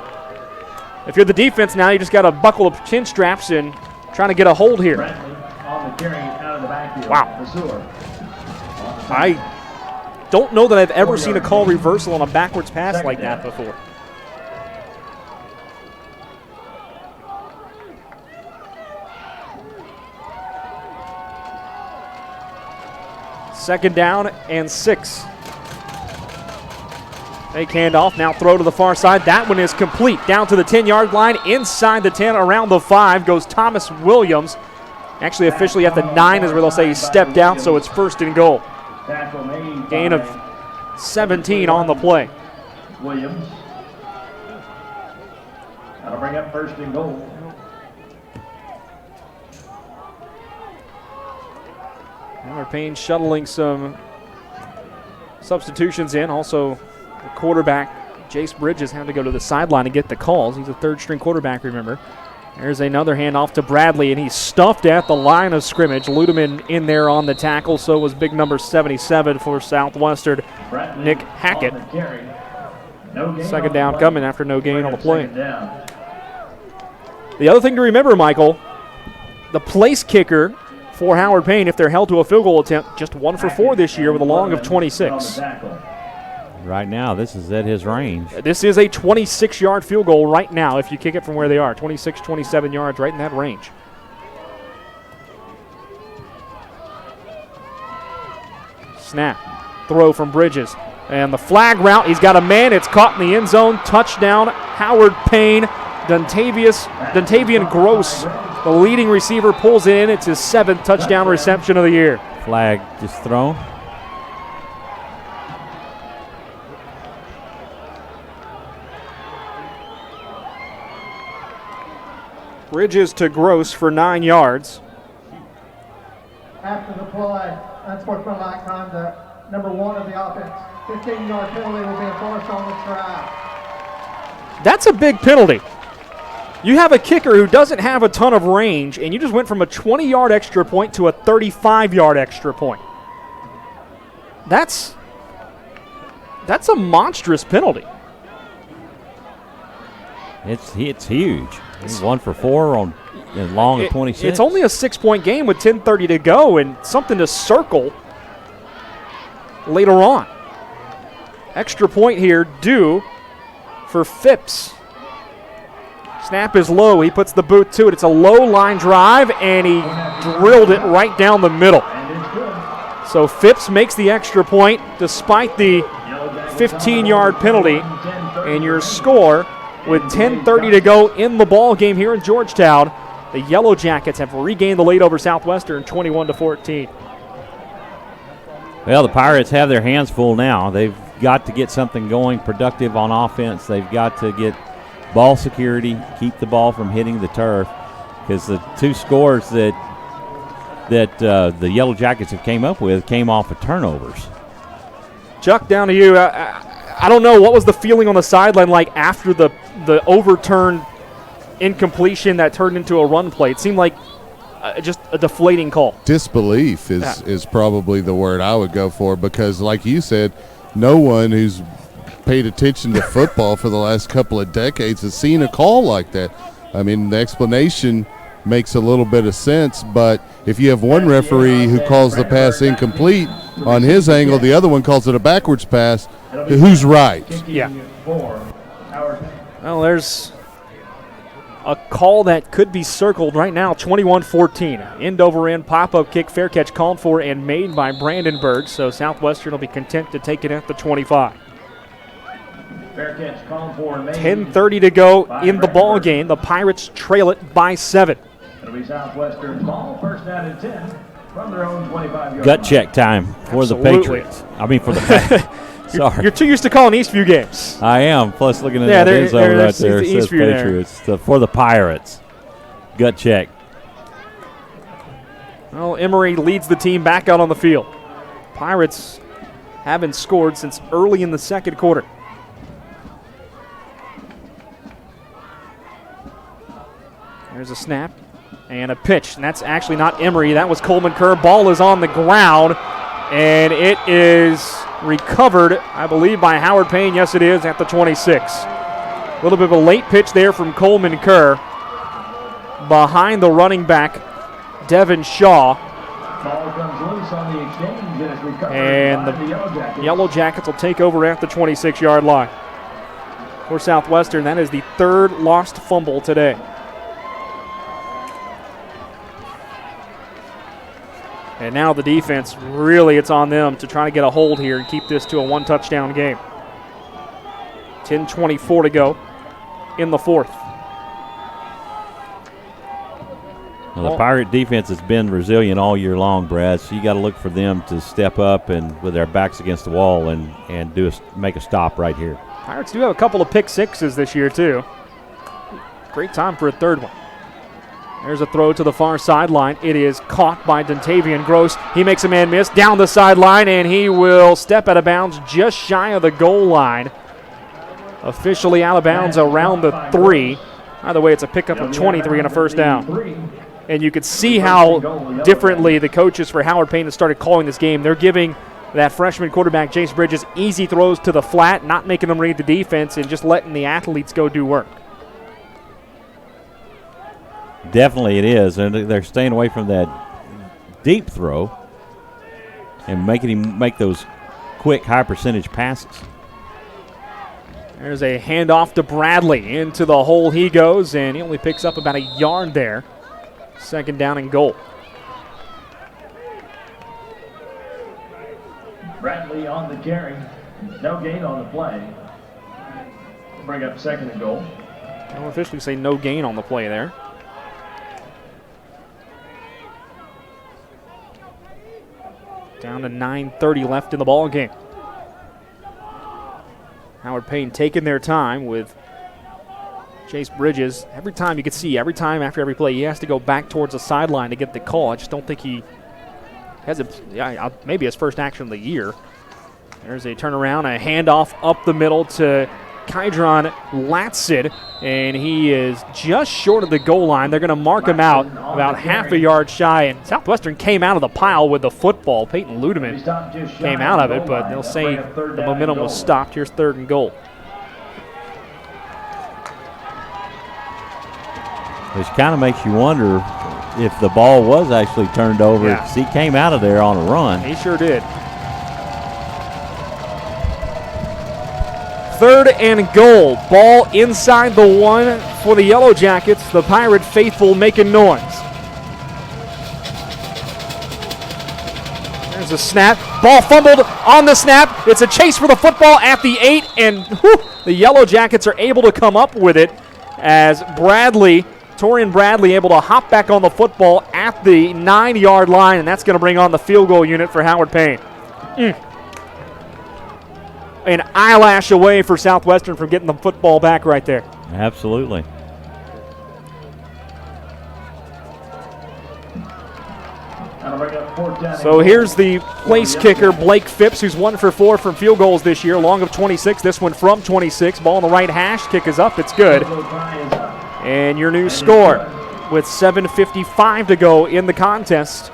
If you're the defense now, you just got to buckle the chin straps and trying to get a hold here. Wow. I don't know that I've ever seen a call reversal on a backwards pass like that before. Second down and 6. Fake handoff, now throw to the far side. That one is complete. Down to the 10-yard line, inside the 10, around the 5 goes Thomas Williams. Actually, officially at the 9 is where they'll say he stepped out, so it's 1st and goal. Gain of 17 on the play. Williams. That'll bring up 1st and goal. Howard Payne shuttling some substitutions in. Also, the quarterback, Jace Bridges, had to go to the sideline to get the calls. He's a 3rd-string quarterback, remember. There's another handoff to Bradley, and he's stuffed at the line of scrimmage. Ludeman in there on the tackle, so was big number 77 for Southwestern, Nick Hackett. Second down coming after no gain on the play. The other thing to remember, Michael, the place kicker for Howard Payne, if they're held to a field goal attempt, just 1 for 4 this year with a long of 26. Right now, this is at his range. This is a 26-yard field goal right now if you kick it from where they are. 26, 27 yards, right in that range. Snap. Throw from Bridges. And the flag route, he's got a man. It's caught in the end zone. Touchdown, Howard Payne. Dontavian Gross, the leading receiver, pulls it in. It's his 7th touchdown reception of the year. Flag just thrown. Bridges to Gross for 9 yards. After the play, unsportsmanlike conduct, number 1 of the offense. 15-yard penalty will be enforced on the try. That's a big penalty. You have a kicker who doesn't have a ton of range, and you just went from a 20-yard extra point to a 35-yard extra point. That's a monstrous penalty. It's huge. It's 1 for 4 on long of 26. It's only a 6-point game with 10:30 to go, and something to circle later on. Extra point here due for Phipps. Snap is low. He puts the boot to it. It's a low line drive, and he drilled it right down the middle. So Phipps makes the extra point despite the 15-yard penalty, and your score with 10:30 to go in the ball game here in Georgetown. The Yellow Jackets have regained the lead over Southwestern, 21-14. Well, the Pirates have their hands full now. They've got to get something going productive on offense. They've got to get ball security, keep the ball from hitting the turf, because the 2 scores that the Yellow Jackets have came up with came off of turnovers. Chuck, down to you. I don't know, what was the feeling on the sideline like after the overturned incompletion that turned into a run play? It seemed like just a deflating call. Disbelief is probably the word I would go for, because like you said, no one who's paid attention to football for the last couple of decades has seen a call like that. I mean, the explanation makes a little bit of sense, but if you have one referee who calls the pass incomplete on his angle, the other one calls it a backwards pass, who's right? Yeah. Well, there's a call that could be circled right now, 21-14. End over end pop-up kick, fair catch called for and made by Brandenburg, so Southwestern will be content to take it at the 25. Fair catch called for and made. 10:30 to go in the ball game. The Pirates trail it by 7. It'll be Southwestern's ball, first down and 10 from their own 25-yard Gut check time for the Patriots. I mean, for the Sorry. You're too used to calling Eastview games. I am. Plus, looking at that end zone right there, it says Patriots. For the Pirates. Gut check. Well, Emory leads the team back out on the field. Pirates haven't scored since early in the second quarter. There's a snap and a pitch, and that's actually not Emory. That was Coleman Kerr. Ball is on the ground, and it is recovered, I believe, by Howard Payne. Yes, it is, at the 26. A little bit of a late pitch there from Coleman Kerr behind the running back, Devin Shaw. Ball comes loose on the exchange and is recovered And by the Yellow Jackets will take over at the 26-yard line. For Southwestern, that is the third lost fumble today. And now the defense, really, it's on them to try to get a hold here and keep this to a one-touchdown game. 10:24 to go in the fourth. Well, the Pirate defense has been resilient all year long, Brad, so you got to look for them to step up and with their backs against the wall and make a stop right here. Pirates do have a couple of pick sixes this year, too. Great time for a third one. There's a throw to the far sideline. It is caught by Dontavian Gross. He makes a man miss down the sideline, and he will step out of bounds just shy of the goal line. Officially out of bounds around the 3. Either way, it's a pickup of 23 and a first down. And you could see how differently the coaches for Howard Payne have started calling this game. They're giving that freshman quarterback, Jace Bridges, easy throws to the flat, not making them read the defense, and just letting the athletes go do work. Definitely it is, and they're staying away from that deep throw and making him make those quick, high-percentage passes. There's a handoff to Bradley. Into the hole he goes, and he only picks up about a yard there. Second down and goal. Bradley on the carry. No gain on the play. Bring up second and goal. I'll officially say no gain on the play there. Down to 9:30 left in the ball game. Howard Payne taking their time with Chase Bridges. Every time you can see, every time after every play, he has to go back towards the sideline to get the call. I just don't think he has maybe his first action of the year. There's a turnaround, a handoff up the middle to Kydron Latsid, and he is just short of the goal line. They're going to mark him out about half a yard shy, and Southwestern came out of the pile with the football. Peyton Ludeman came out of it, but they'll say the momentum was stopped. Here's third and goal. Which kind of makes you wonder if the ball was actually turned over. Yeah. He came out of there on a run. He sure did. Third and goal. Ball inside the 1 for the Yellow Jackets. The Pirate faithful making noise. There's a snap. Ball fumbled on the snap. It's a chase for the football at the 8, and the Yellow Jackets are able to come up with it as Torian Bradley able to hop back on the football at the 9-yard line, and that's going to bring on the field goal unit for Howard Payne. An eyelash away for Southwestern from getting the football back right there. Absolutely. So here's the place kicker, Blake Phipps, who's 1 for 4 from field goals this year, long of 26. This one from 26. Ball on the right hash. Kick is up. It's good. And your new score, with 7:55 to go in the contest.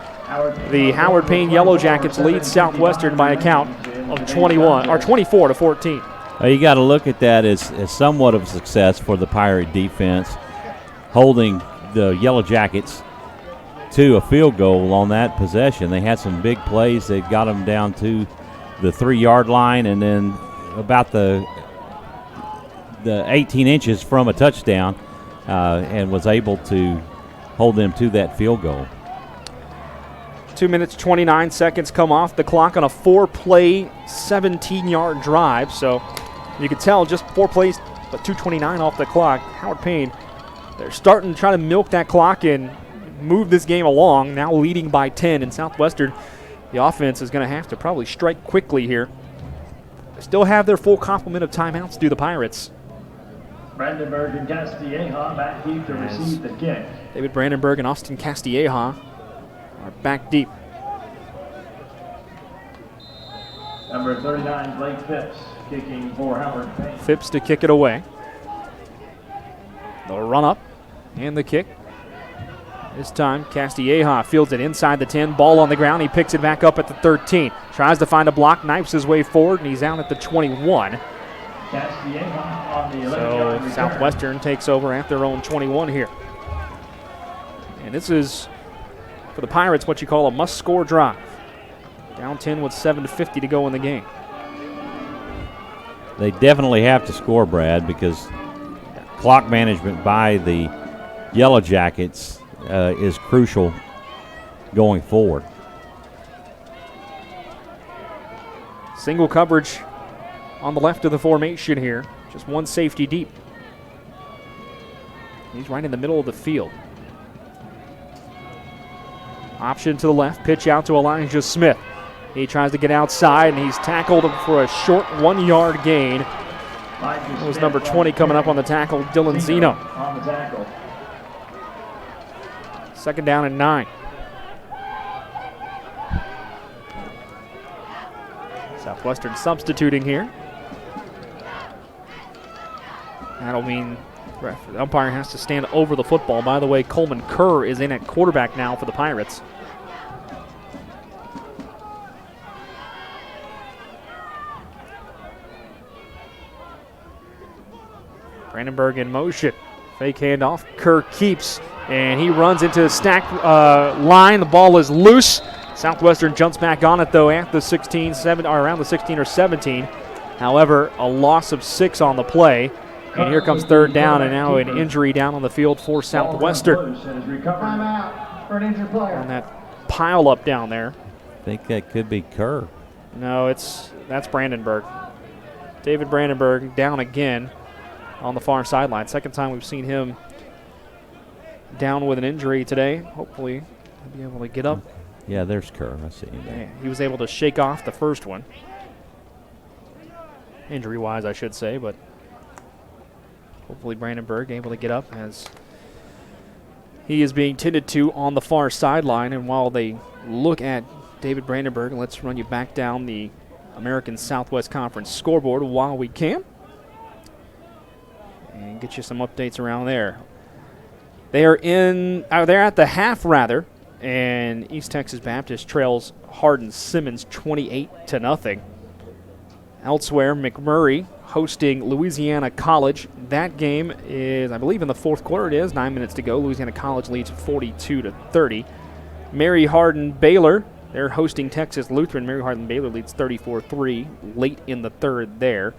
The Howard Payne Yellow Jackets lead Southwestern by a count of 24 to 14. You got to look at that as somewhat of a success for the Pirate defense, holding the Yellow Jackets to a field goal on that possession. They had some big plays that got them down to the 3-yard line, and then about the 18 inches from a touchdown, and was able to hold them to that field goal. 2 minutes, 29 seconds come off the clock on a 4-play, 17-yard drive. So you can tell just 4 plays, but 2:29 off the clock. Howard Payne, they're starting to try to milk that clock and move this game along, now leading by 10. And Southwestern, the offense is going to have to probably strike quickly here. They still have their full complement of timeouts, do the Pirates. Brandenburg and Castilleja back deep to receive the kick. David Brandenburg and Austin Castilleja are back deep. Number 39, Blake Phipps, kicking for Howard Payne. Phipps to kick it away. The run up and the kick. This time, Castilleja fields it inside the 10. Ball on the ground. He picks it back up at the 13. Tries to find a block, knifes his way forward, and he's out at the 21. So Southwestern takes over at their own 21 here. And this is, for the Pirates, what you call a must-score drive. Down 10 with 7:50 to go in the game. They definitely have to score, Brad, because clock management by the Yellow Jackets is crucial going forward. Single coverage on the left of the formation here. Just one safety deep. He's right in the middle of the field. Option to the left, pitch out to Elijah Smith. He tries to get outside, and he's tackled for a short 1-yard gain. That was number 20 coming up on the tackle, Dylan Zeno. On the tackle. Second down and 9. Southwestern substituting here. That'll mean the umpire has to stand over the football. By the way, Coleman Kerr is in at quarterback now for the Pirates. Brandenburg in motion. Fake handoff. Kerr keeps, and he runs into the stack line. The ball is loose. Southwestern jumps back on it, though, at the 16, or around the 16 or 17. However, a loss of 6 on the play. And here comes third down, and now an injury down on the field for Southwestern. Timeout for an injured player. On that pile up down there. I think that could be Kerr. No, that's Brandenburg. David Brandenburg down again on the far sideline. Second time we've seen him down with an injury today. Hopefully he'll be able to get up. Yeah, there's Kerr. I see him there. Yeah, he was able to shake off the first one. Injury-wise, I should say, but hopefully Brandenburg able to get up as he is being tended to on the far sideline. And while they look at David Brandenburg, let's run you back down the American Southwest Conference scoreboard while we can and get you some updates around there. They're at the half, rather, and East Texas Baptist trails Hardin-Simmons 28-0. Elsewhere, McMurray hosting Louisiana College. That game is, I believe, in the fourth quarter. It is 9 minutes to go. Louisiana College leads 42-30. Mary Hardin-Baylor, they're hosting Texas Lutheran. Mary Hardin-Baylor leads 34-3 late in the third there.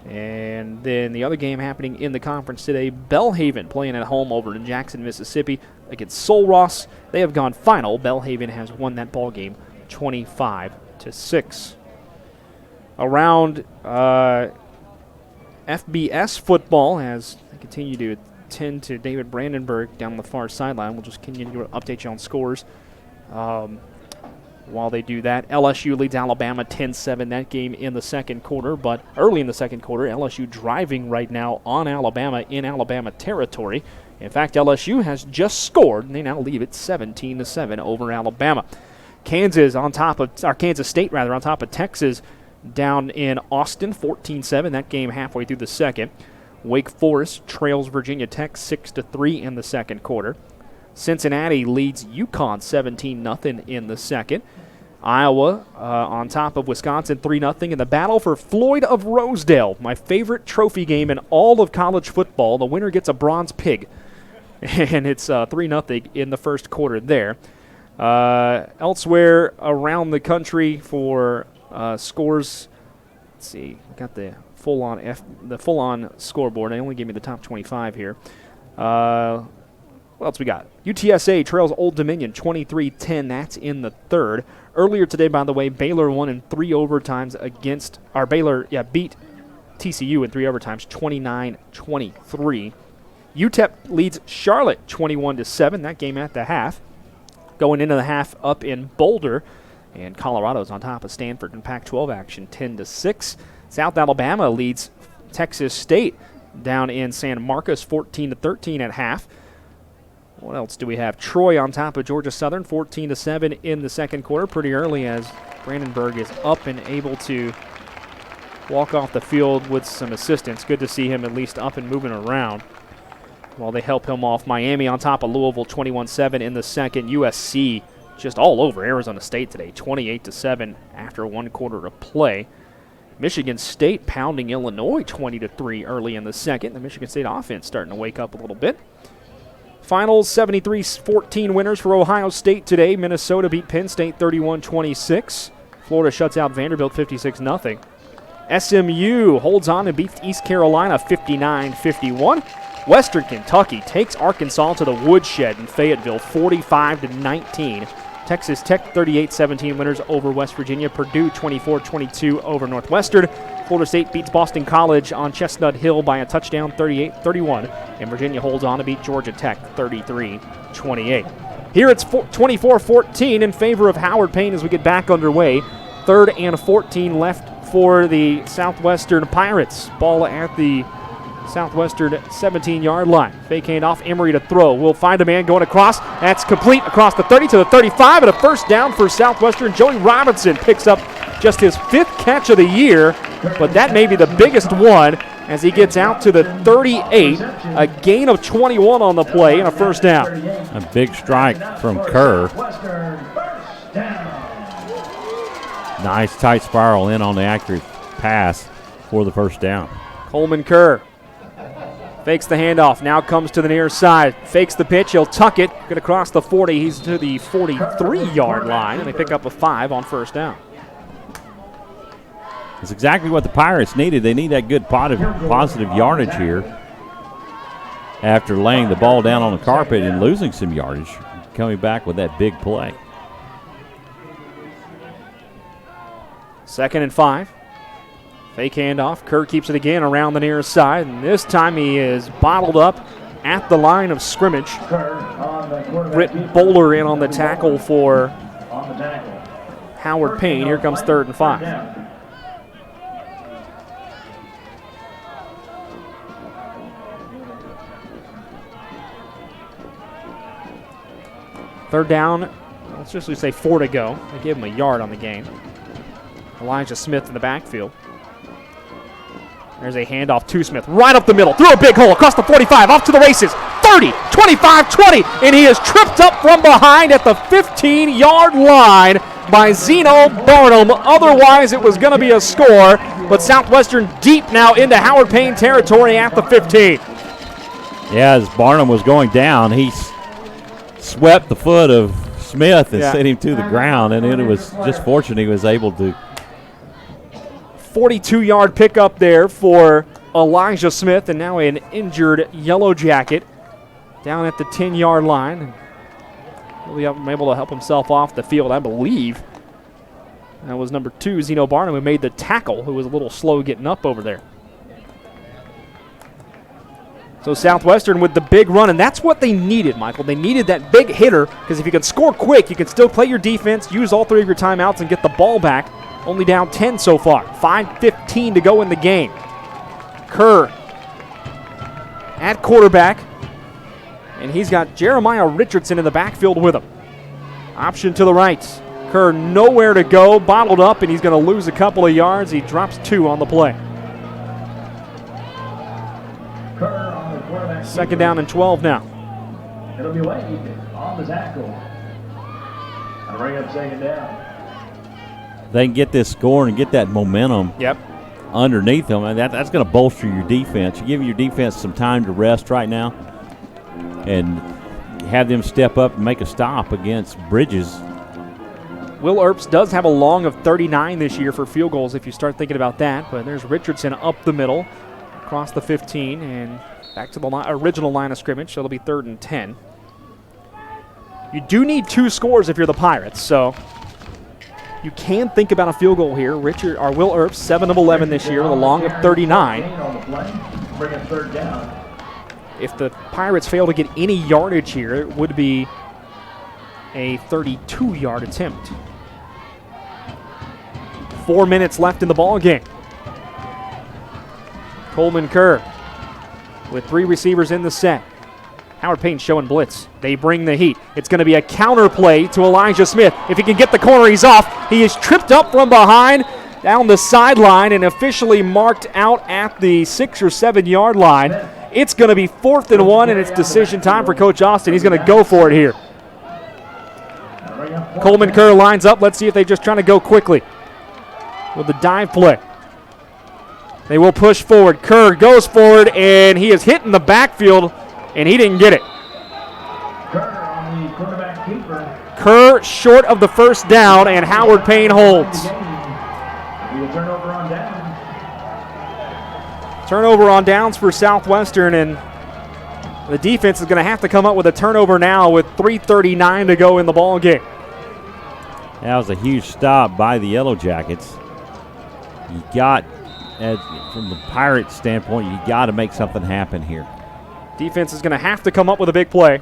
And then the other game happening in the conference today, Belhaven playing at home over in Jackson, Mississippi against Sul Ross. They have gone final. Belhaven has won that ball game 25-6. Around FBS football, as they continue to tend to David Brandenburg down the far sideline. We'll just continue to update you on scores. While they do that, LSU leads Alabama 10-7, that game in the second quarter. But early in the second quarter, LSU driving right now on Alabama in Alabama territory. In fact, LSU has just scored, and they now leave it 17-7 over Alabama. Kansas State on top of Texas down in Austin, 14-7. That game halfway through the second. Wake Forest trails Virginia Tech 6-3 in the second quarter. Cincinnati leads UConn 17-0 in the second. Iowa on top of Wisconsin 3-0 in the battle for Floyd of Rosedale, my favorite trophy game in all of college football. The winner gets a bronze pig, and it's 3-0 in the first quarter there. Elsewhere around the country for scores, let's see, we got the full-on scoreboard. They only gave me the top 25 here. What else we got? UTSA trails Old Dominion 23-10. That's in the third. Earlier today, by the way, Baylor won in 3 overtimes beat TCU in 3 overtimes, 29-23. UTEP leads Charlotte 21-7. That game at the half. Going into the half up in Boulder, and Colorado's on top of Stanford in Pac-12 action, 10-6. South Alabama leads Texas State down in San Marcos, 14-13 at half. What else do we have? Troy on top of Georgia Southern, 14-7 in the second quarter, pretty early as Brandenburg is up and able to walk off the field with some assistance. Good to see him at least up and moving around while they help him off. Miami on top of Louisville, 21-7 in the second. USC just all over Arizona State today, 28-7 after 1 quarter of play. Michigan State pounding Illinois 20-3 early in the second. The Michigan State offense starting to wake up a little bit. Finals, 73-14 winners for Ohio State today. Minnesota beat Penn State 31-26. Florida shuts out Vanderbilt 56-0. SMU holds on and beats East Carolina 59-51. Western Kentucky takes Arkansas to the woodshed in Fayetteville 45-19. Texas Tech 38-17 winners over West Virginia. Purdue 24-22 over Northwestern. Florida State beats Boston College on Chestnut Hill by a touchdown 38-31. And Virginia holds on to beat Georgia Tech 33-28. Here it's 24-14 in favor of Howard Payne as we get back underway. 3rd and 14 left for the Southwestern Pirates. Ball at the Southwestern 17-yard line. Fake handoff, Emery to throw. We'll find a man going across. That's complete across the 30 to the 35, and a first down for Southwestern. Joey Robinson picks up just his 5th catch of the year, but that may be the biggest one as he gets out to the 38. A gain of 21 on the play and a first down. A big strike from Kerr. Nice tight spiral in on the accurate pass for the first down. Coleman Kerr fakes the handoff, now comes to the near side, fakes the pitch, he'll tuck it, get across the 40, he's to the 43-yard line, and they pick up a 5 on first down. It's exactly what the Pirates needed. They need that good positive yardage here after laying the ball down on the carpet and losing some yardage, coming back with that big play. 2nd and 5. Fake handoff. Kerr keeps it again around the near side, and this time he is bottled up at the line of scrimmage. Britt Bowler in on the tackle for Howard Payne. Here comes 3rd and 5. Third down, let's just say 4 to go. They gave him a yard on the game. Elijah Smith in the backfield. There's a handoff to Smith, right up the middle, through a big hole, across the 45, off to the races, 30, 25, 20, and he is tripped up from behind at the 15-yard line by Zeno Barnum. Otherwise, it was going to be a score, but Southwestern deep now into Howard Payne territory at the 15. Yeah, as Barnum was going down, he swept the foot of Smith and sent him to the ground, and it was just fortunate he was able to. 42-yard pickup there for Elijah Smith, and now an injured Yellow Jacket down at the 10-yard line. He'll be able to help himself off the field, I believe. That was number 2, Zeno Barnum, who made the tackle, who was a little slow getting up over there. So Southwestern with the big run, and that's what they needed, Michael. They needed that big hitter, because if you can score quick, you can still play your defense, use all 3 of your timeouts, and get the ball back. Only down 10 so far. 5:15 to go in the game. Kerr at quarterback, and he's got Jeremiah Richardson in the backfield with him. Option to the right. Kerr nowhere to go, bottled up, and he's going to lose a couple of yards. He drops 2 on the play. 2nd down and 12 now. It'll be Wade on the tackle. And bring up second down. They can get this score and get that momentum underneath them, and that's going to bolster your defense. You're giving your defense some time to rest right now and have them step up and make a stop against Bridges. Will Earps does have a long of 39 this year for field goals if you start thinking about that, but there's Richardson up the middle, across the 15, and back to the original line of scrimmage, so it'll be 3rd and 10. You do need 2 scores if you're the Pirates, so you can think about a field goal here. Will Earps, 7 of 11 this year with a long of 39. Bring up 3rd down. If the Pirates fail to get any yardage here, it would be a 32-yard attempt. 4 minutes left in the ball game. Coleman Kerr with 3 receivers in the set. Howard Payne showing blitz. They bring the heat. It's going to be a counter play to Elijah Smith. If he can get the corner, he's off. He is tripped up from behind down the sideline and officially marked out at the 6 or 7 yard line. It's going to be 4th and 1, and it's decision time for Coach Austin. He's going to go for it here. Coleman Kerr lines up. Let's see if they're just trying to go quickly with the dive play. They will push forward. Kerr goes forward, and he is hit in the backfield, and he didn't get it. Kerr short of the first down, and Howard Payne holds. Turnover on downs for Southwestern, and the defense is going to have to come up with a turnover now with 3:39 to go in the ball game. That was a huge stop by the Yellow Jackets. You got, from the Pirates' standpoint, you got to make something happen here. Defense is going to have to come up with a big play.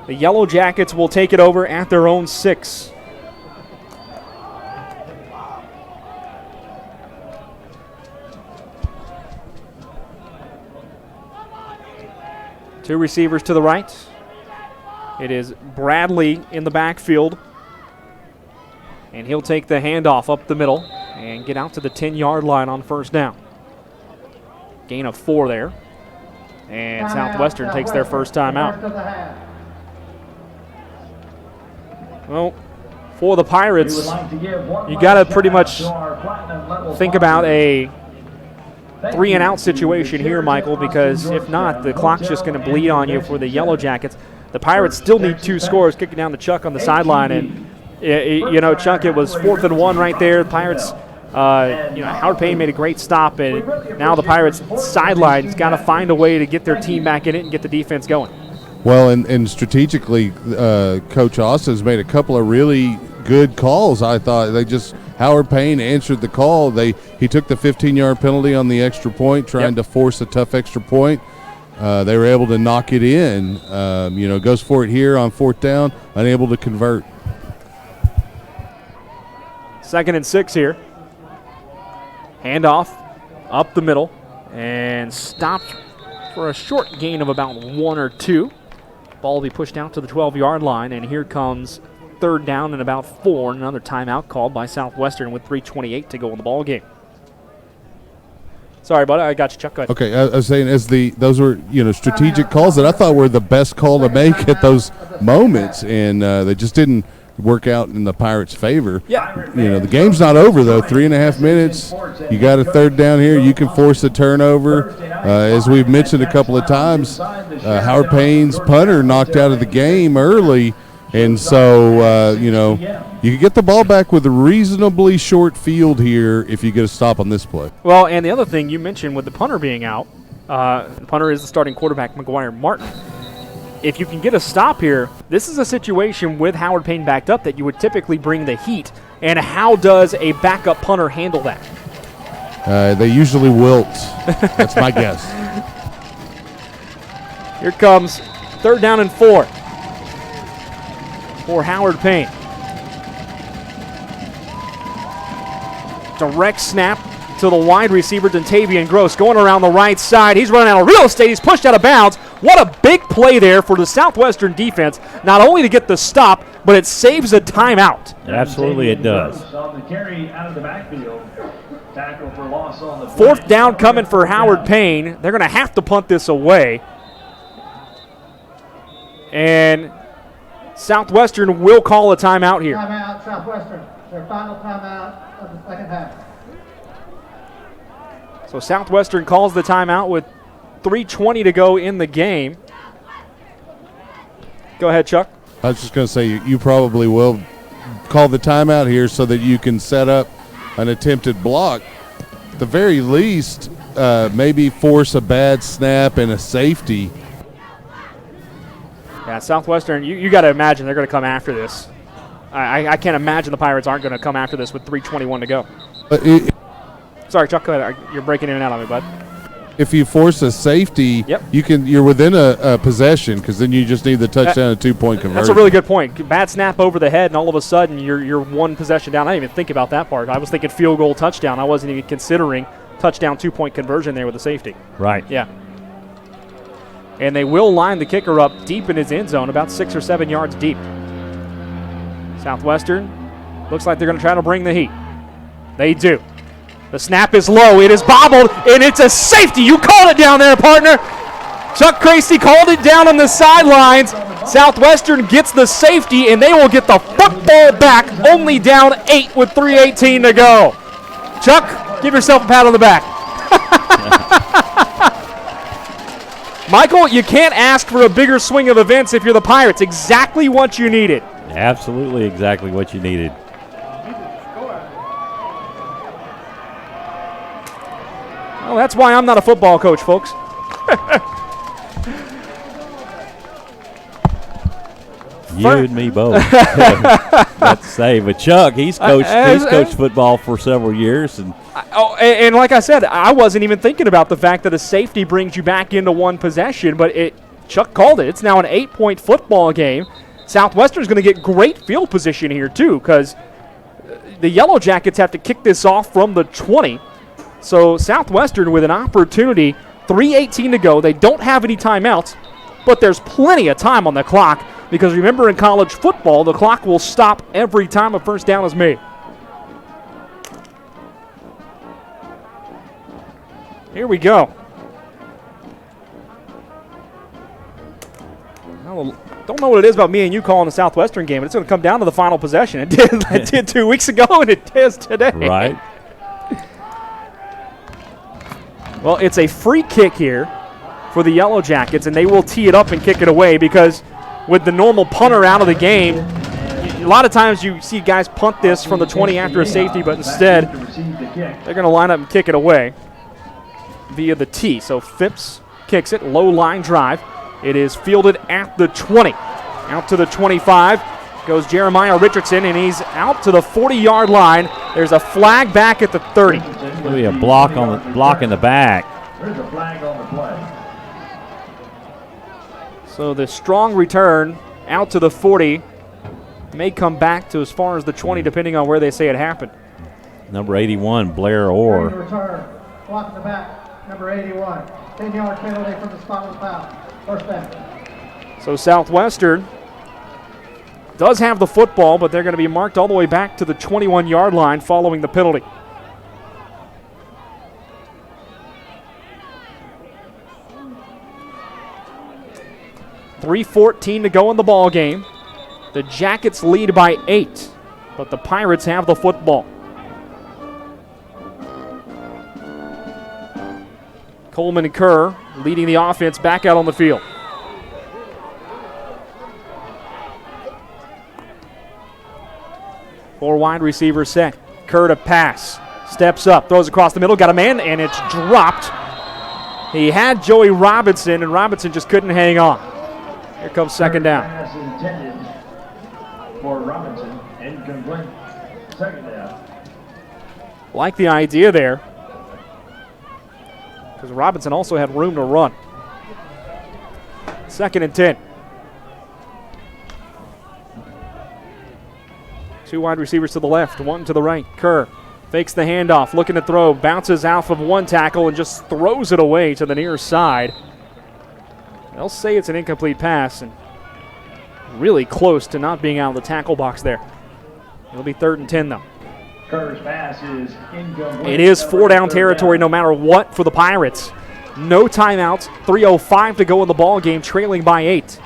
The Yellow Jackets will take it over at their own 6. Two receivers to the right. It is Bradley in the backfield. And he'll take the handoff up the middle and get out to the 10-yard line on 1st down. Gain of 4 there. And Southwestern takes their first time out. Well, for the Pirates, you got to pretty much think about a 3-and-out situation here, Michael, because if not, the clock's just going to bleed on you for the Yellow Jackets. The Pirates still need 2 scores, kicking down to Chuck on the sideline. And, Chuck, it was 4th and 1 right there. The Pirates, Howard Payne made a great stop, and now the Pirates' sideline's got to find a way to get their team back in it and get the defense going. Well, and strategically, Coach Austin's made a couple of really good calls. I thought Howard Payne answered the call. He took the 15-yard penalty on the extra point, trying to force a tough extra point. They were able to knock it in. Goes for it here on 4th down, unable to convert. 2nd and 6 here. Handoff up the middle and stopped for a short gain of about 1 or 2. Ball will be pushed out to the 12-yard line, and here comes 3rd down and about 4. Another timeout called by Southwestern with 3:28 to go in the ball game. Sorry, buddy, I got you, Chuck. Go ahead. Okay, I was saying those were strategic calls that I thought were the best call to make at those moments, and they just didn't work out in the Pirates' favor. Yeah. The game's not over, though. 3.5 minutes. You got a 3rd down here. You can force a turnover. As we've mentioned a couple of times, Howard Payne's punter knocked out of the game early, and so, you can get the ball back with a reasonably short field here if you get a stop on this play. Well, and the other thing you mentioned with the punter being out, the punter is the starting quarterback, McGuire Martin. If you can get a stop here, this is a situation with Howard Payne backed up that you would typically bring the heat. And how does a backup punter handle that? They usually wilt. That's my guess. Here comes 3rd down and 4 for Howard Payne. Direct snap to the wide receiver, Dontavian Gross, going around the right side. He's running out of real estate. He's pushed out of bounds. What a big play there for the Southwestern defense, not only to get the stop, but it saves a timeout. Absolutely it does. 4th down coming for Howard Payne. They're going to have to punt this away. And Southwestern will call a timeout here. Timeout, Southwestern. Their final timeout of the second half. So Southwestern calls the timeout with 3:20 to go in the game. Go ahead, Chuck. I was just going to say, you probably will call the timeout here so that you can set up an attempted block. At the very least, maybe force a bad snap and a safety. Yeah, Southwestern, you got to imagine they're going to come after this. I can't imagine the Pirates aren't going to come after this with 3:21 to go. Sorry, Chuck, go ahead. You're breaking in and out on me, bud. If you force a safety, yep, you're within a possession, because then you just need the touchdown and 2-point conversion. That's a really good point. Bad snap over the head, and all of a sudden you're one possession down. I didn't even think about that part. I was thinking field goal, touchdown. I wasn't even considering touchdown, 2-point conversion there with the safety. Right. Yeah. And they will line the kicker up deep in his end zone, about 6 or 7 yards deep. Southwestern looks like they're going to try to bring the heat. They do. The snap is low. It is bobbled, and it's a safety. You called it down there, partner. Chuck Crazy called it down on the sidelines. Southwestern gets the safety, and they will get the football back, only down 8 with 3:18 to go. Chuck, give yourself a pat on the back. Michael, you can't ask for a bigger swing of events if you're the Pirates. Exactly what you needed. Absolutely exactly what you needed. Well, that's why I'm not a football coach, folks. You and me both. Let's say, but Chuck, he's coached football for several years, and like I said, I wasn't even thinking about the fact that a safety brings you back into one possession, but Chuck called it. It's now an 8-point football game. Southwestern's going to get great field position here too, because the Yellow Jackets have to kick this off from the 20. So Southwestern with an opportunity, 3:18 to go. They don't have any timeouts, but there's plenty of time on the clock, because remember, in college football, the clock will stop every time a first down is made. Here we go. I don't know what it is about me and you calling the Southwestern game, but it's going to come down to the final possession. It did 2 weeks ago, and it is today. Right. Well, it's a free kick here for the Yellow Jackets, and they will tee it up and kick it away, because with the normal punter out of the game, a lot of times you see guys punt this from the 20 after a safety, but instead they're going to line up and kick it away via the tee. So Phipps kicks it, low line drive. It is fielded at the 20. Out to the 25 goes Jeremiah Richardson, and he's out to the 40-yard line. There's a flag back at the 30. There'll be a block in the back. There's a flag on the play. So the strong return out to the 40 may come back to as far as the 20, depending on where they say it happened. Number 81, Blair Orr. Return. Block in the back. Number 81. 10-yard penalty from the spot of the foul. First down. So Southwestern does have the football, but they're going to be marked all the way back to the 21-yard line following the penalty. .3:14 to go in the ball game. The Jackets lead by 8, but the Pirates have the football. Coleman and Kerr leading the offense back out on the field. Four wide receivers set. Kerr to pass. Steps up, throws across the middle, got a man, and it's dropped. He had Joey Robinson, and Robinson just couldn't hang on. Here comes second down. Pass intended for Robinson, incomplete. Second down. Like the idea there, because Robinson also had room to run. 2nd and 10. Two wide receivers to the left, one to the right. Kerr fakes the handoff, looking to throw, bounces out of one tackle and just throws it away to the near side. They'll say it's an incomplete pass, and really close to not being out of the tackle box there. It'll be 3rd and 10 though. Kerr's pass is incomplete. It is 4-down territory no matter what for the Pirates. No timeouts, 3:05 to go in the ball game, trailing by 8.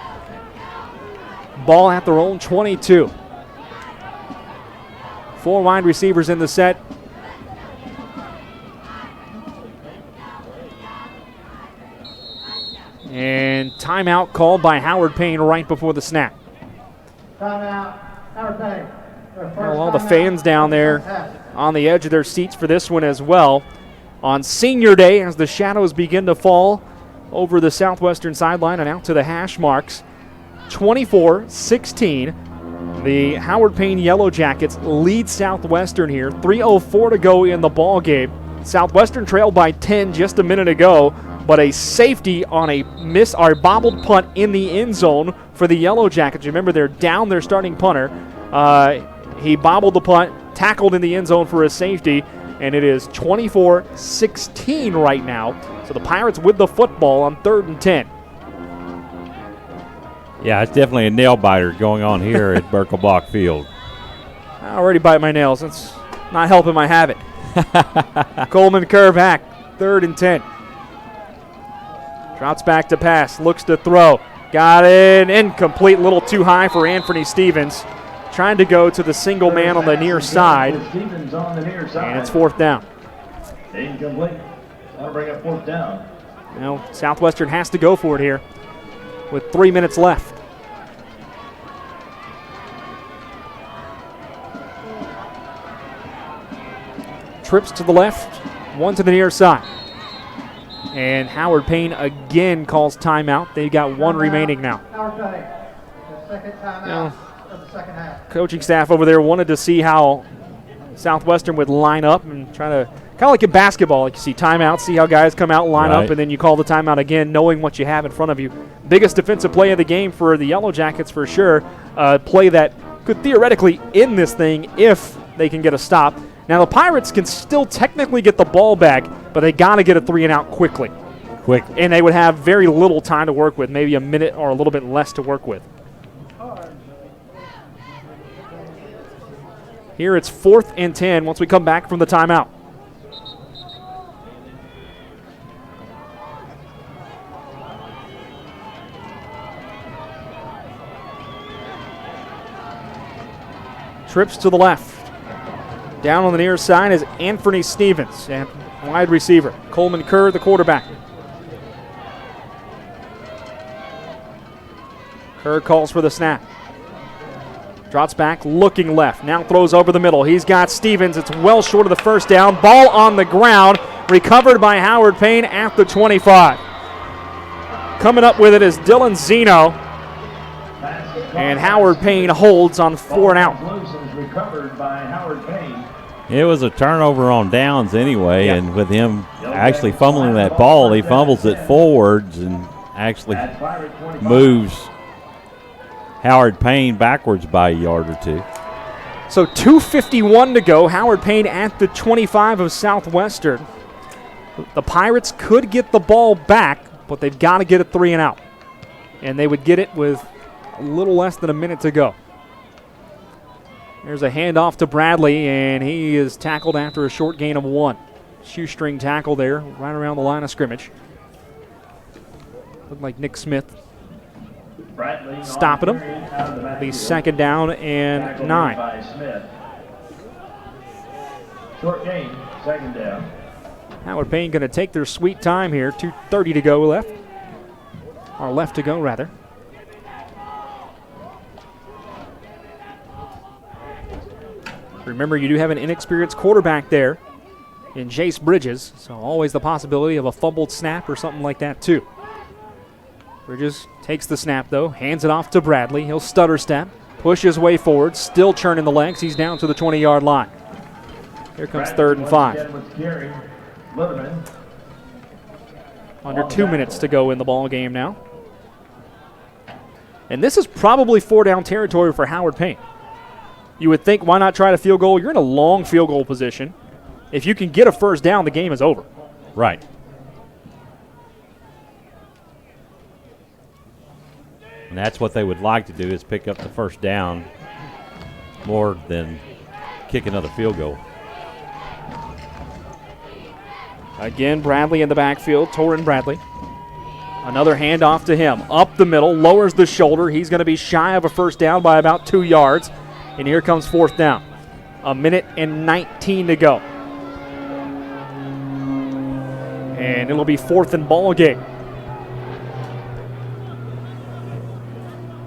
Ball at their own 22. 4 wide receivers in the set. And timeout called by Howard Payne right before the snap. Timeout, Howard Payne. Well, all the fans down there on the edge of their seats for this one as well. On senior day, as the shadows begin to fall over the Southwestern sideline and out to the hash marks, 24-16. The Howard Payne Yellow Jackets lead Southwestern here. 3:04 to go in the ball game. Southwestern trailed by 10 just a minute ago, but a safety on a miss or bobbled punt in the end zone for the Yellow Jackets. Remember, they're down their starting punter. He bobbled the punt, tackled in the end zone for a safety, and it is 24-16 right now. So the Pirates with the football on 3rd and 10. Yeah, it's definitely a nail biter going on here at Birkelbach Field. I already bite my nails. It's not helping my habit. Coleman Kerr back, 3rd and 10. Drops back to pass, looks to throw. Got it, incomplete, little too high for Anthony Stevens. Trying to go to the single man on the near side. And it's 4th down. Incomplete. That'll bring up 4th down. Well, Southwestern has to go for it here with 3 minutes left. Trips to the left, one to the near side. And Howard Payne again calls timeout. They've got 1 remaining now. Howard Payne, the second timeout of the second half. Coaching staff over there wanted to see how Southwestern would line up and try to, kind of like in basketball, like you see timeout, see how guys come out, line up, and then you call the timeout again, knowing what you have in front of you. Biggest defensive play of the game for the Yellow Jackets for sure. Play that could theoretically end this thing if they can get a stop. Now the Pirates can still technically get the ball back, but they got to get a 3-and-out quickly. And they would have very little time to work with, maybe a minute or a little bit less to work with. Here it's 4th and 10 once we come back from the timeout. Trips to the left. Down on the near side is Anthony Stevens, and wide receiver. Coleman Kerr, the quarterback. Kerr calls for the snap. Drops back, looking left. Now throws over the middle. He's got Stevens. It's well short of the 1st down. Ball on the ground. Recovered by Howard Payne at the 25. Coming up with it is Dylan Zeno. And Howard Payne holds on 4-and-out. Recovered by Howard Payne. It was a turnover on downs anyway, and with him actually fumbling that ball, he fumbles it forwards and actually moves Howard Payne backwards by a yard or 2. So 2:51 to go. Howard Payne at the 25 of Southwestern. The Pirates could get the ball back, but they've got to get a 3-and-out. And they would get it with a little less than a minute to go. There's a handoff to Bradley, and he is tackled after a short gain of 1. Shoestring tackle there, right around the line of scrimmage. Looked like Nick Smith stopping him. The 2nd down and 9. Short gain, 2nd down. Howard Payne going to take their sweet time here. 2:30 to go left. Or left to go, rather. Remember, you do have an inexperienced quarterback there in Jace Bridges, so always the possibility of a fumbled snap or something like that, too. Bridges takes the snap, though, hands it off to Bradley. He'll stutter step, push his way forward, still churning the legs. He's down to the 20-yard line. Here comes 3rd and 5. Under 2 minutes to go in the ball game now. And this is probably 4-down territory for Howard Payne. You would think, why not try to field goal? You're in a long field goal position. If you can get a 1st down, the game is over. Right. And that's what they would like to do, is pick up the 1st down more than kick another field goal. Again, Bradley in the backfield, Torrin Bradley. Another handoff to him. Up the middle, lowers the shoulder. He's going to be shy of a first down by about 2 yards. And here comes fourth down. 1:19 to go. And it'll be fourth and ball game.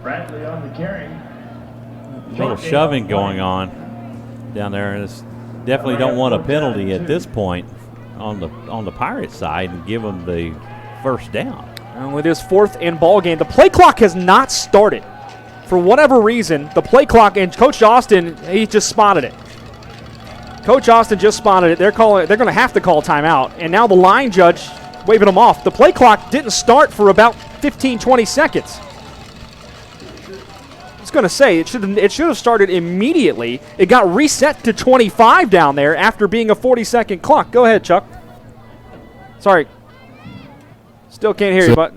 Bradley on the carry. A little shoving going on down there, and it's definitely don't want a penalty at this point on the Pirates side and give them the first down. And with his fourth and ball game, the play clock has not started. For whatever reason, the play clock, and Coach Austin, he just spotted it. Coach Austin just spotted it. They're going to have to call timeout, and now the line judge waving them off. The play clock didn't start for about 15, 20 seconds. I was going to say it should have started immediately. It got reset to 25 down there after being a 40-second clock. Go ahead, Chuck. Sorry. Still can't hear you, but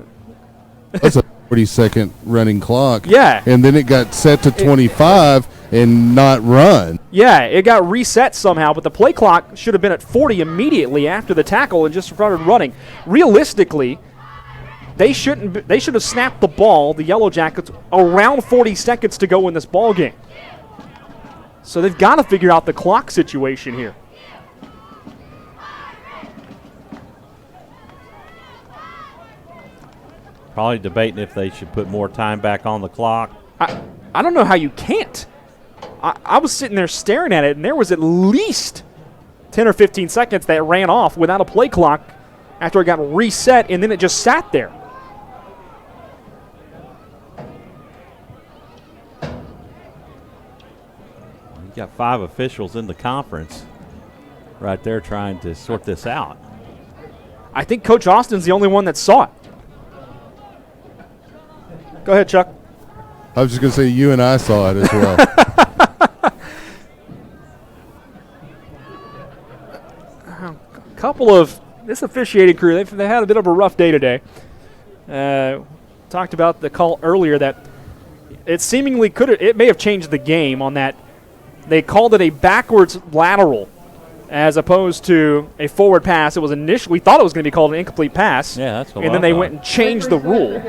that's a 40-second running clock. Yeah. And then it got set to 25 and not run. Yeah, it got reset somehow, but the play clock should have been at 40 immediately after the tackle and just started running. Realistically, they should have snapped the ball, the Yellow Jackets, around 40 seconds to go in this ball game. So they've got to figure out the clock situation here. Probably debating if they should put more time back on the clock. I don't know how you can't. I was sitting there staring at it, and there was at least 10 or 15 seconds that ran off without a play clock after it got reset, and then it just sat there. You got 5 officials in the conference right there trying to sort this out. I think Coach Austin's the only one that saw it. Go ahead, Chuck. I was just going to say you and I saw it as well. Couple of this officiating crew, they had a bit of a rough day today. Talked about the call earlier that it seemingly it may have changed the game on that. They called it a backwards lateral as opposed to a forward pass. It was we thought it was going to be called an incomplete pass. Yeah, that's what and then they went and changed the rule,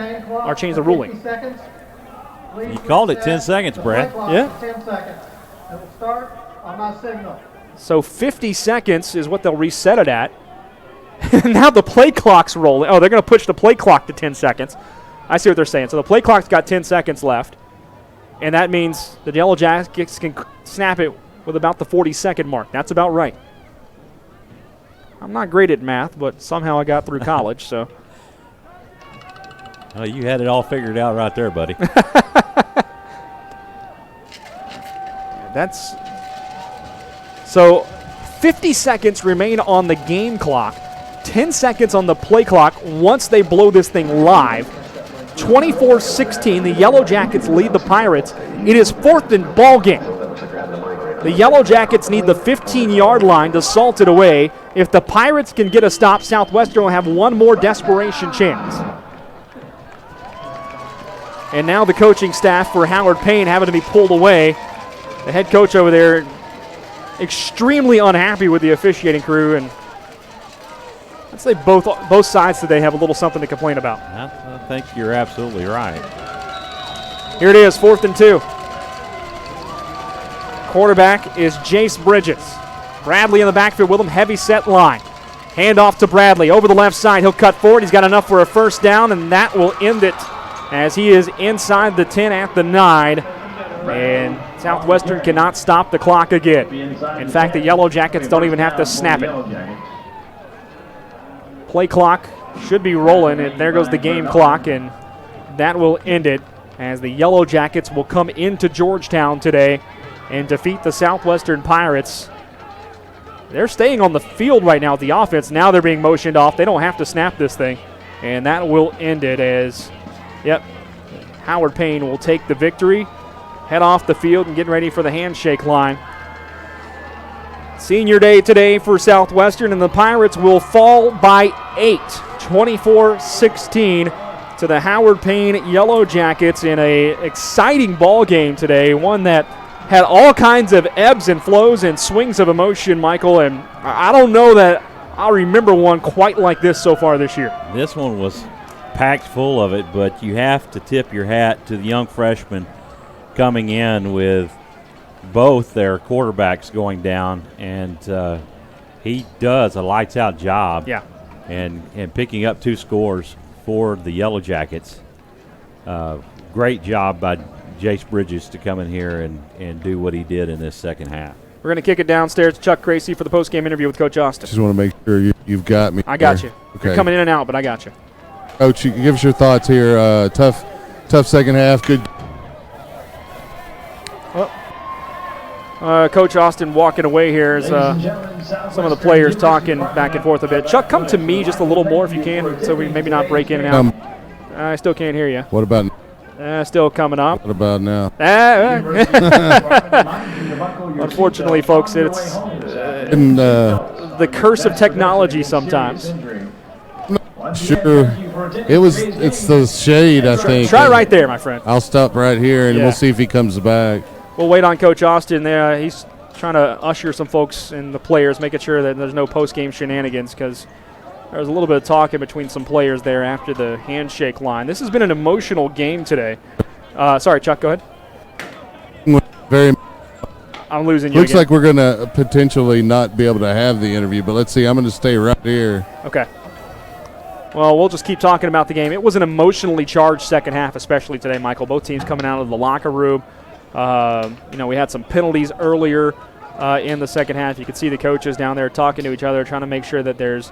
or changed the ruling. You called it 10 seconds, Brad. Yeah. 10 seconds. It will start on my signal. So 50 seconds is what they'll reset it at. Now the play clock's rolling. Oh, they're going to push the play clock to 10 seconds. I see what they're saying. So the play clock's got 10 seconds left. And that means the Yellow Jackets can snap it with about the 40-second mark. That's about right. I'm not great at math, but somehow I got through college, so. Oh, you had it all figured out right there, buddy. That's so 50 seconds remain on the game clock, 10 seconds on the play clock once they blow this thing live. 24-16, the Yellow Jackets lead the Pirates. It is fourth and ball game. The Yellow Jackets need the 15-yard line to salt it away. If the Pirates can get a stop, Southwestern will have one more desperation chance. And now the coaching staff for Howard Payne having to be pulled away. The head coach over there extremely unhappy with the officiating crew, and I'd say both sides today have a little something to complain about. I think you're absolutely right. Here it is, 4th and 2. Quarterback is Jace Bridges. Bradley in the backfield with him, heavy set line. Hand off to Bradley over the left side. He'll cut forward. He's got enough for a first down, and that will end it as he is inside the 10 at the 9. And Southwestern cannot stop the clock again. In fact, the Yellow Jackets don't even have to snap it. Play clock should be rolling, and there goes the game clock, and that will end it as the Yellow Jackets will come into Georgetown today and defeat the Southwestern Pirates. They're staying on the field right now at the offense. Now they're being motioned off. They don't have to snap this thing, and that will end it as, Howard Payne will take the victory, head off the field, and get ready for the handshake line. Senior day today for Southwestern, and the Pirates will fall by 8, 24-16 to the Howard Payne Yellow Jackets in a exciting ball game today, one that had all kinds of ebbs and flows and swings of emotion, Michael, and I don't know that I'll remember one quite like this so far this year. This one was packed full of it, but you have to tip your hat to the young freshmen coming in with both their quarterbacks going down, and he does a lights-out job. Yeah. And picking up 2 scores for the Yellow Jackets. Great job by Jace Bridges to come in here and do what he did in this second half. We're going to kick it downstairs to Chuck Gracie for the post-game interview with Coach Austin. Just want to make sure you've got me. I got you. Okay. You're coming in and out, but I got you. Coach, you give us your thoughts here. Tough second half. Good. Coach Austin walking away here as some of the players talking back and forth a bit. Chuck, come to me just a little more if you can, so we maybe not break in and out. I still can't hear you. What about? Still coming up. What about now? Unfortunately, folks, it's the curse of technology sometimes. Sure. It's the shade, I think. Try right there, my friend. I'll stop right here, and we'll see if he comes back. We'll wait on Coach Austin there. He's trying to usher some folks and the players, making sure that there's no post-game shenanigans, because there was a little bit of talking between some players there after the handshake line. This has been an emotional game today. Sorry, Chuck, go ahead. Very. I'm losing you Looks again. like we're going to potentially not be able to have the interview, but let's see. I'm going to stay right here. Okay. Well, we'll just keep talking about the game. It was an emotionally charged second half, especially today, Michael. Both teams coming out of the locker room. We had some penalties earlier in the second half. You could see the coaches down there talking to each other, trying to make sure that there's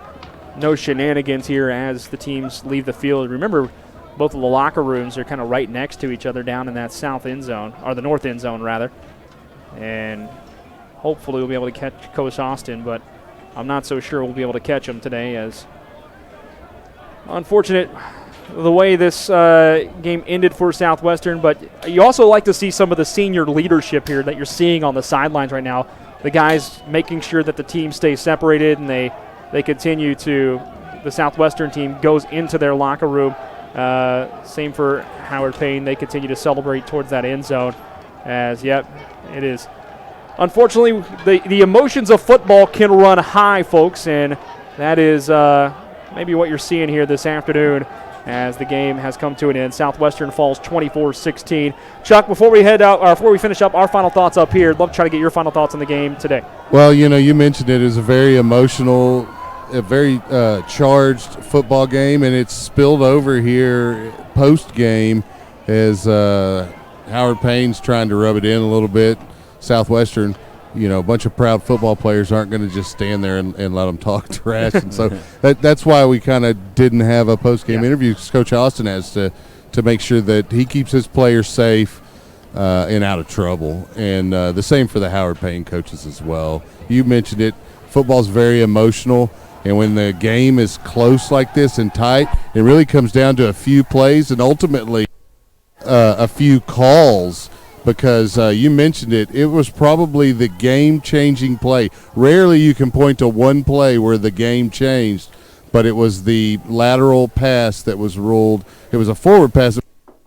no shenanigans here as the teams leave the field. Remember, both of the locker rooms are kind of right next to each other down in that south end zone, or the north end zone, rather. And hopefully we'll be able to catch Coach Austin, but I'm not so sure we'll be able to catch him today, as unfortunate the way this game ended for Southwestern. But you also like to see some of the senior leadership here that you're seeing on the sidelines right now. The guys making sure that the team stays separated, and they continue to, the Southwestern team goes into their locker room. Same for Howard Payne. They continue to celebrate towards that end zone. As, yep, it is. Unfortunately, the emotions of football can run high, folks, and that is maybe what you're seeing here this afternoon as the game has come to an end. Southwestern falls 24-16. Chuck, before we head out, or before we finish up our final thoughts up here, I'd love to try to get your final thoughts on the game today. Well, you mentioned it as a very emotional, a very charged football game, and it's spilled over here post-game as Howard Payne's trying to rub it in a little bit. Southwestern, a bunch of proud football players aren't going to just stand there and let them talk trash. And so that's why we kind of didn't have a post-game interview, because Coach Austin has to make sure that he keeps his players safe and out of trouble. And the same for the Howard Payne coaches as well. You mentioned it. Football's very emotional. And when the game is close like this and tight, it really comes down to a few plays and ultimately a few calls, because you mentioned it. It was probably the game-changing play. Rarely you can point to one play where the game changed, but it was the lateral pass that was ruled. It was a forward pass,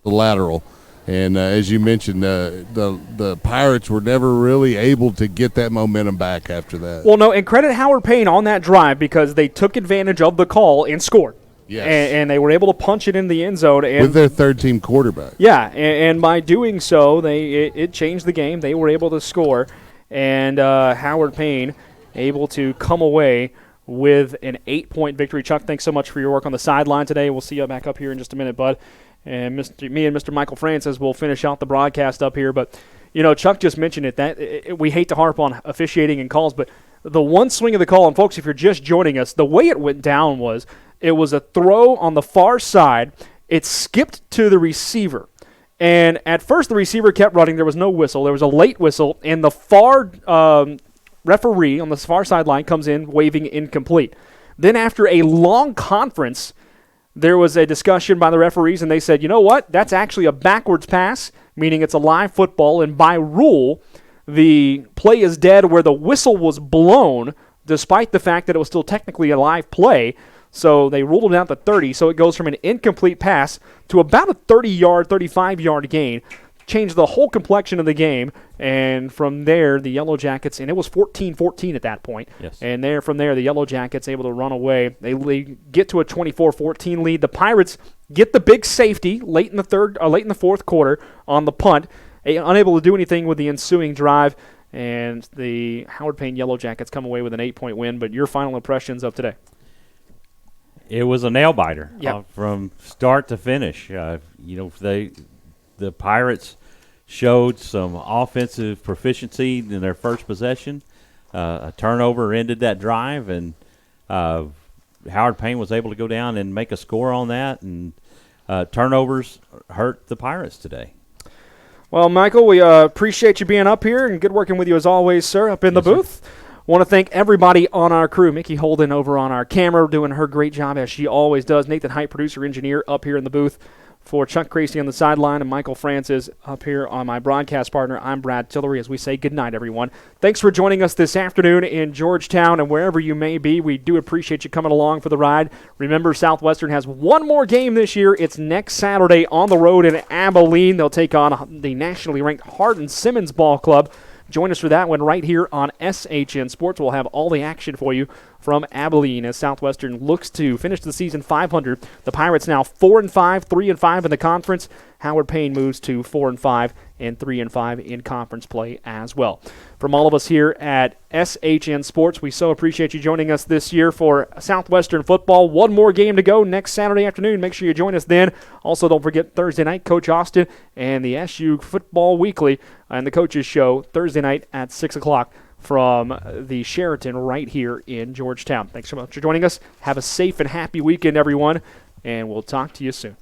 the lateral. And as you mentioned, the Pirates were never really able to get that momentum back after that. Well, no, and credit Howard Payne on that drive, because they took advantage of the call and scored. Yes. And they were able to punch it in the end zone. And with their third-team quarterback. Yeah, and by doing so, it changed the game. They were able to score, and Howard Payne able to come away with an 8-point victory. Chuck, thanks so much for your work on the sideline today. We'll see you back up here in just a minute, bud. And me and Mr. Michael Francis will finish out the broadcast up here. But, Chuck just mentioned it, we hate to harp on officiating and calls, but the one swing of the call, and folks, if you're just joining us, the way it went down was it was a throw on the far side. It skipped to the receiver. And at first the receiver kept running. There was no whistle. There was a late whistle, and the far referee on the far sideline comes in waving incomplete. Then after a long conference, there was a discussion by the referees, and they said, you know what? That's actually a backwards pass, meaning it's a live football, and by rule, the play is dead where the whistle was blown, despite the fact that it was still technically a live play. So they ruled it out to 30, so it goes from an incomplete pass to about a 30-yard, 35-yard gain. changed the whole complexion of the game. And from there, the Yellow Jackets, and it was 14-14 at that point. Yes. And from there, the Yellow Jackets able to run away. They get to a 24-14 lead. The Pirates get the big safety late in the fourth quarter on the punt, unable to do anything with the ensuing drive. And the Howard Payne Yellow Jackets come away with an 8-point win. But your final impressions of today? It was a nail biter from start to finish. The Pirates showed some offensive proficiency in their first possession. A turnover ended that drive, and Howard Payne was able to go down and make a score on that. And turnovers hurt the Pirates today. Well, Michael, we appreciate you being up here, and good working with you as always, sir, up in the booth. Want to thank everybody on our crew. Mickey Holden over on our camera doing her great job as she always does. Nathan Height, producer, engineer, up here in the booth. For Chuck Creasy on the sideline and Michael Francis up here on my broadcast partner, I'm Brad Tillery as we say good night, everyone. Thanks for joining us this afternoon in Georgetown and wherever you may be. We do appreciate you coming along for the ride. Remember, Southwestern has one more game this year. It's next Saturday on the road in Abilene. They'll take on the nationally ranked Hardin-Simmons Ball Club. Join us for that one right here on SHN Sports. We'll have all the action for you from Abilene as Southwestern looks to finish the season 500. The Pirates now 4-5, 3-5 in the conference. Howard Payne moves to 4-5 and 3-5 in conference play as well. From all of us here at SHN Sports, we so appreciate you joining us this year for Southwestern football. One more game to go next Saturday afternoon. Make sure you join us then. Also, don't forget Thursday night, Coach Austin and the SU Football Weekly and the Coaches Show Thursday night at 6 o'clock. From the Sheraton right here in Georgetown. Thanks so much for joining us. Have a safe and happy weekend, everyone, and we'll talk to you soon.